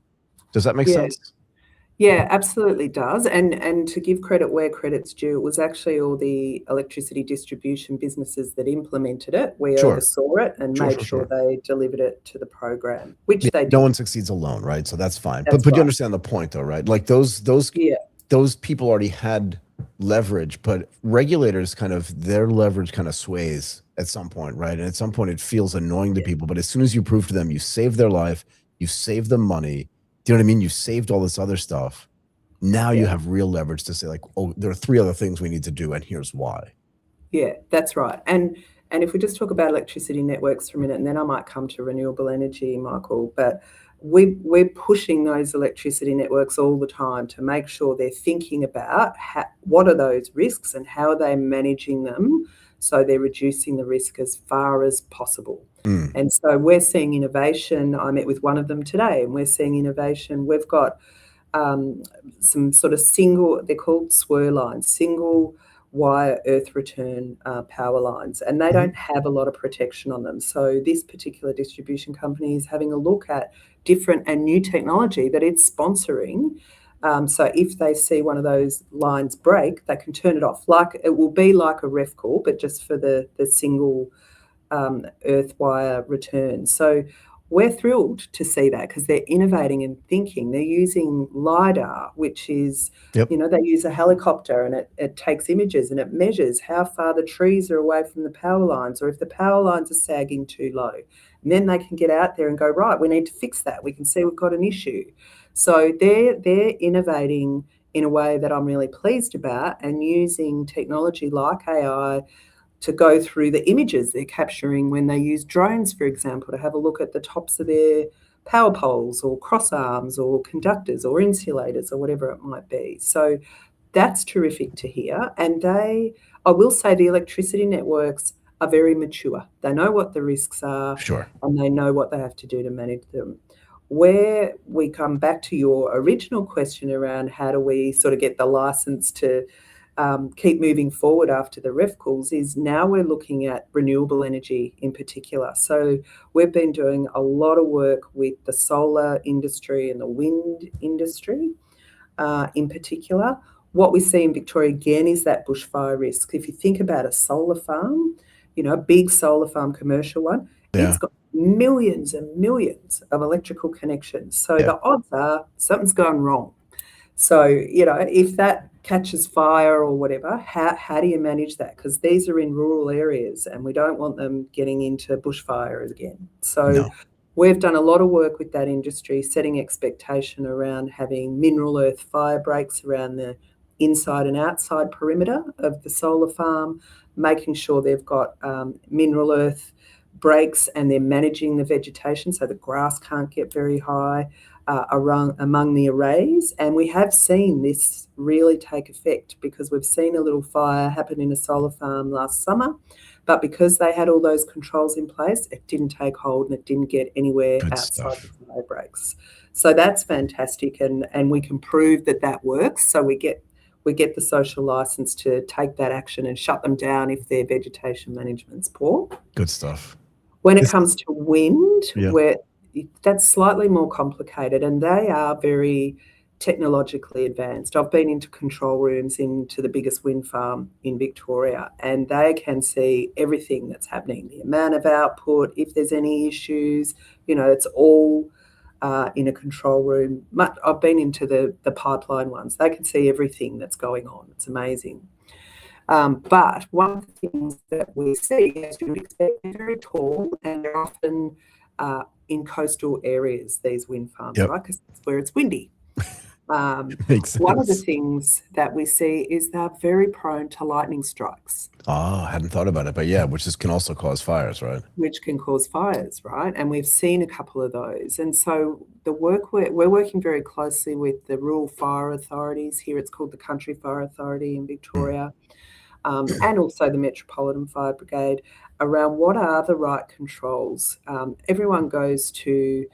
Does that make Yeah. sense? Yeah, absolutely does. And to give credit where credit's due, it was actually all the electricity distribution businesses that implemented it. We Sure. oversaw it and made sure they delivered it to the program, which they did. No one succeeds alone, right? So that's fine. That's But right. you understand the point, though, right? Like those people already had leverage, but regulators their leverage kind of sways at some point, right? And at some point it feels annoying to people, but as soon as you prove to them you saved their life, you saved them money, do you know what I mean? You saved all this other stuff. Now you have real leverage to say, like, oh, there are 3 other things we need to do, and here's why. Yeah, that's right. And if we just talk about electricity networks for a minute, and then I might come to renewable energy, Michael, but we're pushing those electricity networks all the time to make sure they're thinking about what are those risks and how are they managing them so they're reducing the risk as far as possible. And so we're seeing innovation. I met with one of them today, and we're seeing innovation. We've got some sort of they're called SWIR lines, single wire earth return power lines, and they don't have a lot of protection on them. So this particular distribution company is having a look at different and new technology that it's sponsoring. So if they see one of those lines break, they can turn it off. Like it will be like a REFCL, but just for the single earth wire return. So we're thrilled to see that because they're innovating and thinking. They're using LiDAR, which is, they use a helicopter and it takes images and it measures how far the trees are away from the power lines or if the power lines are sagging too low. And then they can get out there and go, right, we need to fix that. We can see we've got an issue. So they're innovating in a way that I'm really pleased about and using technology like AI to go through the images they're capturing when they use drones, for example, to have a look at the tops of their power poles or cross arms or conductors or insulators or whatever it might be. So that's terrific to hear. And I will say the electricity networks are very mature. They know what the risks are. Sure. And they know what they have to do to manage them. Where we come back to your original question around how do we sort of get the license to keep moving forward after the REFCLs is now we're looking at renewable energy in particular. So we've been doing a lot of work with the solar industry and the wind industry in particular. What we see in Victoria again is that bushfire risk. If you think about a solar farm, a big solar farm, commercial one, it's got millions and millions of electrical connections. So the odds are something's gone wrong. So, if that catches fire or whatever, how do you manage that? Because these are in rural areas and we don't want them getting into bushfires again. So we've done a lot of work with that industry, setting expectation around having mineral earth fire breaks around the inside and outside perimeter of the solar farm, making sure they've got mineral earth breaks and they're managing the vegetation so the grass can't get very high among the arrays. And we have seen this really take effect because we've seen a little fire happen in a solar farm last summer, but because they had all those controls in place, it didn't take hold and it didn't get anywhere outside the fire breaks. So that's fantastic, and we can prove that works. So we get the social license to take that action and shut them down if their vegetation management's poor. Good stuff. When it comes to wind, that's slightly more complicated and they are very technologically advanced. I've been into control rooms into the biggest wind farm in Victoria and they can see everything that's happening, the amount of output, if there's any issues, it's all in a control room. I've been into the pipeline ones. They can see everything that's going on. It's amazing. But one of the things that we see, as you would expect, they're very tall and they're often in coastal areas, these wind farms, Yep. right? Because it's where it's windy. Makes sense. One of the things that we see is they're very prone to lightning strikes. I hadn't thought about it, but yeah, which can also cause fires, right? Which can cause fires, right? And we've seen a couple of those. And so the work we're working very closely with the rural fire authorities. Here it's called the Country Fire Authority in Victoria, and also the Metropolitan Fire Brigade, around what are the right controls. Everyone goes to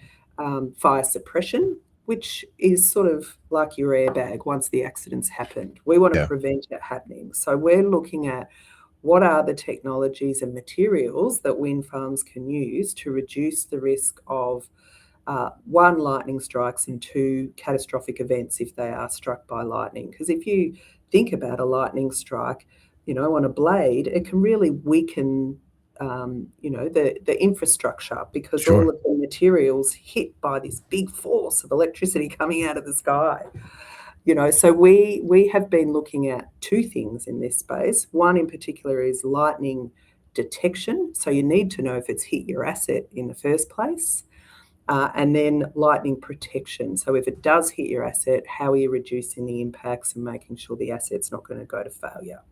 fire suppression, which is sort of like your airbag once the accident's happened. We want to prevent it happening. So we're looking at what are the technologies and materials that wind farms can use to reduce the risk of one, lightning strikes, and two, catastrophic events if they are struck by lightning. Because if you think about a lightning strike, on a blade, it can really weaken the infrastructure, because all of the materials hit by this big force of electricity coming out of the sky. So we have been looking at two things in this space. One in particular is lightning detection. So you need to know if it's hit your asset in the first place. And then lightning protection. So if it does hit your asset, how are you reducing the impacts and making sure the asset's not going to go to failure?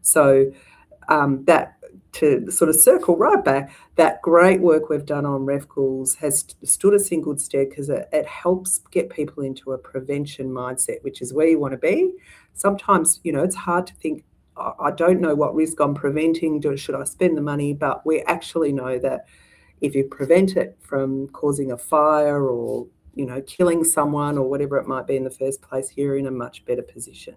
So that, to sort of circle right back, that great work we've done on RevCalls has stood us in good stead, because it helps get people into a prevention mindset, which is where you want to be. Sometimes, it's hard to think, I don't know what risk I'm preventing, should I spend the money? But we actually know that if you prevent it from causing a fire or, killing someone or whatever it might be in the first place, you're in a much better position.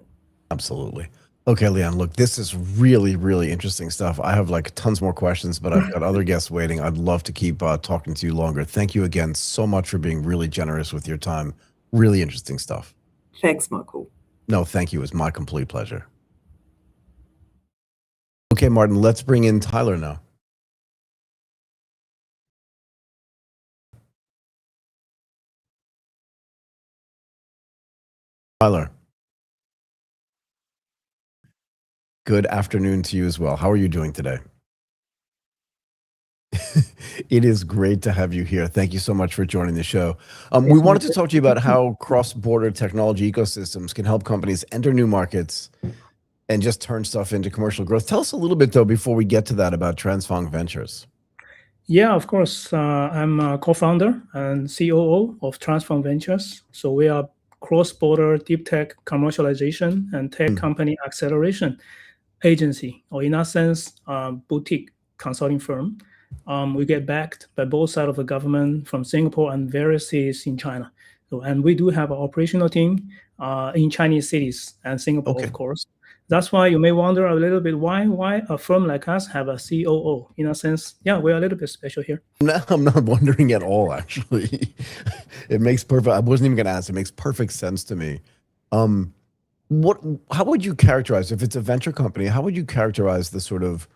Absolutely. Okay, Leanne, look, this is really, really interesting stuff. I have tons more questions, but I've got other guests waiting. I'd love to keep talking to you longer. Thank you again so much for being really generous with your time. Really interesting stuff. Thanks, Michael. No, thank you. It was my complete pleasure. Okay, Martin, let's bring in Tyler now. Tyler. Good afternoon to you as well. How are you doing today? It is great to have you here. Thank you so much for joining the show. We wanted to talk to you about how cross-border technology ecosystems can help companies enter new markets and just turn stuff into commercial growth. Tell us a little bit, though, before we get to that, about Transfong Ventures. Yeah, of course. I'm a co-founder and COO of Transfong Ventures. So we are cross-border deep tech commercialization and tech company acceleration agency, or in that sense, boutique consulting firm. We get backed by both sides of the government from Singapore and various cities in China. And we do have an operational team in Chinese cities and Singapore, of course. That's why you may wonder a little bit why a firm like us have a COO. In a sense, yeah, we're a little bit special here. No, I'm not wondering at all, actually. It makes perfect, I wasn't even going to ask, it makes perfect sense to me. How would you characterize, if it's a venture company, how would you characterize the sort of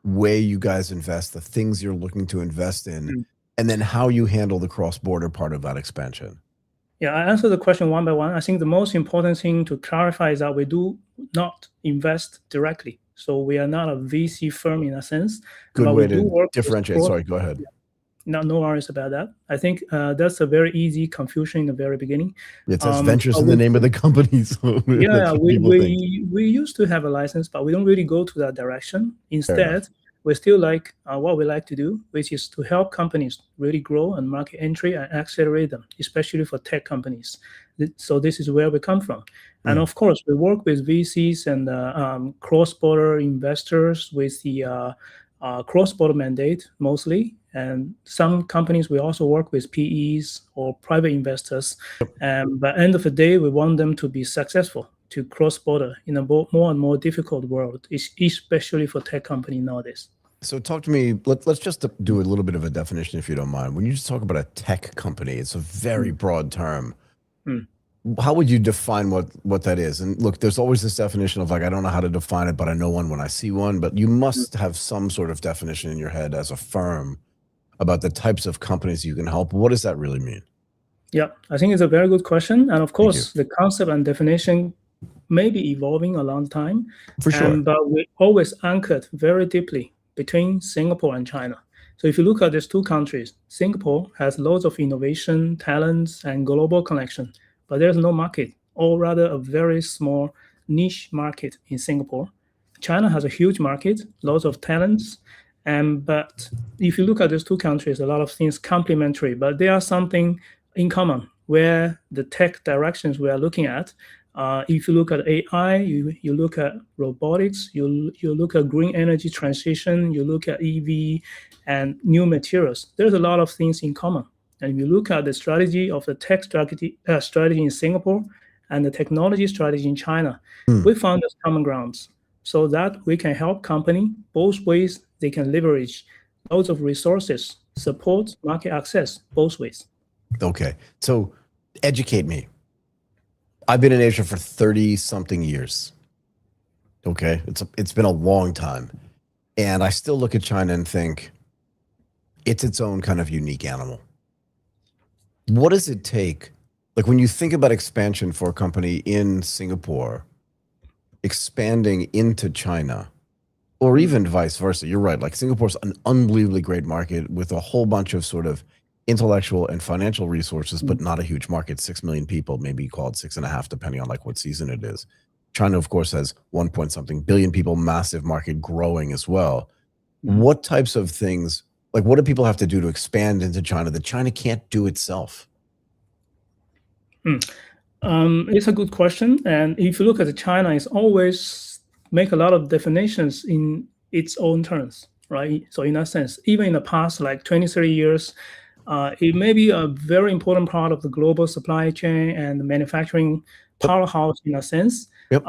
way you guys invest, the things you're looking to invest in, and then how you handle the cross-border part of that expansion? Yeah, I answer the question one by one. I think the most important thing to clarify is that we do not invest directly. So we are not a VC firm in a sense. Good way to differentiate. Sorry, go ahead. No worries about that. I think that's a very easy confusion in the very beginning. It says ventures in the name of the company. So yeah, we used to have a license, but we don't really go to that direction. Instead, we still like what we like to do, which is to help companies really grow and market entry and accelerate them, especially for tech companies. So this is where we come from. And of course, we work with VCs and cross-border investors with the cross-border mandate mostly. And some companies, we also work with PEs or private investors. And by the end of the day, we want them to be successful, to cross-border in a more and more difficult world, especially for tech companies nowadays. So talk to me, let's just do a little bit of a definition, if you don't mind. When you just talk about a tech company, it's a very broad term. How would you define what that is? And look, there's always this definition of I don't know how to define it, but I know one when I see one. But you must have some sort of definition in your head as a firm about the types of companies you can help. What does that really mean? Yeah, I think it's a very good question. And of course, the concept and definition may be evolving a long time. For sure. But we always anchored very deeply between Singapore and China. So if you look at these two countries, Singapore has loads of innovation, talents, and global connection, but there's no market, or rather a very small niche market in Singapore. China has a huge market, lots of talents, but if you look at these two countries, a lot of things complementary, but there are something in common where the tech directions we are looking at. If you look at AI, you look at robotics, you look at green energy transition, you look at EV and new materials. There's a lot of things in common. And if you look at the strategy of the tech strategy in Singapore and the technology strategy in China, we found those common grounds so that we can help company both ways. They can leverage loads of resources, support market access both ways. Okay, so educate me. I've been in Asia for 30-something years. Okay, it's been a long time. And I still look at China and think it's its own kind of unique animal. What does it take? Like when you think about expansion for a company in Singapore, expanding into China, or even vice versa, you're right. Like Singapore's an unbelievably great market with a whole bunch of sort of intellectual and financial resources, but not a huge market. 6 million people, maybe you call it 6.5, depending on like what season it is. China, of course, has 1-point-something billion people, massive market, growing as well. What types of things, like what do people have to do to expand into China that China can't do itself? It's a good question. And if you look at China, it's always make a lot of definitions in its own terms, right? So in that sense, even in the past, like 20, 30 years, it may be a very important part of the global supply chain and the manufacturing powerhouse in a sense. Yep.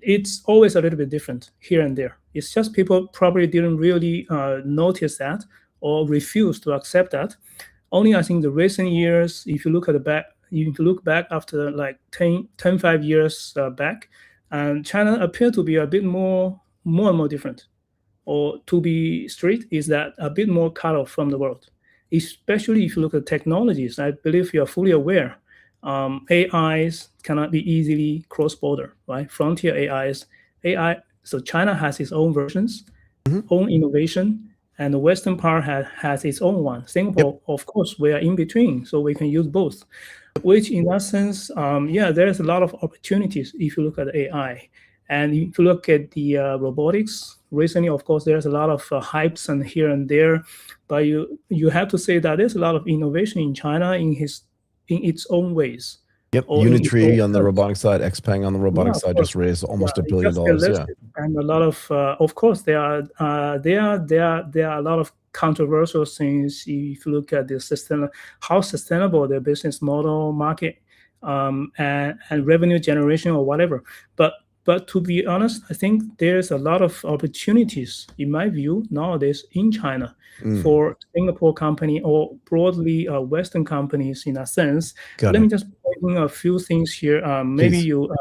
It's always a little bit different here and there. It's just people probably didn't really notice that or refuse to accept that. Only I think the recent years, if you look at the back, you can look back after like 5 years back, and China appeared to be a bit more and more different. Or to be straight, is that a bit more cut off from the world. Especially if you look at technologies, I believe you are fully aware. AIs cannot be easily cross-border, right? Frontier AI. So China has its own versions, own innovation, and the Western part has its own one. Singapore, of course, we are in between, so we can use both. Which, in that sense, there's a lot of opportunities if you look at AI. And if you look at the robotics, recently, of course, there's a lot of hypes and here and there, but you have to say that there's a lot of innovation in China in its own ways. Yep, Unitree on the robotic side, XPeng on the robotic side just raised almost $1 billion. Yeah, and a lot of course, there are a lot of controversial things if you look at the how sustainable their business model, market, and revenue generation or whatever. But to be honest, I think there's a lot of opportunities, in my view, nowadays in China for Singapore company or broadly Western companies in a sense. Let me just point in a few things here. Maybe you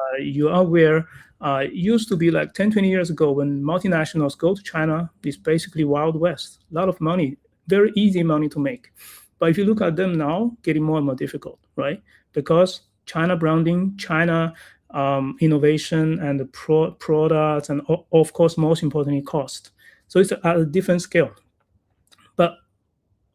are aware, it used to be like 10, 20 years ago when multinationals go to China, it's basically Wild West. A lot of money, very easy money to make. But if you look at them now, getting more and more difficult, right? Because China branding, China innovation and the products, and of course, most importantly, cost. So it's at a different scale. But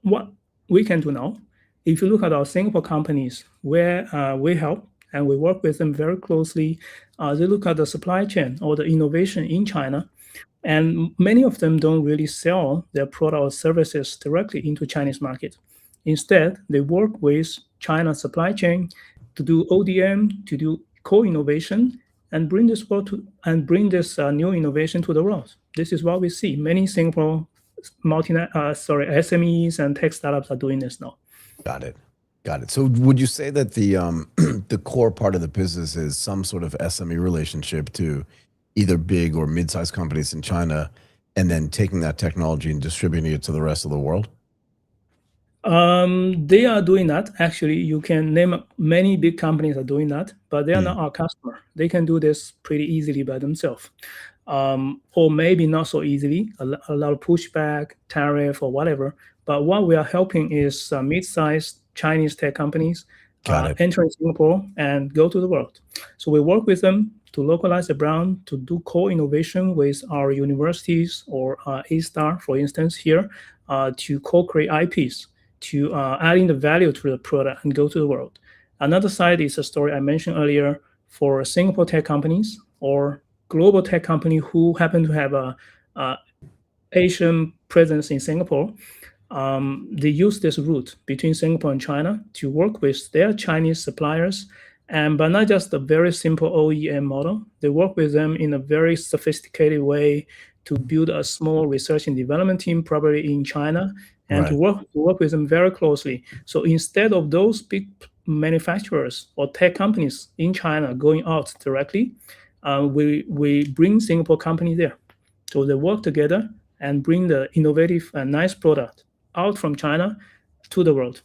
what we can do now, if you look at our Singapore companies, where we help and we work with them very closely, they look at the supply chain or the innovation in China, and many of them don't really sell their product or services directly into Chinese market. Instead, they work with China supply chain to do ODM, to do co-innovation, and bring this new innovation to the world. This is what we see. Many Singapore SMEs and tech startups are doing this now. Got it. So would you say that the core part of the business is some sort of SME relationship to either big or mid-sized companies in China, and then taking that technology and distributing it to the rest of the world? They are doing that. Actually, you can name many big companies are doing that, but they are not our customer. They can do this pretty easily by themselves, or maybe not so easily. A lot of pushback, tariff, or whatever. But what we are helping is mid-sized Chinese tech companies enter Singapore and go to the world. So we work with them to localize the brand, to do co-innovation with our universities or A-Star, for instance, here. to co-create IPs, to adding the value to the product and go to the world. Another side is a story I mentioned earlier for Singapore tech companies or global tech company who happen to have a Asian presence in Singapore. They use this route between Singapore and China to work with their Chinese suppliers, but not just a very simple OEM model. They work with them in a very sophisticated way to build a small research and development team, probably in China, and to work with them very closely. So instead of those big manufacturers or tech companies in China going out directly, we bring Singapore company there. So they work together and bring the innovative and nice product out from China to the world.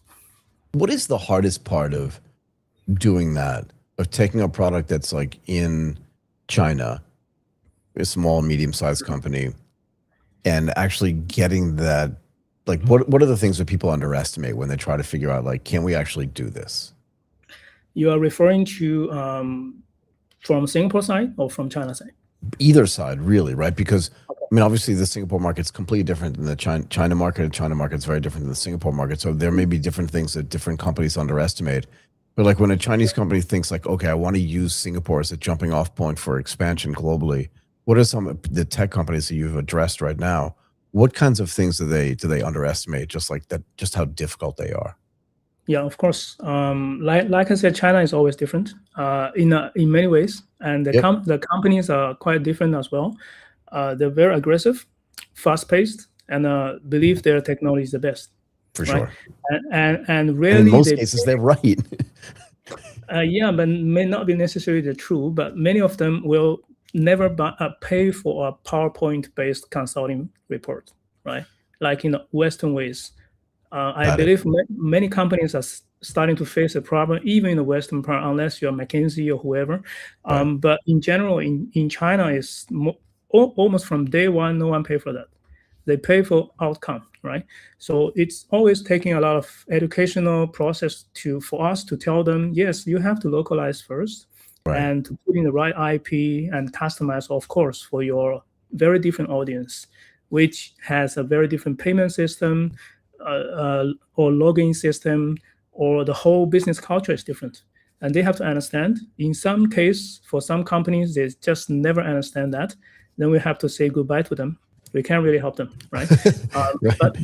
What is the hardest part of doing that, of taking a product that's like in China, a small, medium-sized company, and actually getting that? Like, what are the things that people underestimate when they try to figure out, like, can we actually do this? You are referring to from Singapore side or from China side? Either side, really, right? Because I mean, obviously, the Singapore market's completely different than the China market, and China market's very different than the Singapore market. So there may be different things that different companies underestimate. But like when a Chinese company thinks like, okay, I want to use Singapore as a jumping off point for expansion globally, what are some of the tech companies that you've addressed right now? What kinds of things do they underestimate? Just like that, just how difficult they are. Yeah, of course. Like I said, China is always different in many ways, and the companies are quite different as well. They're very aggressive, fast-paced, and believe their technology is the best. For sure. And really, and in most cases, they're right. Yeah, but may not be necessarily the true. But many of them will never pay for a PowerPoint-based consulting report, right? Like in Western ways. I believe many companies are starting to face a problem, even in the Western part, unless you're McKinsey or whoever. But in general, in China, it's almost from day one, no one pay for that. They pay for outcome, right? So it's always taking a lot of educational process for us to tell them, yes, you have to localize first, and to put in the right IP and customize, of course, for your very different audience, which has a very different payment system, or login system, or the whole business culture is different. And they have to understand. In some case, for some companies, they just never understand that. Then we have to say goodbye to them. We can't really help them, right? But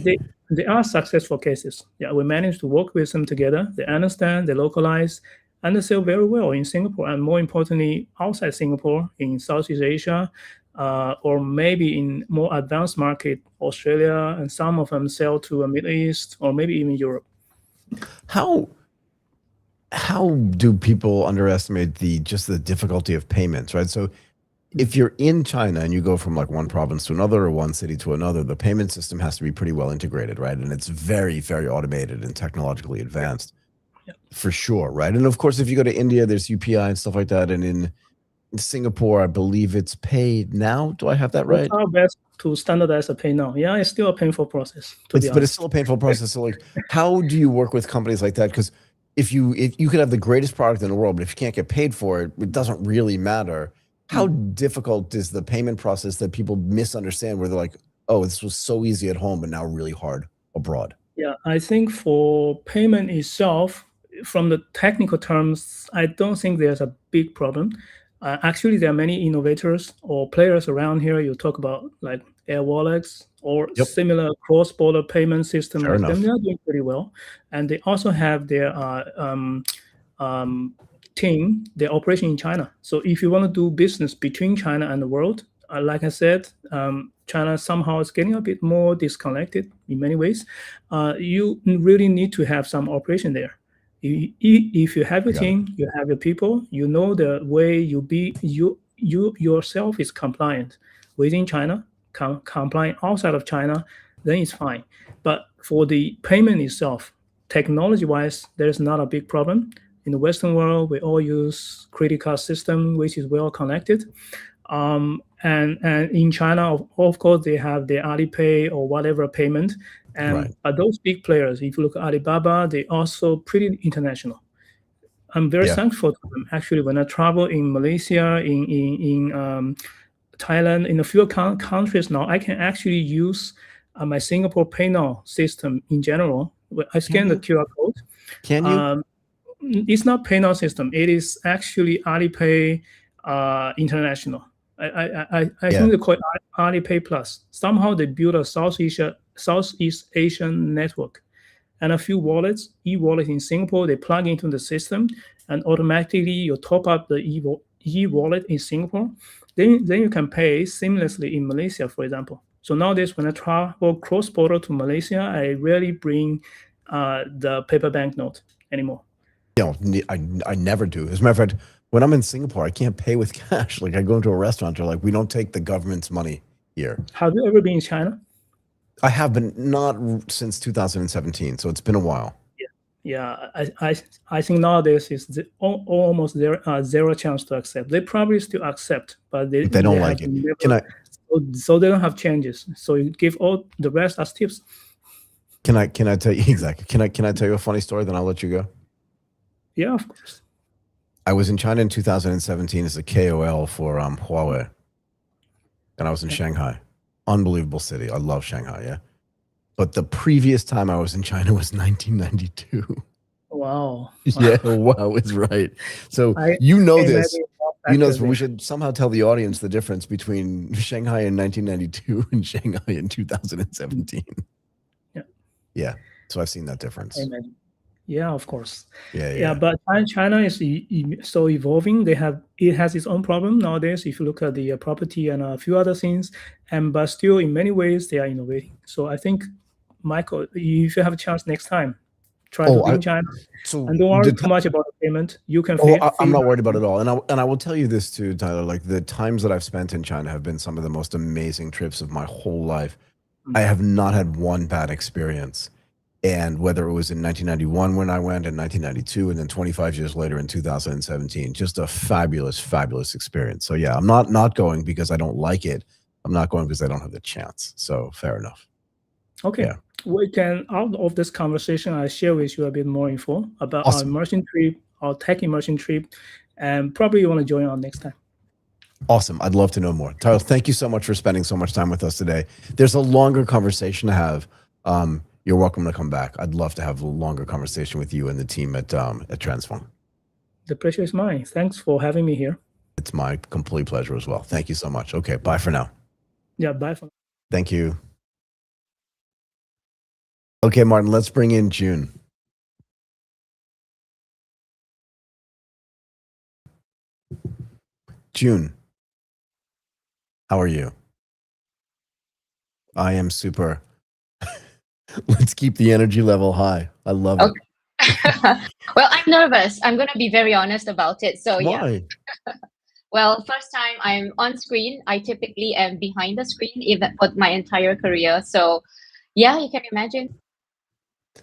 they are successful cases. Yeah, we managed to work with them together. They understand, they localize, and they sell very well in Singapore, and more importantly, outside Singapore, in Southeast Asia, or maybe in more advanced market, Australia, and some of them sell to a Middle East or maybe even Europe. How do people underestimate the difficulty of payments, right? So if you're in China and you go from like one province to another or one city to another, the payment system has to be pretty well integrated, right? And it's very, very automated and technologically advanced, for sure, right? And of course, if you go to India, there's UPI and stuff like that. And in Singapore, I believe it's paid now. Do I have that right? It's our best to standardize a pay now. Yeah, it's still a painful process. But it's still a painful process. So like, how do you work with companies like that? Because if you could have the greatest product in the world, but if you can't get paid for it, it doesn't really matter. How difficult is the payment process that people misunderstand, where they're like, oh, this was so easy at home, but now really hard abroad? Yeah, I think for payment itself, from the technical terms, I don't think there's a big problem. Actually, there are many innovators or players around here. You talk about like Air Wallets or similar cross-border payment system like them. They are doing pretty well, and they also have their team, their operation in China. So if you want to do business between China and the world, like I said, China somehow is getting a bit more disconnected in many ways. You really need to have some operation there. If you have a team, you have your people, you know the way you yourself is compliant within China, compliant outside of China, then it's fine. But for the payment itself, technology-wise, there's not a big problem. In the Western world, we all use credit card system, which is well connected. And in China, of course, they have their Alipay or whatever payment. And but those big players, if you look at Alibaba, they also pretty international. I'm very thankful to them. Actually, when I travel in Malaysia, in Thailand, in a few countries now, I can actually use my Singapore Pay Now system in general. I scan the QR code. Can you? It's not Pay Now system. It is actually Alipay International. I think they call it Alipay Plus. Somehow they build a Southeast Asian network, and a few wallets, e-wallet in Singapore, they plug into the system, and automatically you top up the e-wallet in Singapore. Then you can pay seamlessly in Malaysia, for example. So nowadays, when I travel cross-border to Malaysia, I rarely bring the paper banknote anymore. I never do. As a matter of fact, when I'm in Singapore, I can't pay with cash. Like I go into a restaurant, they're like, we don't take the government's money here. Have you ever been in China? I have, but not since 2017. So it's been a while. Yeah. I think nowadays is almost zero chance to accept. They probably still accept, but they don't like it. So they don't have changes. So you give all the rest as tips. Can I tell you exactly? Can I tell you a funny story? Then I'll let you go. Yeah, of course. I was in China in 2017 as a KOL for Huawei, and I was in Shanghai. Unbelievable city. I love Shanghai. Yeah, but the previous time I was in China was 1992. Wow. Yeah, wow is right. So you know this. We should somehow tell the audience the difference between Shanghai in 1992 and Shanghai in 2017. Yeah. So I've seen that difference. Amen. Yeah, of course. Yeah. But China is so evolving. It has its own problem nowadays. If you look at the property and a few other things, but still in many ways they are innovating. So I think, Michael, if you have a chance next time, try to be in China. And don't worry too much about the payment. You can. I'm not worried about it all. And I will tell you this too, Tyler. Like the times that I've spent in China have been some of the most amazing trips of my whole life. I have not had one bad experience. And whether it was in 1991 when I went, in 1992, and then 25 years later in 2017, just a fabulous, fabulous experience. So yeah, I'm not going because I don't like it. I'm not going because I don't have the chance. So fair enough. Okay. Yeah. We can, out of this conversation, I share with you a bit more info about our immersion trip, our tech immersion trip, and probably you want to join on next time. Awesome. I'd love to know more. Tyler, thank you so much for spending so much time with us today. There's a longer conversation to have. You're welcome to come back. I'd love to have a longer conversation with you and the team at Transfong. The pleasure is mine. Thanks for having me here. It's my complete pleasure as well. Thank you so much. Okay, bye for now. Yeah, bye for now. Thank you. Okay, Martin, let's bring in June. June, how are you? I am super. Let's keep the energy level high. I love it. Well, I'm nervous. I'm going to be very honest about it. So why? Yeah. Well, first time I'm on screen. I typically am behind the screen even for my entire career. So yeah, you can imagine.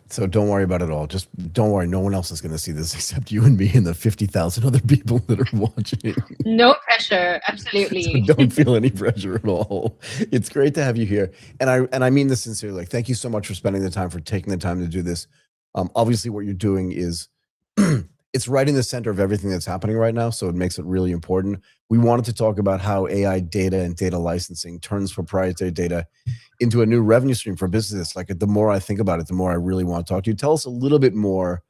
So don't worry about it all. Just don't worry. No one else is going to see this except you and me and the 50,000 other people that are watching. No pressure. Absolutely. So don't feel any pressure at all. It's great to have you here. And I mean this sincerely. Like, thank you so much for spending the time, for taking the time to do this. Obviously what you're doing is it's right in the center of everything that's happening right now. So it makes it really important. We wanted to talk about how AI data and data licensing turns proprietary data into a new revenue stream for businesses. Like the more I think about it, the more I really want to talk to you. Tell us a little bit more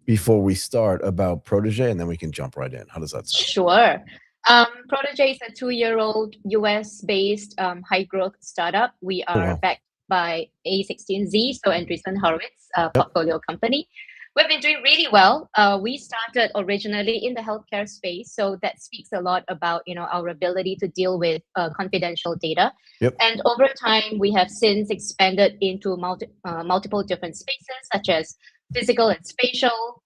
before we start about Protege, and then we can jump right in. How does that sound? Sure. Protege is a 2-year-old US-based high-growth startup. We are backed by A16Z, so Andreessen Horowitz portfolio company. We've been doing really well. We started originally in the healthcare space, so that speaks a lot about our ability to deal with confidential data. Yep. And over time, we have since expanded into multiple different spaces, such as physical and spatial,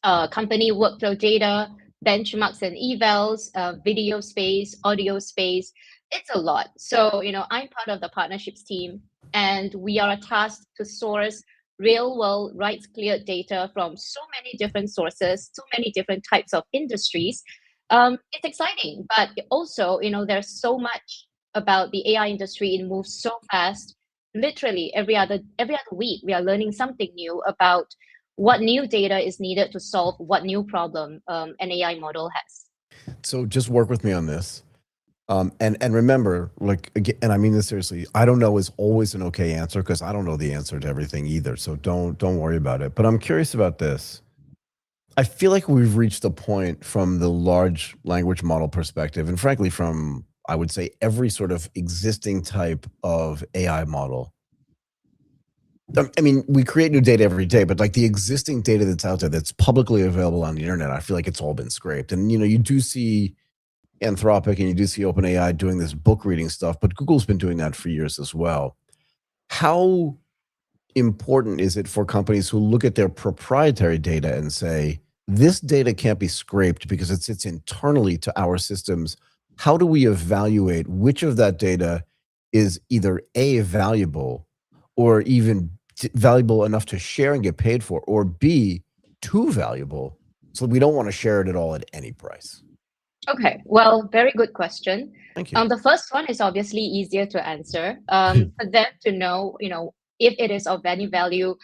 company workflow data, benchmarks and evals, video space, audio space. It's a lot. So I'm part of the partnerships team, and we are tasked to source real-world rights-cleared data from so many different sources, so many different types of industries. It's exciting, but also, there's so much about the AI industry. It moves so fast. Literally every other week, we are learning something new about what new data is needed to solve what new problem an AI model has. So just work with me on this. And remember, like, again, and I mean this seriously, I don't know is always an okay answer because I don't know the answer to everything either. So don't worry about it. But I'm curious about this. I feel like we've reached a point from the large language model perspective, and frankly, from, I would say, every sort of existing type of AI model. I mean, we create new data every day, but like the existing data that's out there that's publicly available on the internet, I feel like it's all been scraped. And, you know, you do see Anthropic and you do see OpenAI doing this book reading stuff, but Google's been doing that for years as well. How important is it for companies who look at their proprietary data and say, this data can't be scraped because it sits internally to our systems? How do we evaluate which of that data is either A, valuable, or even valuable enough to share and get paid for, or B, too valuable, so we don't want to share it at all at any price? Okay, well, very good question. Thank you. The first one is obviously easier to answer. For them to know, if it is of any value,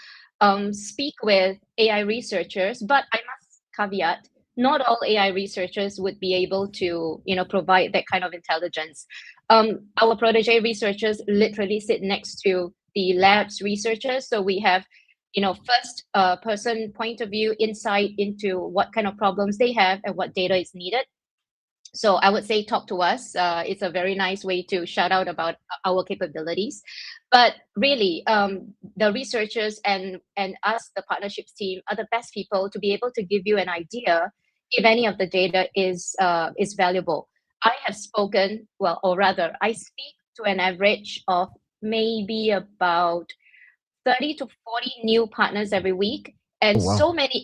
speak with AI researchers. But I must caveat, not all AI researchers would be able to, provide that kind of intelligence. Our Protege researchers literally sit next to the lab's researchers, so we have first person point of view insight into what kind of problems they have and what data is needed. So I would say talk to us. It's a very nice way to shout out about our capabilities. But really, the researchers and us, the partnerships team, are the best people to be able to give you an idea if any of the data is valuable. I have spoken, or rather, I speak to an average of maybe about 30 to 40 new partners every week. And Oh, wow.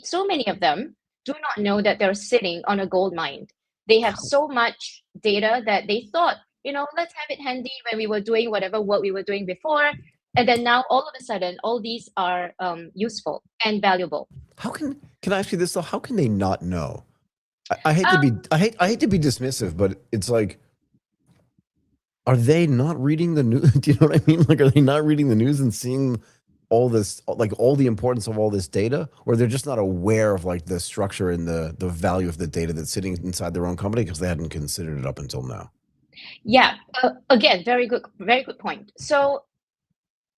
so many of them do not know that they're sitting on a gold mine. They have so much data that they thought, let's have it handy when we were doing whatever work we were doing before. And then now all of a sudden, all these are useful and valuable. Can I ask you this though? How can they not know? I hate to be I hate to be dismissive, but it's like, are they not reading the news? Do you know what I mean? Like, are they not reading the news and seeing all this, like all the importance of all this data, or they're just not aware of like the structure and the value of the data that's sitting inside their own company because they hadn't considered it up until now? Yeah. Again, very good point. So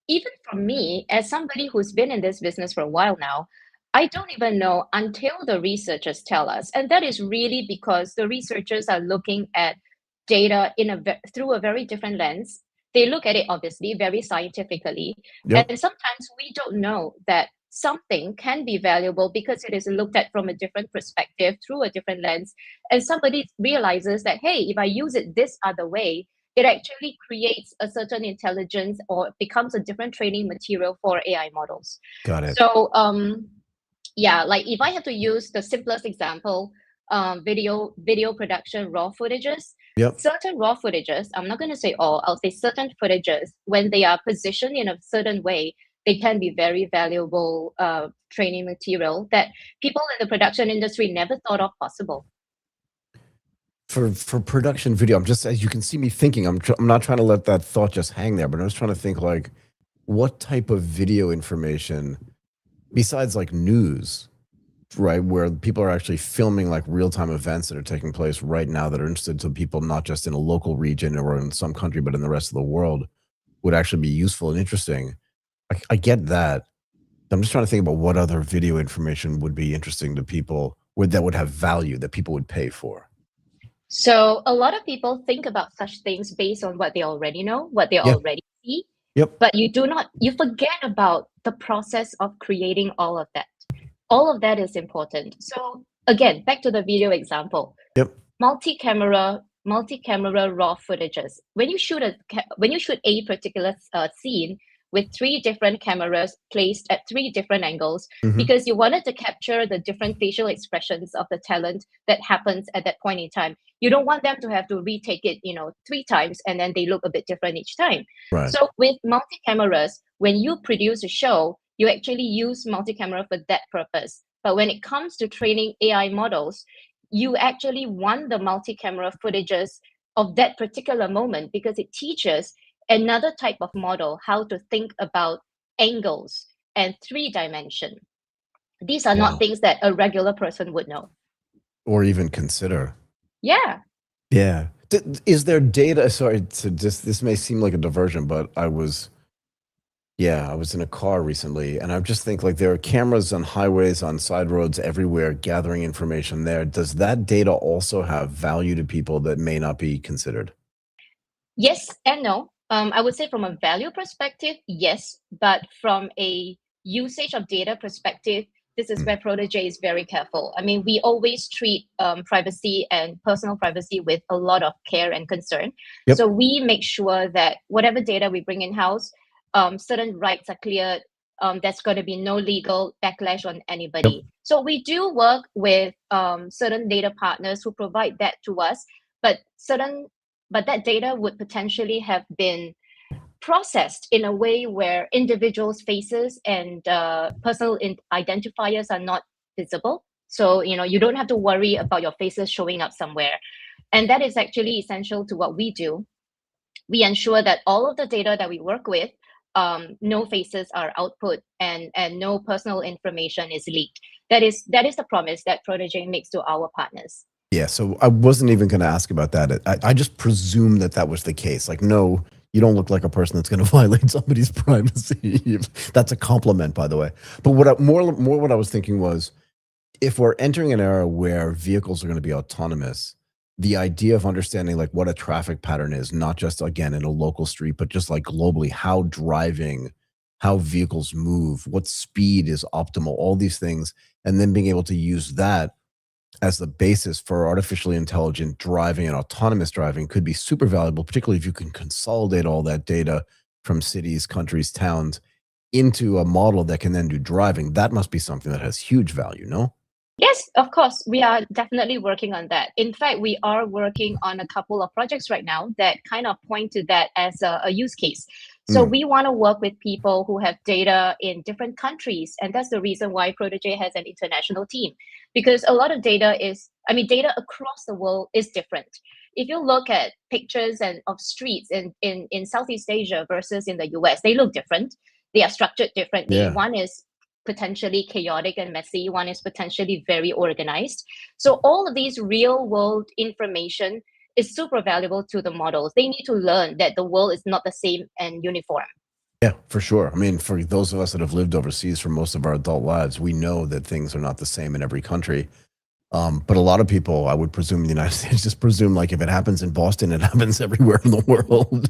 even for me, as somebody who's been in this business for a while now, I don't even know until the researchers tell us. And that is really because the researchers are looking at data through a very different lens. They look at it obviously very scientifically. Yep. And sometimes we don't know that something can be valuable because it is looked at from a different perspective through a different lens. And somebody realizes that, hey, if I use it this other way, it actually creates a certain intelligence or becomes a different training material for AI models. Got it. So yeah, like if I have to use the simplest example, video production raw footages. Yep. Certain raw footages, I'm not going to say all, I'll say certain footages, when they are positioned in a certain way, they can be very valuable training material that people in the production industry never thought of possible. For production video, I'm just, as you can see me thinking, I'm not trying to let that thought just hang there, but I was trying to think like, what type of video information, besides like news, right, where people are actually filming like real-time events that are taking place right now that are interested to people not just in a local region or in some country, but in the rest of the world, would actually be useful and interesting. I get that. I'm just trying to think about what other video information would be interesting to people, that would have value that people would pay for. So a lot of people think about such things based on what they already know, what they already see. Yep. But you forget about the process of creating all of that. All of that is important. So again, back to the video example. Yep. Multi-camera raw footages. When you shoot a particular scene with 3 different cameras placed at 3 different angles, because you wanted to capture the different facial expressions of the talent that happens at that point in time. You don't want them to have to retake it, 3 times and then they look a bit different each time. Right. So with multi-cameras, when you produce a show, you actually use multi-camera for that purpose. But when it comes to training AI models, you actually want the multi-camera footages of that particular moment because it teaches another type of model how to think about angles and 3-dimension. These are not things that a regular person would know. Or even consider. Yeah. Yeah. Is there data? Sorry, this may seem like a diversion, but I was in a car recently, and I just think like there are cameras on highways, on side roads, everywhere, gathering information there. Does that data also have value to people that may not be considered? Yes and no. I would say from a value perspective, yes, but from a usage of data perspective, this is where Protege is very careful. I mean, we always treat privacy and personal privacy with a lot of care and concern. Yep. So we make sure that whatever data we bring in-house, certain rights are cleared. There's going to be no legal backlash on anybody. Yep. So we do work with certain data partners who provide that to us, but that data would potentially have been processed in a way where individuals' faces and personal identifiers are not visible. So, you don't have to worry about your faces showing up somewhere. And that is actually essential to what we do. We ensure that all of the data that we work with, no faces are output and no personal information is leaked. That is the promise that Protege makes to our partners. Yeah, so I wasn't even going to ask about that. I just presumed that was the case. Like, no, you don't look like a person that's going to violate somebody's privacy. That's a compliment, by the way. But what I was thinking was, if we're entering an era where vehicles are going to be autonomous, the idea of understanding like what a traffic pattern is, not just again in a local street, but just like globally, how vehicles move, what speed is optimal, all these things, and then being able to use that as the basis for artificially intelligent driving and autonomous driving could be super valuable, particularly if you can consolidate all that data from cities, countries, towns into a model that can then do driving. That must be something that has huge value, no? Yes, of course. We are definitely working on that. In fact, we are working on a couple of projects right now that kind of point to that as a use case. So we want to work with people who have data in different countries. And that's the reason why Protege has an international team. Because a lot of data across the world is different. If you look at pictures of streets in Southeast Asia versus in the US, they look different. They are structured differently. Yeah. One is potentially chaotic and messy. One is potentially very organized. So all of these real world information is super valuable to the models. They need to learn that the world is not the same and uniform. Yeah, for sure. I mean, for those of us that have lived overseas for most of our adult lives, we know that things are not the same in every country. But a lot of people, I would presume in the United States, just presume like if it happens in Boston, it happens everywhere in the world.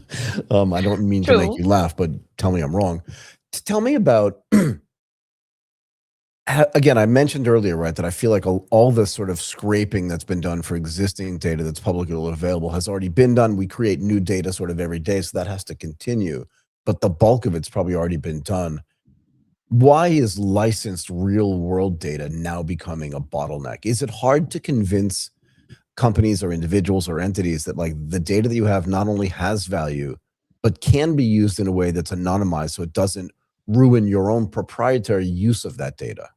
I don't mean to make you laugh, but tell me I'm wrong. Tell me about, again, I mentioned earlier, right, that I feel like all the sort of scraping that's been done for existing data that's publicly available has already been done. We create new data sort of every day, so that has to continue. But the bulk of it's probably already been done. Why is licensed real world data now becoming a bottleneck? Is it hard to convince companies or individuals or entities that like the data that you have not only has value, but can be used in a way that's anonymized so it doesn't ruin your own proprietary use of that data?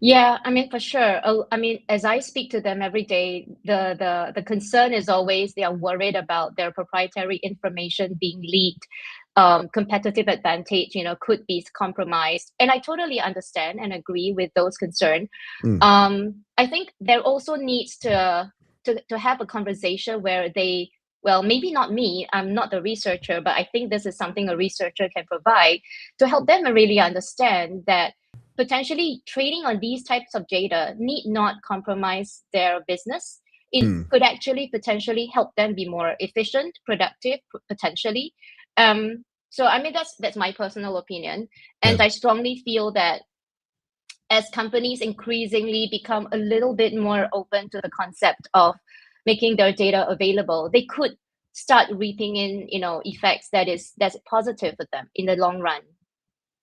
Yeah, I mean, for sure. I mean, as I speak to them every day, the concern is always they are worried about their proprietary information being leaked. Competitive advantage, could be compromised. And I totally understand and agree with those concerns. I think there also needs to have a conversation where well, maybe not me, I'm not the researcher, but I think this is something a researcher can provide to help them really understand that potentially trading on these types of data need not compromise their business. It could actually potentially help them be more efficient, productive, potentially. So I mean, that's my personal opinion. And I strongly feel that as companies increasingly become a little bit more open to the concept of making their data available, they could start reaping in, effects that's positive for them in the long run.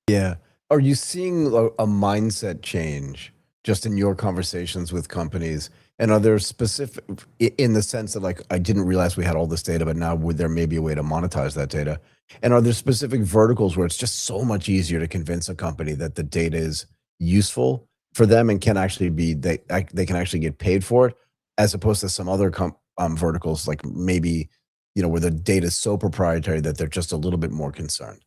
Yeah. Are you seeing a mindset change just in your conversations with companies? And are there specific, in the sense that like, I didn't realize we had all this data, but now would there may be a way to monetize that data? And are there specific verticals where it's just so much easier to convince a company that the data is useful for them and can actually be, they can actually get paid for it, as opposed to some other verticals, like maybe, where the data is so proprietary that they're just a little bit more concerned?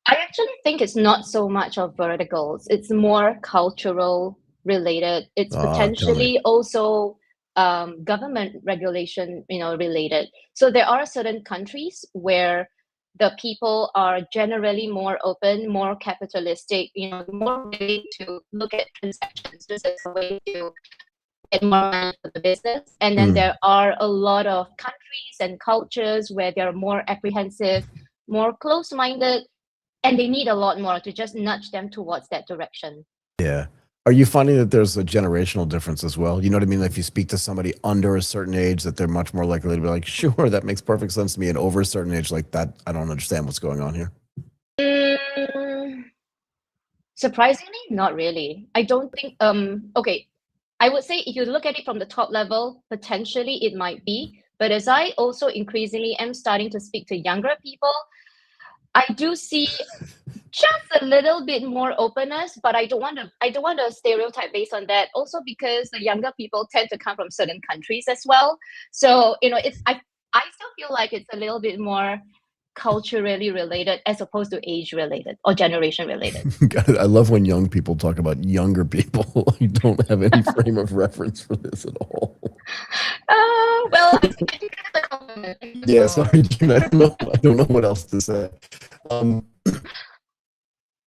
I actually think it's not so much of verticals. It's more cultural related. It's potentially also government regulation, related. So there are certain countries where the people are generally more open, more capitalistic, more willing to look at transactions just as a way to get more money for the business. And then there are a lot of countries and cultures where they're more apprehensive, more close-minded, and they need a lot more to just nudge them towards that direction. Yeah. Are you finding that there's a generational difference as well? You know what I mean? Like if you speak to somebody under a certain age, that they're much more likely to be like, sure, that makes perfect sense to me. And over a certain age, like that, I don't understand what's going on here. Surprisingly, not really. I don't think, okay, I would say if you look at it from the top level, potentially it might be. But as I also increasingly am starting to speak to younger people, I do see just a little bit more openness, but I don't want to stereotype based on that. Also because the younger people tend to come from certain countries as well. So, I still feel like it's a little bit more culturally related as opposed to age related or generation related. I love when young people talk about younger people. You don't have any frame of reference for this at all. Well, yeah, sorry, June, I don't know what else to say.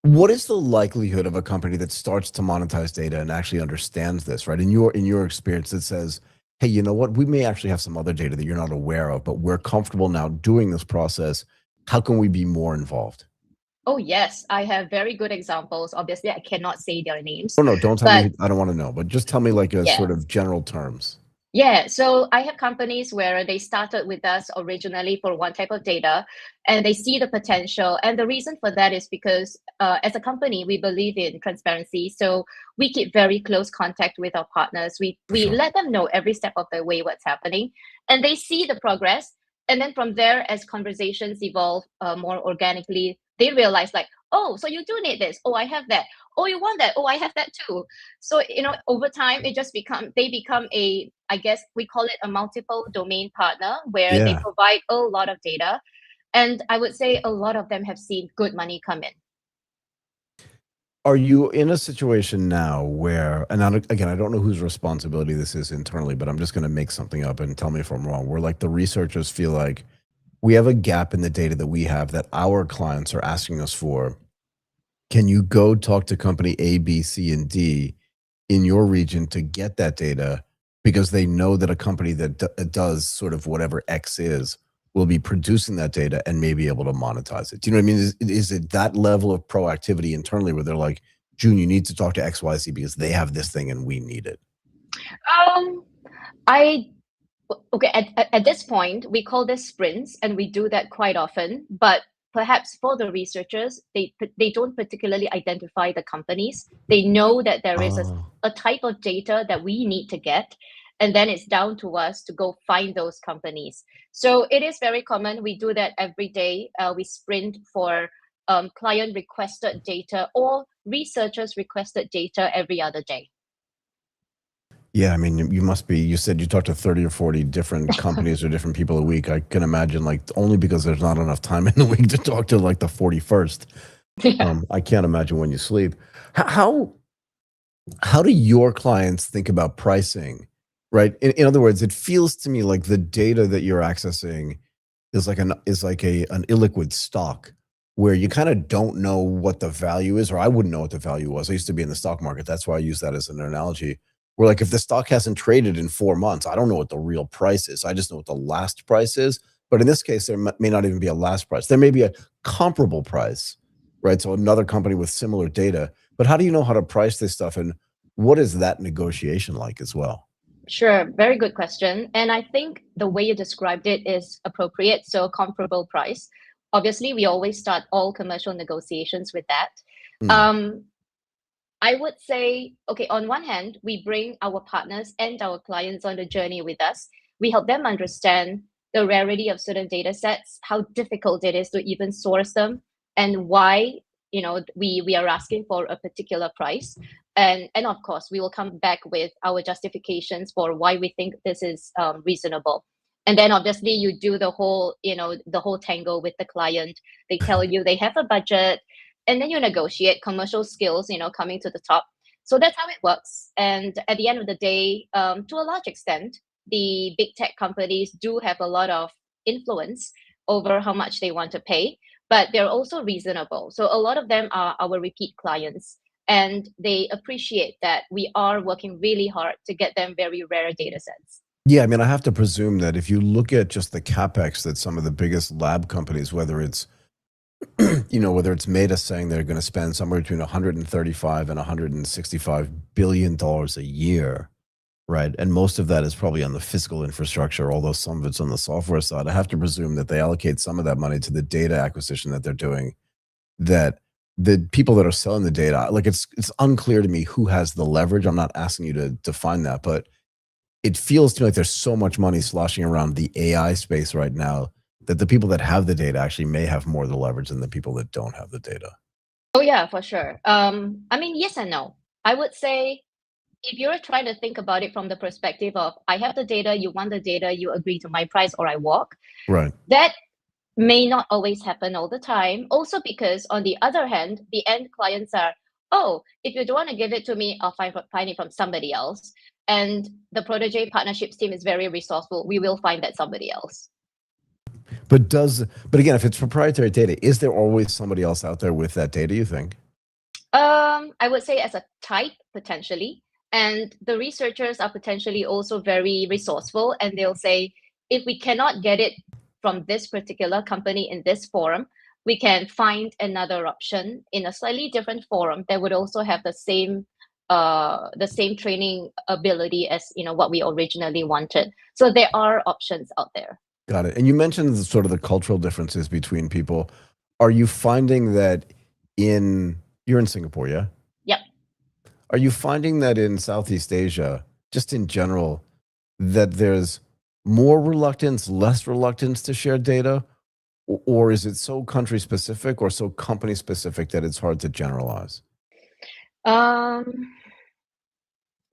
What is the likelihood of a company that starts to monetize data and actually understands this, right? In your experience, it says, hey, you know what? We may actually have some other data that you're not aware of, but we're comfortable now doing this process. How can we be more involved? Oh, yes. I have very good examples. Obviously, I cannot say their names. Oh, no, don't tell me. I don't want to know, but just tell me like a sort of general terms. Yeah, so I have companies where they started with us originally for one type of data, and they see the potential. And the reason for that is because as a company, we believe in transparency. So we keep very close contact with our partners. We let them know every step of the way what's happening, and they see the progress. And then from there, as conversations evolve more organically, they realize like, oh, so you do need this. Oh, I have that. Oh, you want that? Oh, I have that too. So, over time, they become I guess we call it a multiple domain partner where they provide a lot of data. And I would say a lot of them have seen good money come in. Are you in a situation now where, and again, I don't know whose responsibility this is internally, but I'm just going to make something up and tell me if I'm wrong, where like the researchers feel like we have a gap in the data that we have that our clients are asking us for. Can you go talk to company A, B, C, and D in your region to get that data because they know that a company that does sort of whatever X is will be producing that data and may be able to monetize it? Do you know what I mean? Is it that level of proactivity internally where they're like, June, you need to talk to XYZ because they have this thing and we need it? At this point, we call this sprints, and we do that quite often. But perhaps for the researchers, they don't particularly identify the companies. They know that there is a type of data that we need to get, and then it's down to us to go find those companies. So it is very common. We do that every day. We sprint for client requested data or researchers requested data every other day. Yeah, I mean, you said you talked to 30 or 40 different companies or different people a week. I can imagine, like, only because there's not enough time in the week to talk to like the 41st. Yeah. I can't imagine when you sleep. How do your clients think about pricing, right? In other words, it feels to me like the data that you're accessing is like an illiquid stock where you kind of don't know what the value is, or I wouldn't know what the value was. I used to be in the stock market. That's why I use that as an analogy. Where like if the stock hasn't traded in 4 months, I don't know what the real price is. I just know what the last price is. But in this case, there may not even be a last price. There may be a comparable price, right? So another company with similar data. But how do you know how to price this stuff? And what is that negotiation like as well? Sure. Very good question. And I think the way you described it is appropriate. So comparable price. Obviously, we always start all commercial negotiations with that. I would say, okay, on one hand, we bring our partners and our clients on the journey with us. We help them understand the rarity of certain data sets, how difficult it is to even source them, and why we are asking for a particular price. And of course, we will come back with our justifications for why we think this is reasonable. And then obviously you do the whole tango with the client. They tell you they have a budget. And then you negotiate commercial skills, coming to the top. So that's how it works. And at the end of the day, to a large extent, the big tech companies do have a lot of influence over how much they want to pay, but they're also reasonable. So a lot of them are our repeat clients, and they appreciate that we are working really hard to get them very rare data sets. Yeah, I mean, I have to presume that if you look at just the capex that some of the biggest lab companies, whether it's whether it's Meta saying they're going to spend somewhere between 135 and 165 billion dollars a year, right? And most of that is probably on the physical infrastructure, although some of it's on the software side. I have to presume that they allocate some of that money to the data acquisition that they're doing, that the people that are selling the data, like it's unclear to me who has the leverage. I'm not asking you to define that, but it feels to me like there's so much money sloshing around the AI space right now that the people that have the data actually may have more of the leverage than the people that don't have the data. Oh yeah, for sure. I mean, yes and no. I would say if you're trying to think about it from the perspective of I have the data, you want the data, you agree to my price or I walk. Right. That may not always happen all the time. Also because on the other hand, the end clients are, oh, if you don't want to give it to me, I'll find it from somebody else. And the Protege partnerships team is very resourceful. We will find that somebody else. But again, if it's proprietary data, is there always somebody else out there with that data, you think? I would say as a type, potentially. And the researchers are potentially also very resourceful, and they'll say, if we cannot get it from this particular company in this forum, we can find another option in a slightly different forum that would also have the same training ability as what we originally wanted. So there are options out there. Got it. And you mentioned sort of the cultural differences between people. Are you finding that you're in Singapore, yeah? Yep. Are you finding that in Southeast Asia, just in general, that there's more reluctance, less reluctance to share data? Or is it so country specific or so company specific that it's hard to generalize?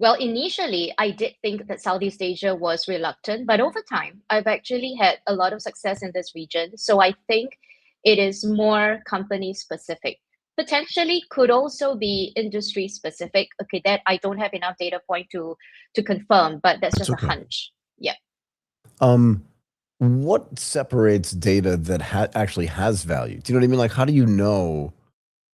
Well, initially, I did think that Southeast Asia was reluctant, but over time, I've actually had a lot of success in this region. So I think it is more company specific. Potentially could also be industry specific. Okay, that I don't have enough data point to confirm, but that's just okay. A hunch. Yeah. What separates data that actually has value? Do you know what I mean? Like, how do you know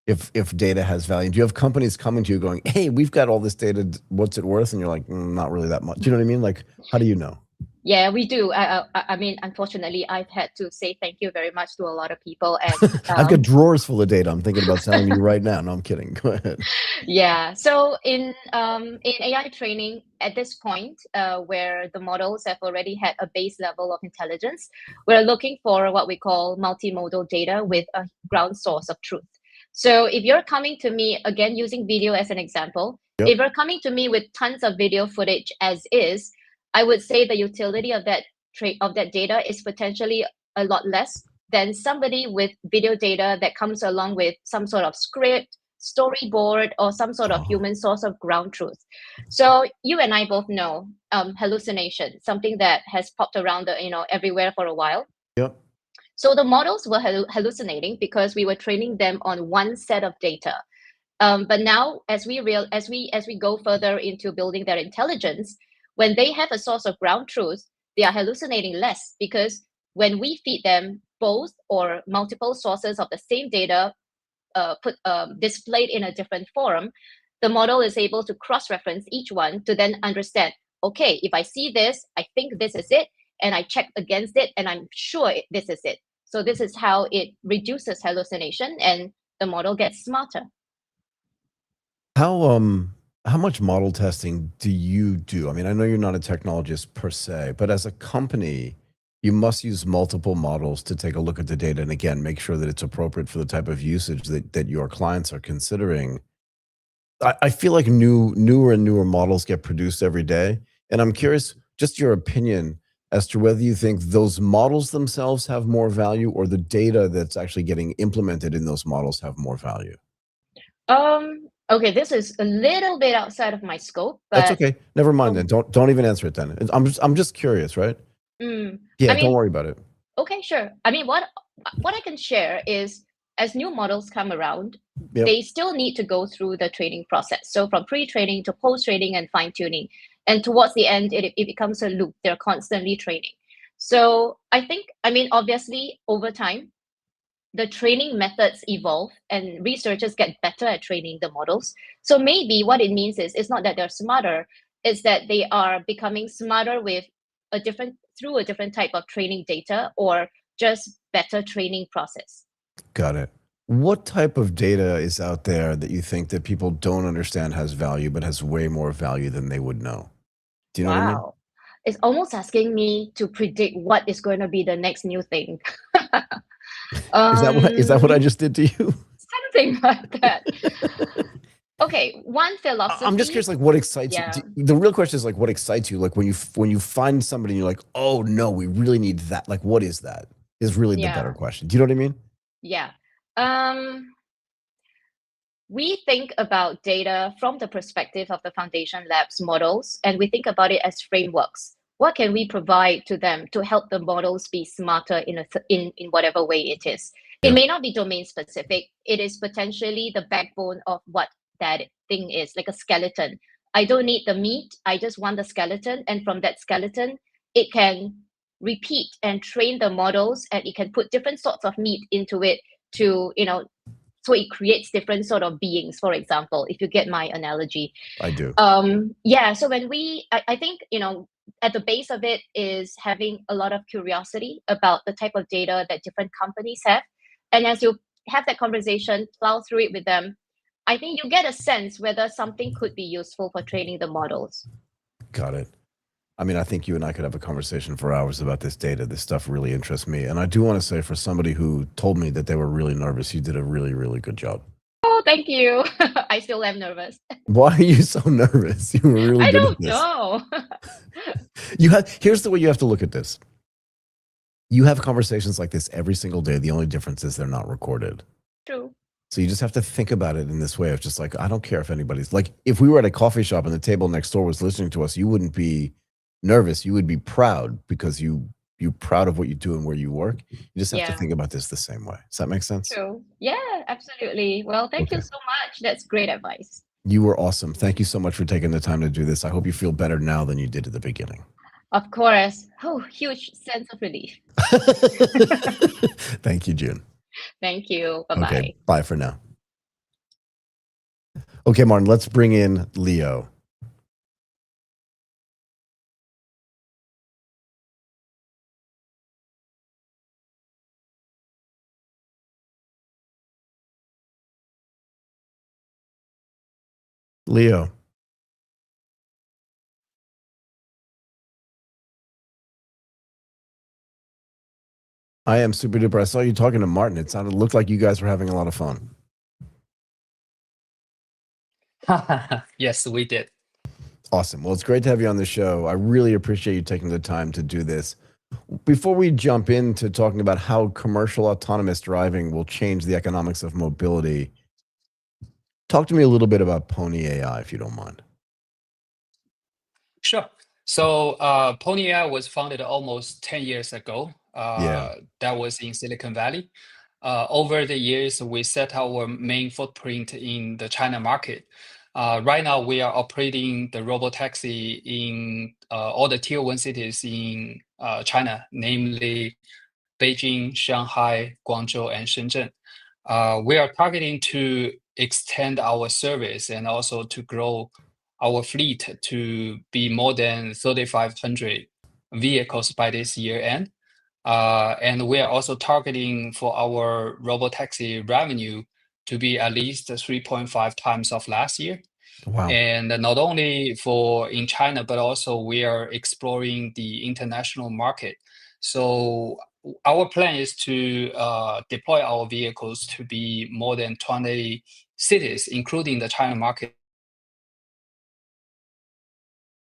if data has value? Do you have companies coming to you going, hey, we've got all this data, what's it worth? And you're like, not really that much. Do you know what I mean? Like, how do you know? Yeah, we do. I mean, unfortunately, I've had to say thank you very much to a lot of people. And I've got drawers full of data. I'm thinking about selling you right now. No, I'm kidding. Go ahead. Yeah. So in AI training at this point, where the models have already had a base level of intelligence, we're looking for what we call multimodal data with a ground source of truth. So if you're coming to me, again, using video as an example, yep. If you're coming to me with tons of video footage as is, I would say the utility of that data is potentially a lot less than somebody with video data that comes along with some sort of script, storyboard, or some sort of human source of ground truth. So you and I both know hallucination, something that has popped around everywhere for a while. Yep. So the models were hallucinating because we were training them on one set of data. But now, as we go further into building their intelligence, when they have a source of ground truth, they are hallucinating less, because when we feed them both or multiple sources of the same data displayed in a different forum, the model is able to cross-reference each one to then understand, okay, if I see this, I think this is it, and I check against it, and I'm sure this is it. So this is how it reduces hallucination, and the model gets smarter. How much model testing do you do? I mean, I know you're not a technologist per se, but as a company, you must use multiple models to take a look at the data and, again, make sure that it's appropriate for the type of usage that your clients are considering. I feel like newer and newer models get produced every day, and I'm curious, just your opinion as to whether you think those models themselves have more value or the data that's actually getting implemented in those models have more value. Okay, this is a little bit outside of my scope, but that's okay. Never mind then. Don't even answer it then. I'm just curious, right? Yeah, don't worry about it. Okay, sure. I mean, what I can share is as new models come around, Yep. they still need to go through the training process. So from pre-training to post-training and fine-tuning. And towards the end, it becomes a loop. They're constantly training. So I mean, obviously, over time, the training methods evolve and researchers get better at training the models. So maybe what it means is, it's not that they're smarter, it's that they are becoming smarter with through a different type of training data, or just better training process. Got it. What type of data is out there that you think that people don't understand has value, but has way more value than they would know? Do you know what I mean? It's almost asking me to predict what is going to be the next new thing. Is that what I just did to you? Something like that. Okay, one philosophy. I'm just curious, like, what excites you? The real question is, like, what excites you? Like, when you find somebody and you're like, oh no, we really need that. Like, what is that? Is really the better question. Do you know what I mean? Yeah. We think about data from the perspective of the Foundation Labs models, and we think about it as frameworks. What can we provide to them to help the models be smarter in whatever way it is? It may not be domain specific. It is potentially the backbone of what that thing is, like a skeleton. I don't need the meat. I just want the skeleton. And from that skeleton, it can repeat and train the models, and it can put different sorts of meat into it to, so it creates different sort of beings, for example, if you get my analogy. I do. Yeah, so when I think, at the base of it is having a lot of curiosity about the type of data that different companies have. And as you have that conversation, plow through it with them, I think you get a sense whether something could be useful for training the models. Got it. I mean, I think you and I could have a conversation for hours about this data. This stuff really interests me. And I do want to say, for somebody who told me that they were really nervous, you did a really, really good job. Oh, thank you. I still am nervous. Why are you so nervous? You were really good at this. I don't know. Here's the way you have to look at this. You have conversations like this every single day. The only difference is they're not recorded. True. So you just have to think about it in this way of just like, I don't care if anybody's like, if we were at a coffee shop and the table next door was listening to us, you wouldn't be nervous. You would be proud, because you're proud of what you do and where you work. You just have to think about this the same way. Does that make sense? True. Yeah, absolutely. Well, thank you so much. That's great advice. You were awesome. Thank you so much for taking the time to do this. I hope you feel better now than you did at the beginning. Of course. Oh, huge sense of relief. Thank you, June. Thank you. Bye-bye. Okay, bye for now. Okay, Martin, let's bring in Leo. Leo. I am super duper. I saw you talking to Martin. It looked like you guys were having a lot of fun. Yes, we did. Awesome. Well, it's great to have you on the show. I really appreciate you taking the time to do this. Before we jump into talking about how commercial autonomous driving will change the economics of mobility, talk to me a little bit about Pony.ai, if you don't mind. Sure. So Pony.ai was founded almost 10 years ago. That was in Silicon Valley. Over the years, we set our main footprint in the China market. Right now, we are operating the robotaxi in all the tier 1 cities in China, namely Beijing, Shanghai, Guangzhou, and Shenzhen. We are targeting to extend our service and also to grow our fleet to be more than 3,500 vehicles by this year end. And we are also targeting for our robotaxi revenue to be at least 3.5 times of last year. Wow. And not only for in China, but also we are exploring the international market. So our plan is to deploy our vehicles to be more than 20 cities, including the China market.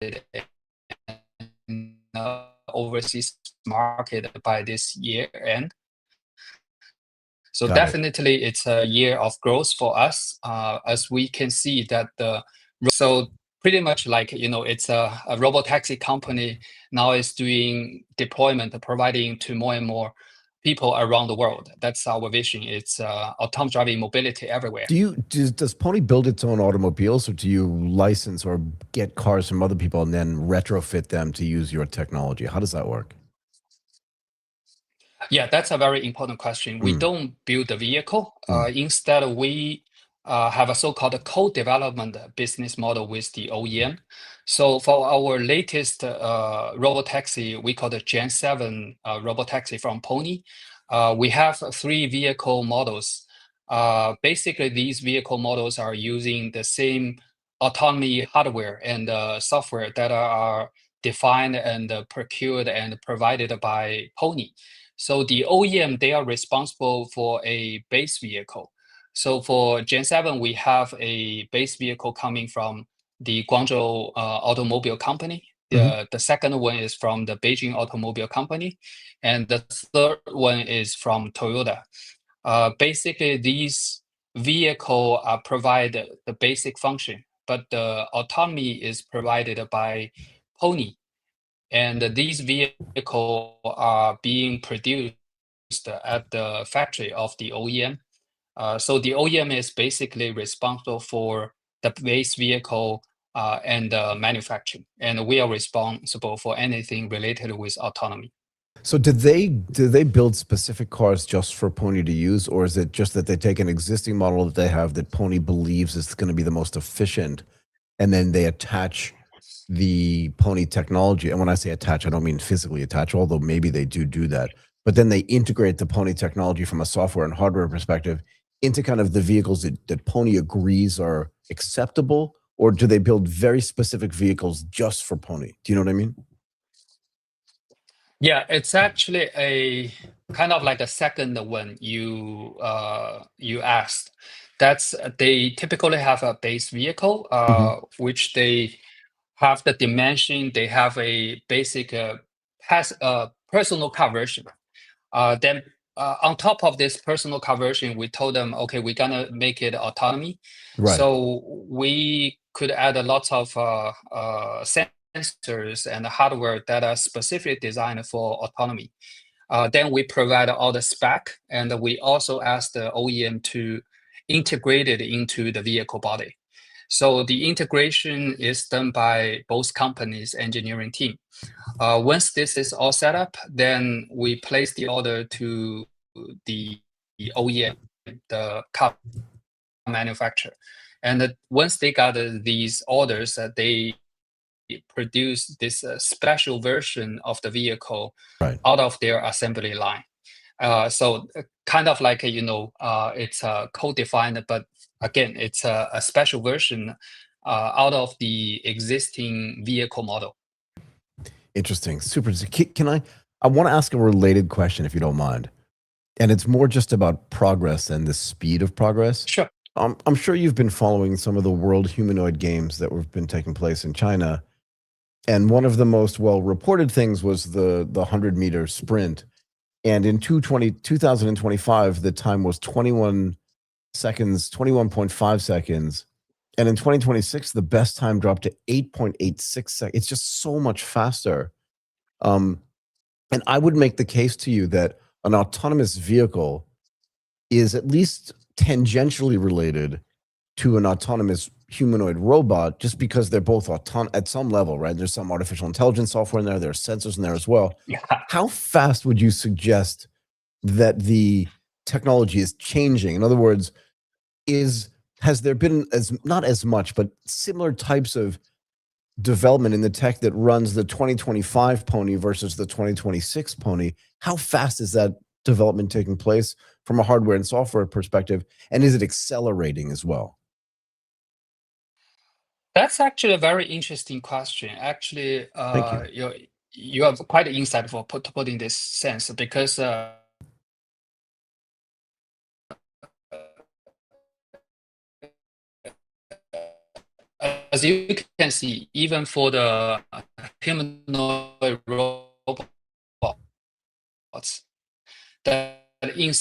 And, overseas market by this year end. So definitely it's a year of growth for us, as we can see that so pretty much like, it's a robotaxi company now is doing deployment, providing to more and more people around the world. That's our vision. It's autonomous driving mobility everywhere. Does Pony build its own automobiles, or do you license or get cars from other people and then retrofit them to use your technology? How does that work? Yeah, that's a very important question. We don't build the vehicle. Instead, we have a so-called co-development business model with the OEM. So for our latest robotaxi, we call the Gen 7 robotaxi from Pony. We have 3 vehicle models. Basically, these vehicle models are using the same autonomy hardware and software that are defined and procured and provided by Pony. So the OEM, they are responsible for a base vehicle. So for Gen 7, we have a base vehicle coming from the Guangzhou Automobile Company. The second one is from the Beijing Automobile Company. And the third one is from Toyota. Basically, these vehicles provide the basic function, but the autonomy is provided by Pony. And these vehicles are being produced at the factory of the OEM. So the OEM is basically responsible for the base vehicle and manufacturing, and we are responsible for anything related with autonomy. So do they build specific cars just for Pony to use, or is it just that they take an existing model that they have that Pony believes is going to be the most efficient, and then they attach the Pony technology? And when I say attach, I don't mean physically attach, although maybe they do that. But then they integrate the Pony technology from a software and hardware perspective into kind of the vehicles that Pony agrees are acceptable, or do they build very specific vehicles just for Pony? Do you know what I mean? Yeah, it's actually a kind of like the second one you asked. That's they typically have a base vehicle, which they have the dimension. They have a basic personal car version. Then on top of this personal car version, we told them, okay, we're gonna make it autonomy. Right. So we could add a lot of sensors and hardware that are specifically designed for autonomy. Then we provide all the spec, and we also ask the OEM to integrate it into the vehicle body. So the integration is done by both companies' engineering team. Once this is all set up, then we place the order to the OEM, the car manufacturer. And once they got these orders, they produce this special version of the vehicle out of their assembly line. So kind of like, it's co-defined, but again, it's a special version out of the existing vehicle model. Interesting. Super. I want to ask a related question, if you don't mind. And it's more just about progress and the speed of progress. Sure. I'm sure you've been following some of the World Humanoid Games that have been taking place in China. And one of the most well-reported things was the 100-meter sprint. And in 2025, the time was 21 seconds, 21.5 seconds. And in 2026, the best time dropped to 8.86 seconds. It's just so much faster. And I would make the case to you that an autonomous vehicle is at least tangentially related to an autonomous humanoid robot, just because they're both at some level, right? There's some artificial intelligence software in there. There are sensors in there as well. Yeah. How fast would you suggest that the technology is changing? In other words, has there been not as much, but similar types of development in the tech that runs the 2025 Pony versus the 2026 Pony? How fast is that development taking place from a hardware and software perspective? And is it accelerating as well? That's actually a very interesting question. Actually, you have quite insightful to put in this sense, because as you can see, even for the humanoid robots, that in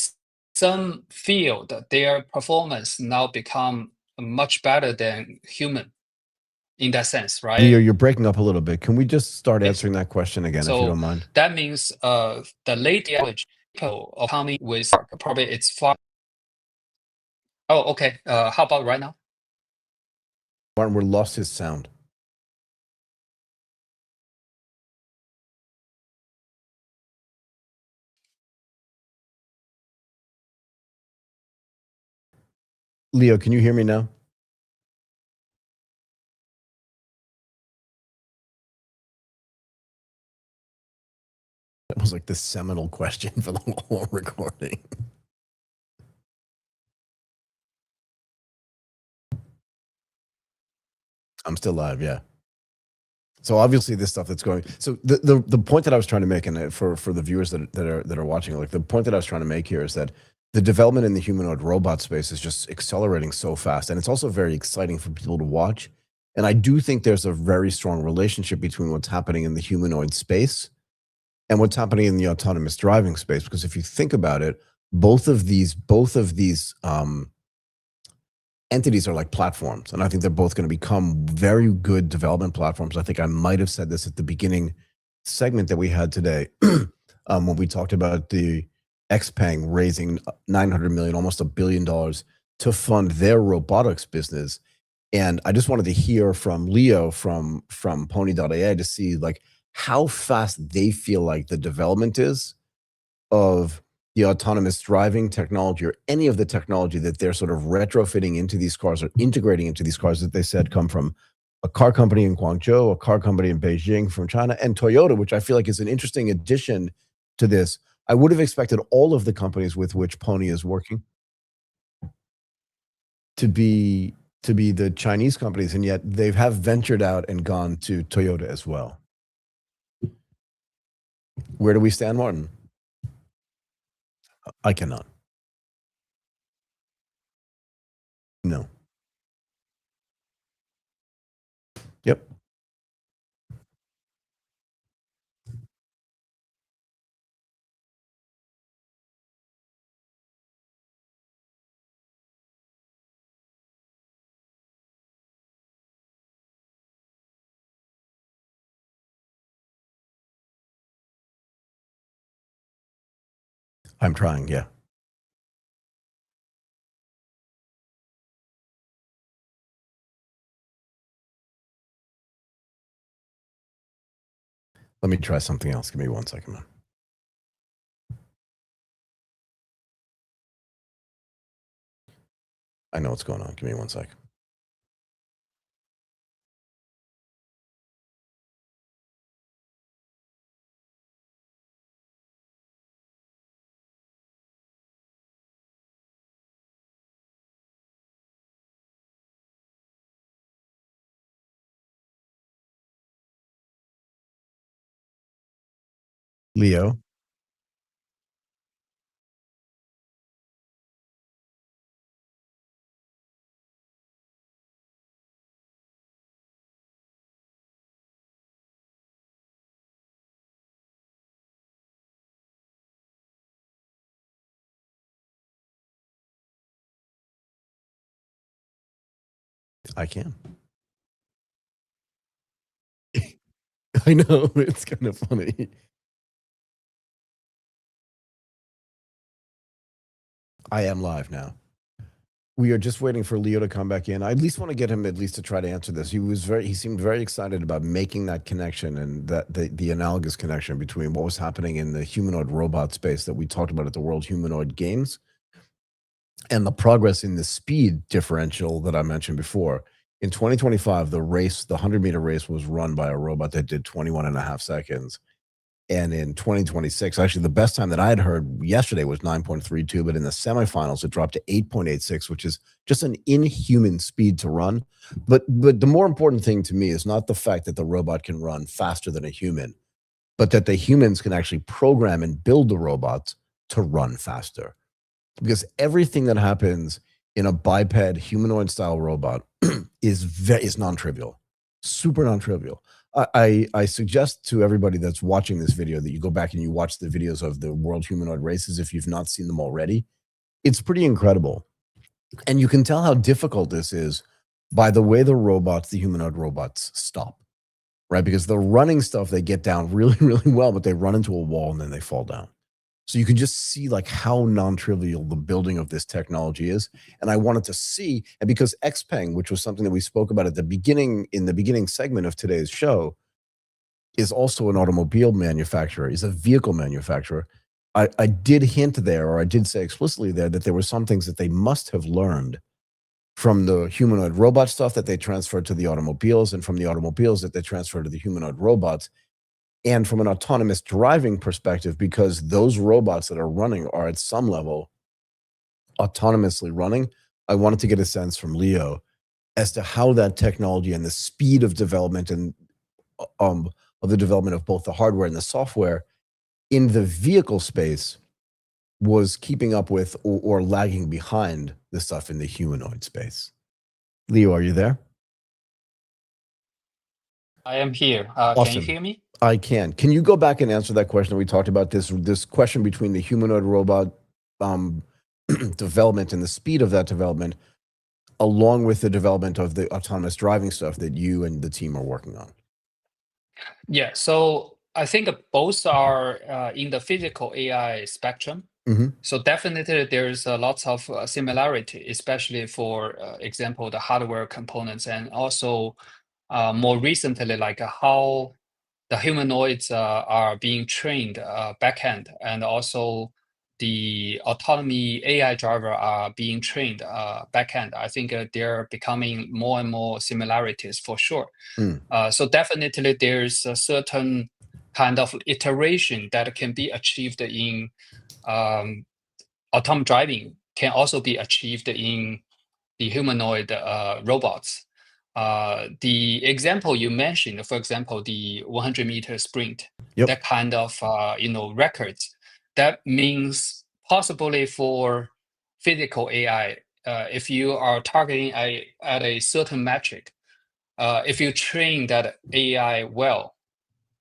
some field, their performance now become much better than human in that sense, right? You're breaking up a little bit. Can we just start answering that question again, if you don't mind? That means the late average autonomy with probably it's far. Oh, okay. How about right now? Martin, we lost his sound. Leo, can you hear me now? That was like the seminal question for the whole recording. I'm still live, yeah. So obviously this stuff that's going. So the point that I was trying to make, and for the viewers that are watching, like the point that I was trying to make here is that the development in the humanoid robot space is just accelerating so fast, and it's also very exciting for people to watch. And I do think there's a very strong relationship between what's happening in the humanoid space and what's happening in the autonomous driving space. Because if you think about it, both of these entities are like platforms, and I think they're both going to become very good development platforms. I think I might have said this at the beginning segment that we had today when we talked about the XPeng raising $900 million, almost $1 billion to fund their robotics business. And I just wanted to hear from Leo from Pony.ai to see like how fast they feel like the development is of the autonomous driving technology, or any of the technology that they're sort of retrofitting into these cars or integrating into these cars that they said come from a car company in Guangzhou, a car company in Beijing from China, and Toyota, which I feel like is an interesting addition to this. I would have expected all of the companies with which Pony is working to be the Chinese companies, and yet they have ventured out and gone to Toyota as well. Where do we stand, Martin? I cannot. No. Yep. I'm trying, yeah. Let me try something else. Give me 1 second, man. I know what's going on. Give me 1 sec. Leo. I can. I know, it's kind of funny. I am live now. We are just waiting for Leo to come back in. I at least want to get him at least to try to answer this. He seemed very excited about making that connection, and that the analogous connection between what was happening in the humanoid robot space that we talked about at the World Humanoid Games and the progress in the speed differential that I mentioned before. In 2025, the 100-meter race was run by a robot that did 21.5 seconds. And in 2026, actually, the best time that I had heard yesterday was 9.32, but in the semifinals, it dropped to 8.86, which is just an inhuman speed to run. But the more important thing to me is not the fact that the robot can run faster than a human, but that the humans can actually program and build the robots to run faster. Because everything that happens in a biped humanoid-style robot is non-trivial, super non-trivial. I suggest to everybody that's watching this video that you go back and you watch the videos of the World Humanoid Races if you've not seen them already. It's pretty incredible. And you can tell how difficult this is by the way the humanoid robots stop, right? Because the running stuff, they get down really, really well, but they run into a wall and then they fall down. So you can just see like how non-trivial the building of this technology is. And I wanted to see, and because XPeng, which was something that we spoke about at the beginning, in the beginning segment of today's show, is also an automobile manufacturer, is a vehicle manufacturer. I did hint there, or I did say explicitly there, that there were some things that they must have learned from the humanoid robot stuff that they transferred to the automobiles, and from the automobiles that they transferred to the humanoid robots, and from an autonomous driving perspective, because those robots that are running are at some level autonomously running. I wanted to get a sense from Yeoh as to how that technology and the speed of development and of the development of both the hardware and the software in the vehicle space was keeping up with or lagging behind the stuff in the humanoid space. Yeoh, are you there? I am here. Awesome. Can you hear me? I can. Can you go back and answer that question? We talked about this question between the humanoid robot development and the speed of that development, along with the development of the autonomous driving stuff that you and the team are working on. Yeah, so I think both are in the physical AI spectrum. So definitely there's lots of similarity, especially for example, the hardware components, and also more recently, like how the humanoids are being trained backend, and also the autonomy AI driver are being trained backend. I think they're becoming more and more similarities for sure. So definitely there's a certain kind of iteration that can be achieved in autonomous driving, can also be achieved in the humanoid robots. The example you mentioned, for example, the 100-meter sprint, that kind of records, that means possibly for physical AI, if you are targeting at a certain metric, if you train that AI well,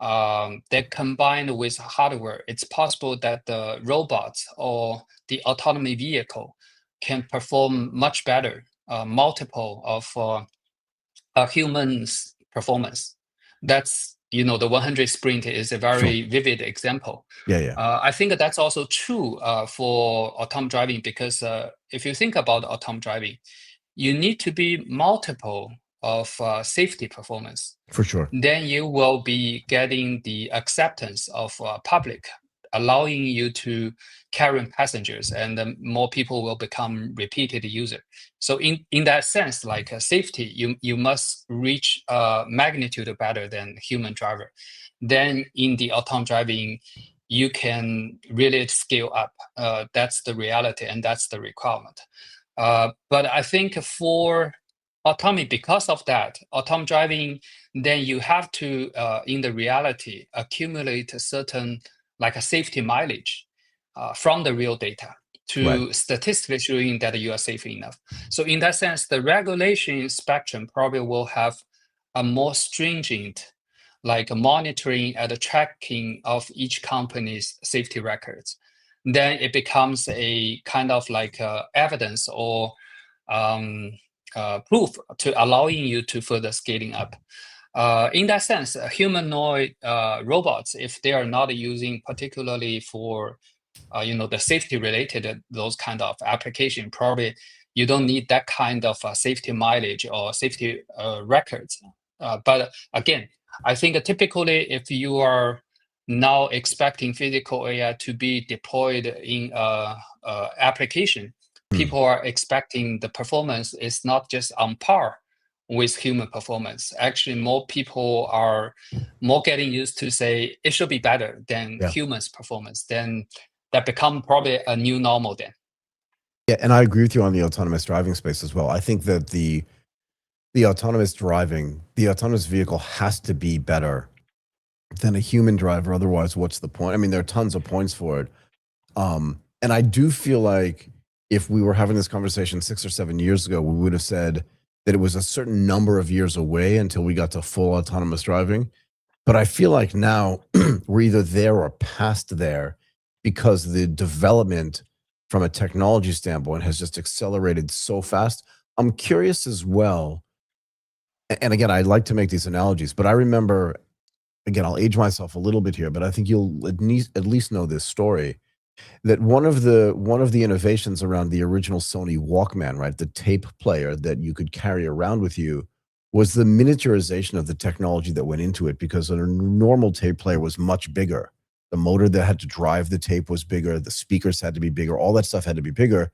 that combined with hardware, it's possible that the robots or the autonomy vehicle can perform much better, multiple of a human's performance. That's, the 100 sprint is a very vivid example. I think that's also true for autonomous driving, because if you think about autonomous driving, you need to be multiple of safety performance. For sure. Then you will be getting the acceptance of public, allowing you to carry passengers, and more people will become repeated user. So in that sense, like safety, you must reach a magnitude better than human driver. Then in the autonomous driving, you can really scale up. That's the reality, and that's the requirement. But I think for autonomy, because of that, autonomous driving, then you have to, in the reality, accumulate a certain, like a safety mileage from the real data to statistically showing that you are safe enough. So in that sense, the regulation spectrum probably will have a more stringent, like monitoring and tracking of each company's safety records. Then it becomes a kind of like evidence or proof to allowing you to further scaling up. In that sense, humanoid robots, if they are not using particularly for the safety related, those kind of application, probably you don't need that kind of safety mileage or safety records. But again, I think typically if you are now expecting physical AI to be deployed in application, people are expecting the performance is not just on par with human performance. Actually, more people are more getting used to say it should be better than humans' performance. Then that become probably a new normal then. Yeah, and I agree with you on the autonomous driving space as well. I think that the autonomous driving, the autonomous vehicle has to be better than a human driver. Otherwise, what's the point? I mean, there are tons of points for it. And I do feel like if we were having this conversation 6 or 7 years ago, we would have said that it was a certain number of years away until we got to full autonomous driving. But I feel like now we're either there or past there, because the development from a technology standpoint has just accelerated so fast. I'm curious as well, and again, I like to make these analogies, but I remember, again, I'll age myself a little bit here, but I think you'll at least know this story. that one of the innovations around the original Sony Walkman, right, the tape player that you could carry around with you, was the miniaturization of the technology that went into it, because a normal tape player was much bigger. The motor that had to drive the tape was bigger. The speakers had to be bigger. All that stuff had to be bigger.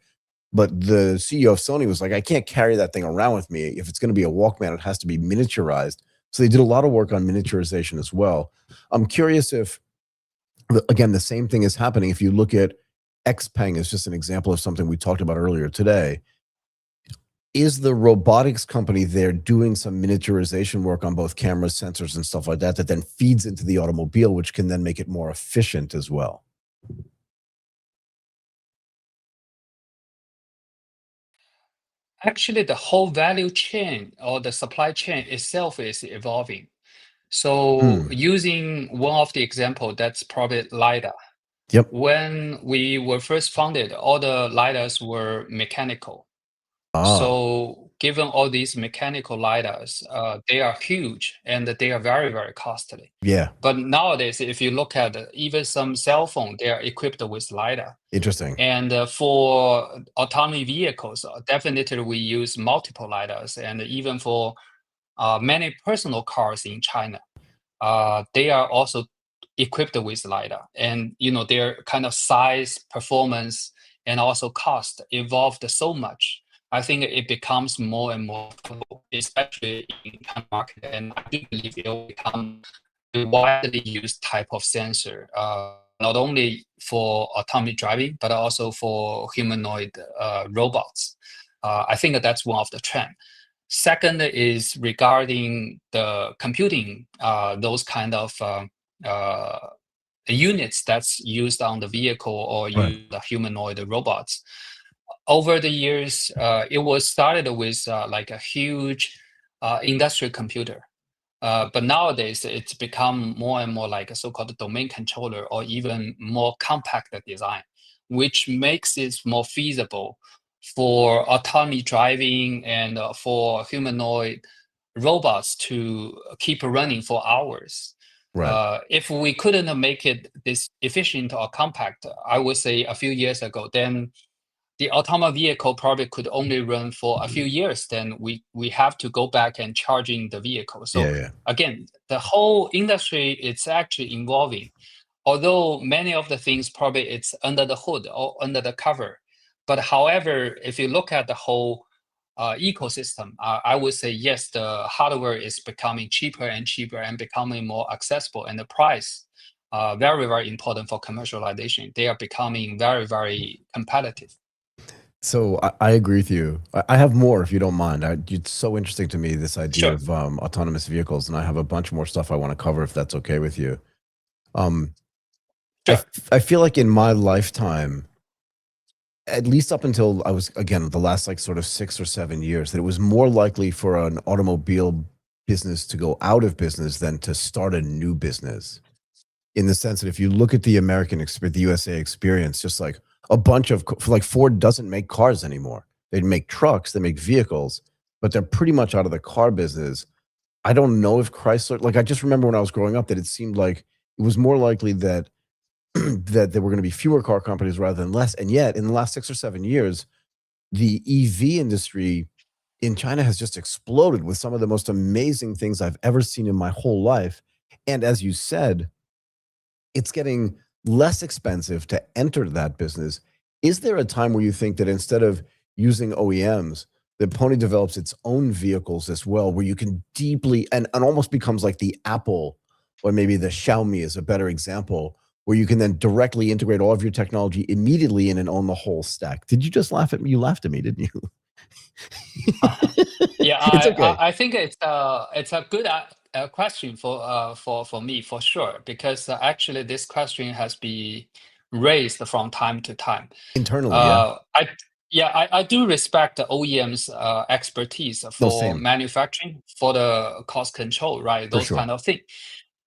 But the CEO of Sony was like, I can't carry that thing around with me. If it's going to be a Walkman, it has to be miniaturized. So they did a lot of work on miniaturization as well. I'm curious if, again, the same thing is happening. If you look at XPeng as just an example of something we talked about earlier today, is the robotics company there doing some miniaturization work on both cameras, sensors, and stuff like that, that then feeds into the automobile, which can then make it more efficient as well? Actually, the whole value chain or the supply chain itself is evolving. So using one of the example, that's probably LiDAR. Yep. When we were first founded, all the LiDARs were mechanical. So given all these mechanical LiDARs, they are huge and they are very, very costly. Yeah. But nowadays, if you look at even some cell phone, they are equipped with LiDAR. Interesting. And for autonomy vehicles, definitely we use multiple LiDARs. And even for many personal cars in China, they are also equipped with LiDAR. And their kind of size, performance, and also cost evolved so much. I think it becomes more and more affordable, especially in China market. And I do believe it will become a widely used type of sensor, not only for autonomous driving, but also for humanoid robots. I think that's one of the trends. Second is regarding the computing, those kind of units that's used on the vehicle or use the humanoid robots. Over the years, it was started with like a huge industrial computer. But nowadays, it's become more and more like a so-called domain controller or even more compact design, which makes it more feasible for autonomy driving and for humanoid robots to keep running for hours. If we couldn't make it this efficient or compact, I would say a few years ago, then the autonomous vehicle probably could only run for a few years. Then we have to go back and charging the vehicle. So again, the whole industry, it's actually evolving. Although many of the things probably it's under the hood or under the cover. But however, if you look at the whole ecosystem, I would say, yes, the hardware is becoming cheaper and cheaper and becoming more accessible. And the price, very, very important for commercialization. They are becoming very, very competitive. So I agree with you. I have more if you don't mind. It's so interesting to me, this idea of autonomous vehicles, and I have a bunch more stuff I want to cover if that's okay with you. I feel like in my lifetime, at least up until I was, again, the last like sort of 6 or 7 years, that it was more likely for an automobile business to go out of business than to start a new business. In the sense that if you look at the American experience, the USA experience, just like a bunch of, like Ford doesn't make cars anymore. They make trucks, they make vehicles, but they're pretty much out of the car business. I don't know if Chrysler, like I just remember when I was growing up that it seemed like it was more likely that that there were going to be fewer car companies rather than less. And yet in the last 6 or 7 years, the EV industry in China has just exploded with some of the most amazing things I've ever seen in my whole life. And as you said, it's getting less expensive to enter that business. Is there a time where you think that instead of using OEMs, that Pony develops its own vehicles as well, where you can deeply, and almost becomes like the Apple, or maybe the Xiaomi is a better example, where you can then directly integrate all of your technology immediately in and own the whole stack? Did you just laugh at me? You laughed at me, didn't you? Yeah, it's okay. I think it's a good question for me, for sure, because actually this question has been raised from time to time internally. I do respect the OEM's expertise for manufacturing, for the cost control, right? Those kind of things.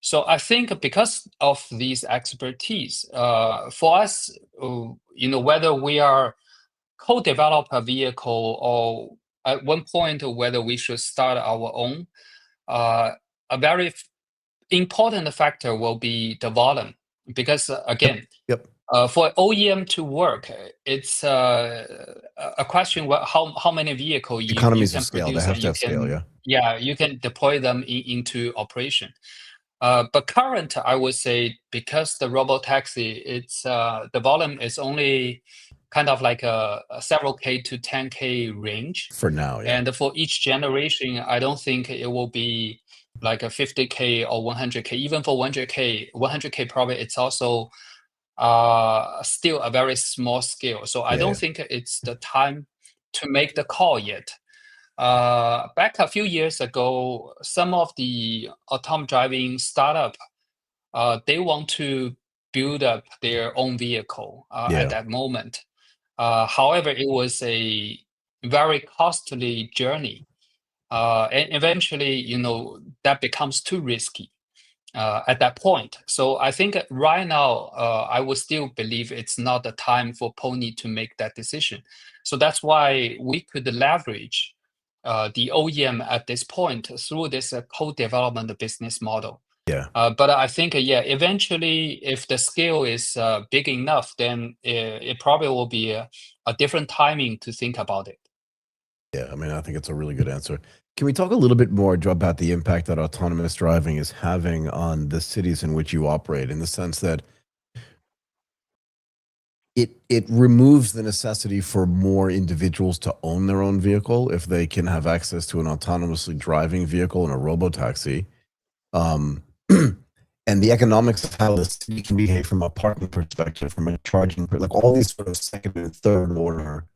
So I think because of these expertise, for us, whether we are co-develop a vehicle or at one point whether we should start our own, a very important factor will be the volume. Because again, For OEM to work, it's a question how many vehicles you Economies can of scale. produce They have and to you have scale, can yeah. you can deploy them into operation. But current, I would say, because the robotaxi, it's the volume is only kind of like a several K to 10K range. For now, yeah. And for each generation, I don't think it will be like a 50K or 100K. Even for 100K probably it's also still a very small scale. So I don't think it's the time to make the call yet. Back a few years ago, some of the autonomous driving startup, they want to build up their own vehicle at that moment. However, it was a very costly journey. And eventually, you know, that becomes too risky at that point. So I think right now, I would still believe it's not the time for Pony to make that decision. So that's why we could leverage the OEM at this point through this co-development business model. Yeah. But I think, eventually, if the scale is big enough, then it probably will be a different timing to think about it. Yeah, I mean, I think it's a really good answer. Can we talk a little bit more about the impact that autonomous driving is having on the cities in which you operate, in the sense that it removes the necessity for more individuals to own their own vehicle if they can have access to an autonomously driving vehicle in a robotaxi. And the economics of how the city can behave from a parking perspective, from a charging, like all these sort of second and third order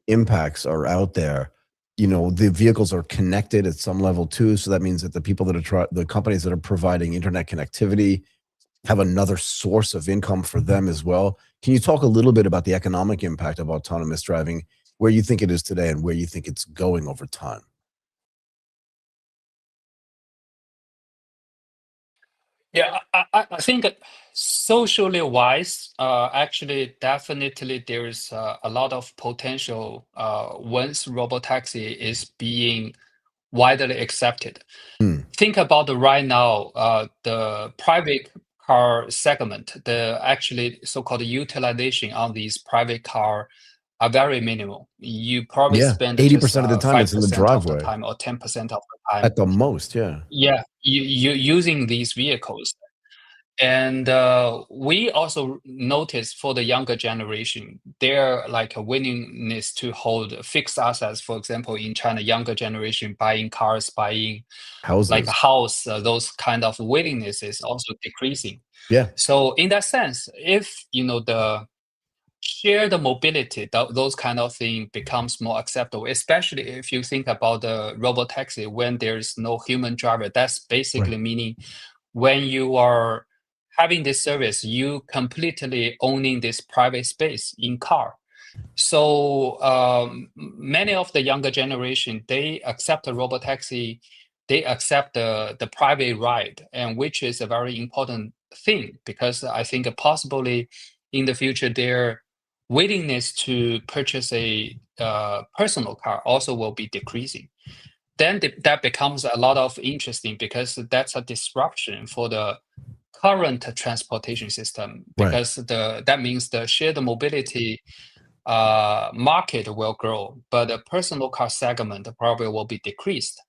impacts are out there. You know, the vehicles are connected at some level too. So that means that the people that are the companies that are providing internet connectivity have another source of income for them as well. Can you talk a little bit about the economic impact of autonomous driving, where you think it is today and where you think it's going over time? Yeah, I think socially wise, actually, definitely there is a lot of potential once robotaxi is being widely accepted. Think about right now, the private car segment, the actually so-called utilization on these private car are very minimal. You probably spend 80% of the time it's in the 5% driveway. of the time or 10% of the time. At the most, yeah. Yeah, you using these vehicles. And we also notice for the younger generation, their like a willingness to hold fixed assets. For example, in China, younger generation buying cars, buying houses, like a house, those kind of willingness is also decreasing. Yeah. So in that sense, if you know the shared mobility, those kind of thing becomes more acceptable, especially if you think about the robotaxi when there is no human driver. That's basically meaning when you are having this service, you completely owning this private space in car. So many of the younger generation, they accept a robotaxi, they accept the private ride, and which is a very important thing, because I think possibly in the future their willingness to purchase a personal car also will be decreasing. Then that becomes a lot of interesting, because that's a disruption for the current transportation system, because that means the shared mobility market will grow, but the personal car segment probably will be decreased.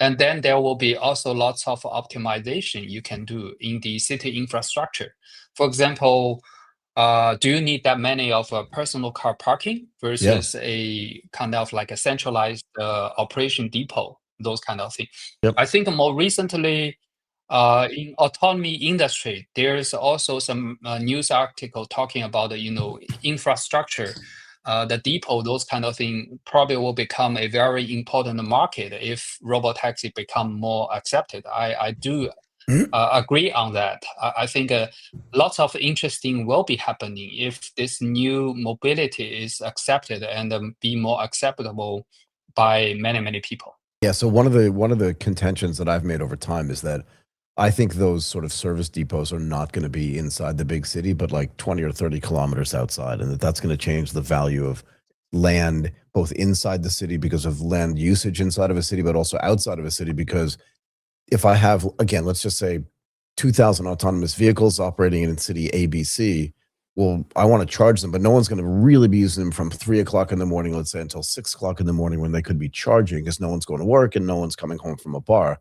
And then there will be also lots of optimization you can do in the city infrastructure. For example, do you need that many of a personal car parking versus a kind of like a centralized operation depot, those kind of things. I think more recently, in autonomy industry, there's also some news article talking about infrastructure, the depot, those kind of thing probably will become a very important market if robotaxi become more accepted. I do agree on that. I think lots of interesting will be happening if this new mobility is accepted and be more acceptable by many people. Yeah. So one of the contentions that I've made over time is that I think those sort of service depots are not going to be inside the big city, but like 20 or 30 kilometers outside, and that's going to change the value of land both inside the city because of land usage inside of a city, but also outside of a city, because if I have, again, let's just say 2,000 autonomous vehicles operating in city ABC, well, I want to charge them, but no one's going to really be using them from 3 o'clock in the morning, let's say, until 6 o'clock in the morning when they could be charging because no one's going to work and no one's coming home from a bar.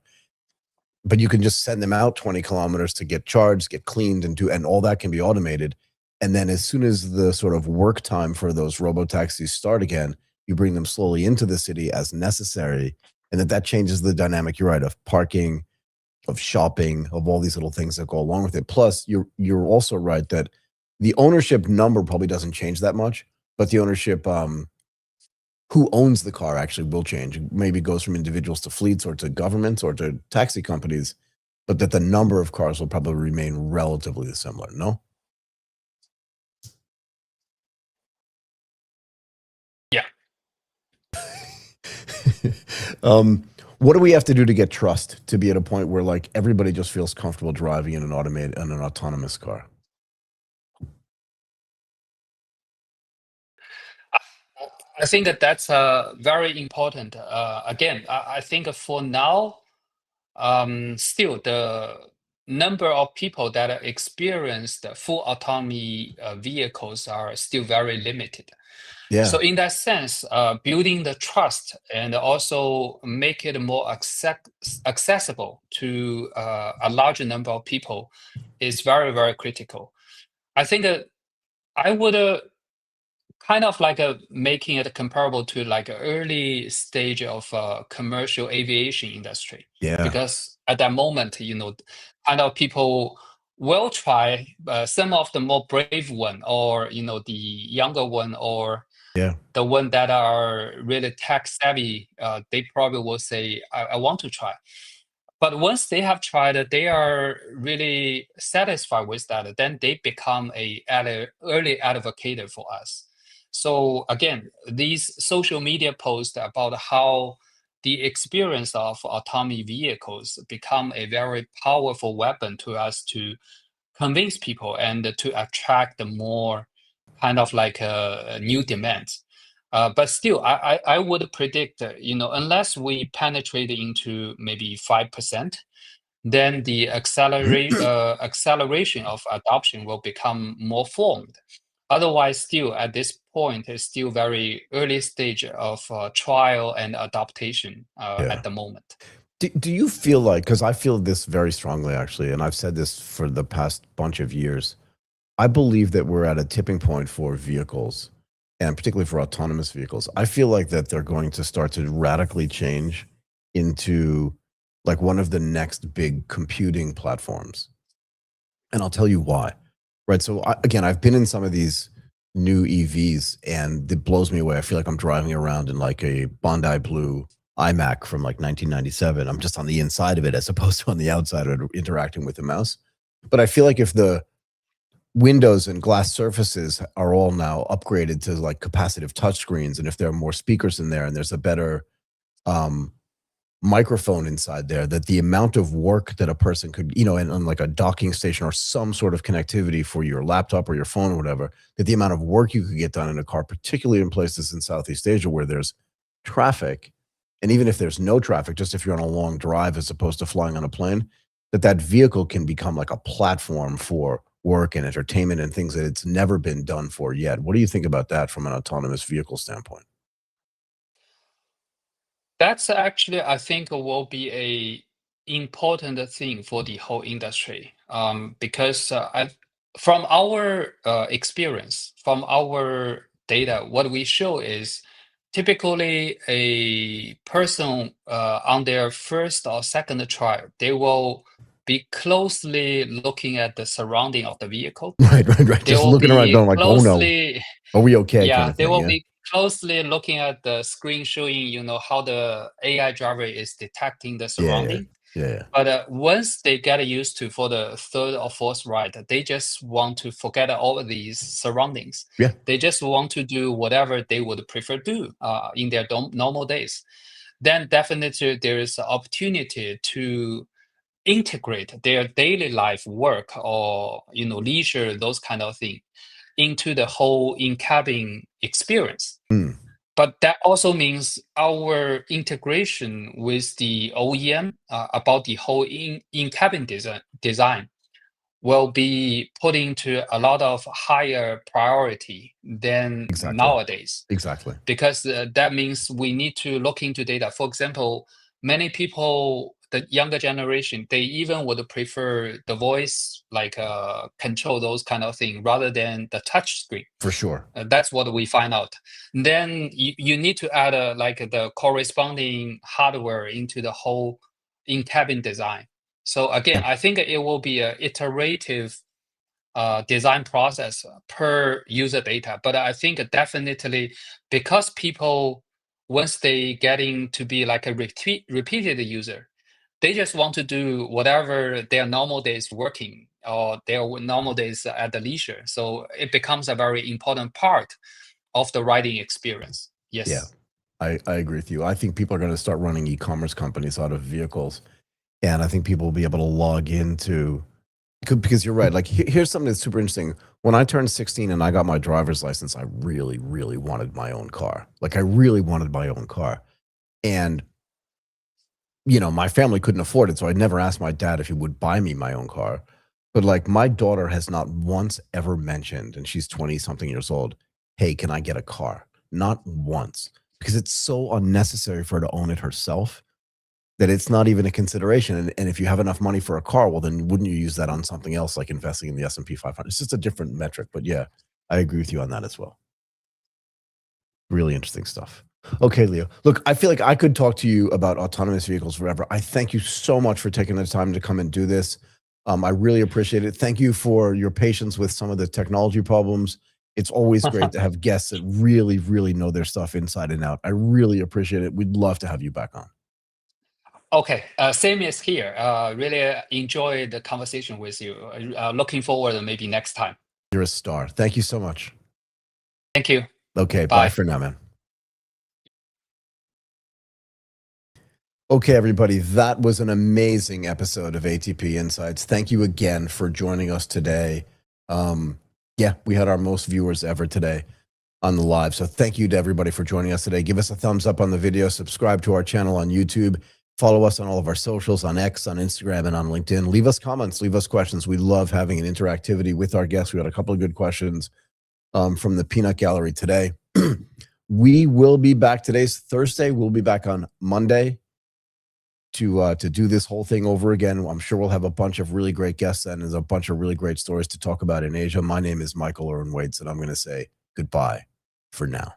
But you can just send them out 20 kilometers to get charged, get cleaned, and all that can be automated. And then as soon as the sort of work time for those robo-taxis start again, you bring them slowly into the city as necessary. And that changes the dynamic, you're right, of parking, of shopping, of all these little things that go along with it. Plus, you're also right that the ownership number probably doesn't change that much, but the ownership, who owns the car actually will change. It maybe goes from individuals to fleets or to governments or to taxi companies, but that the number of cars will probably remain relatively similar, no? Yeah. What do we have to do to get trust to be at a point where like everybody just feels comfortable driving in an autonomous car? I think that's very important. Again, I think for now, still the number of people that experience the full autonomy vehicles are still very limited. Yeah. So in that sense, building the trust and also make it more accessible to a larger number of people is very, very critical. I think I would kind of like making it comparable to like an early stage of commercial aviation industry. Yeah. Because at that moment, kind of people will try some of the more brave one, or the younger one, or the one that are really tech savvy. They probably will say, I want to try. But once they have tried it, they are really satisfied with that. Then they become a early advocate for us. So again, these social media posts about how the experience of autonomy vehicles become a very powerful weapon to us to convince people and to attract more kind of like new demands. But still, I would predict, unless we penetrate into maybe 5%, then the acceleration of adoption will become more formed. Otherwise, still at this point, it's still very early stage of trial and adaptation at the moment. Do you feel like, because I feel this very strongly actually, and I've said this for the past bunch of years, I believe that we're at a tipping point for vehicles, and particularly for autonomous vehicles. I feel like that they're going to start to radically change into like one of the next big computing platforms. And I'll tell you why. Right. So again, I've been in some of these new EVs and it blows me away. I feel like I'm driving around in like a Bondi Blue iMac from like 1997. I'm just on the inside of it as opposed to on the outside or interacting with the mouse. But I feel like if the windows and glass surfaces are all now upgraded to like capacitive touchscreens, and if there are more speakers in there and there's a better microphone inside there, that the amount of work that a person could, and on like a docking station or some sort of connectivity for your laptop or your phone or whatever, that the amount of work you could get done in a car, particularly in places in Southeast Asia where there's traffic, and even if there's no traffic, just if you're on a long drive as opposed to flying on a plane, that vehicle can become like a platform for work and entertainment and things that it's never been done for yet. What do you think about that from an autonomous vehicle standpoint? That's actually, I think, will be a important thing for the whole industry, because from our experience, from our data, what we show is typically a person on their first or second trial, they will be closely looking at the surrounding of the vehicle. Right. Just looking around going like, oh no, are we okay? Yeah, kind of they thing, will be closely looking at the screen showing, how the AI driver is detecting the surrounding. Yeah. But once they get used to for the third or fourth ride, they just want to forget all of these surroundings. Yeah. They just want to do whatever they would prefer do in their normal days. Then definitely there is an opportunity to integrate their daily life work or leisure, those kind of things, into the whole in-cabin experience. But that also means our integration with the OEM about the whole in-cabin design will be put into a lot of higher priority than nowadays. Exactly. Because that means we need to look into data. For example, many people, the younger generation, they even would prefer the voice, like control, those kind of thing, rather than the touch screen. For sure. That's what we find out. Then you need to add like the corresponding hardware into the whole in-cabin design. So again, I think it will be an iterative design process per user data. But I think definitely because people, once they getting to be like a repeated user, they just want to do whatever their normal days working or their normal days at the leisure. So it becomes a very important part of the riding experience. Yes. Yeah, I agree with you. I think people are going to start running e-commerce companies out of vehicles. And I think people will be able to log into, because you're right. Like, here's something that's super interesting. When I turned 16 and I got my driver's license, I really, really wanted my own car. Like, I really wanted my own car. And, you know, my family couldn't afford it. So I never asked my dad if he would buy me my own car. But like, my daughter has not once ever mentioned, and she's 20 something years old, hey, can I get a car? Not once, because it's so unnecessary for her to own it herself that it's not even a consideration. And if you have enough money for a car, well, then wouldn't you use that on something else, like investing in the S&P 500? It's just a different metric. But yeah, I agree with you on that as well. Really interesting stuff. Okay, Leo. Look, I feel like I could talk to you about autonomous vehicles forever. I thank you so much for taking the time to come and do this. I really appreciate it. Thank you for your patience with some of the technology problems. It's always great to have guests that really, really know their stuff inside and out. I really appreciate it. We'd love to have you back on. Okay, same as here. Really enjoyed the conversation with you. Looking forward to maybe next time. You're a star. Thank you so much. Thank you. Okay, bye for now, man. Okay, everybody, that was an amazing episode of ATP Insights. Thank you again for joining us today. Yeah, we had our most viewers ever today on the live. So thank you to everybody for joining us today. Give us a thumbs up on the video, subscribe to our channel on YouTube, follow us on all of our socials, on X, on Instagram, and on LinkedIn. Leave us comments, leave us questions. We love having an interactivity with our guests. We had a couple of good questions from the Peanut Gallery today. We will be back. Today's Thursday. We'll be back on Monday to do this whole thing over again. I'm sure we'll have a bunch of really great guests and there's a bunch of really great stories to talk about in Asia. My name is Michael Waitze, and I'm going to say goodbye for now.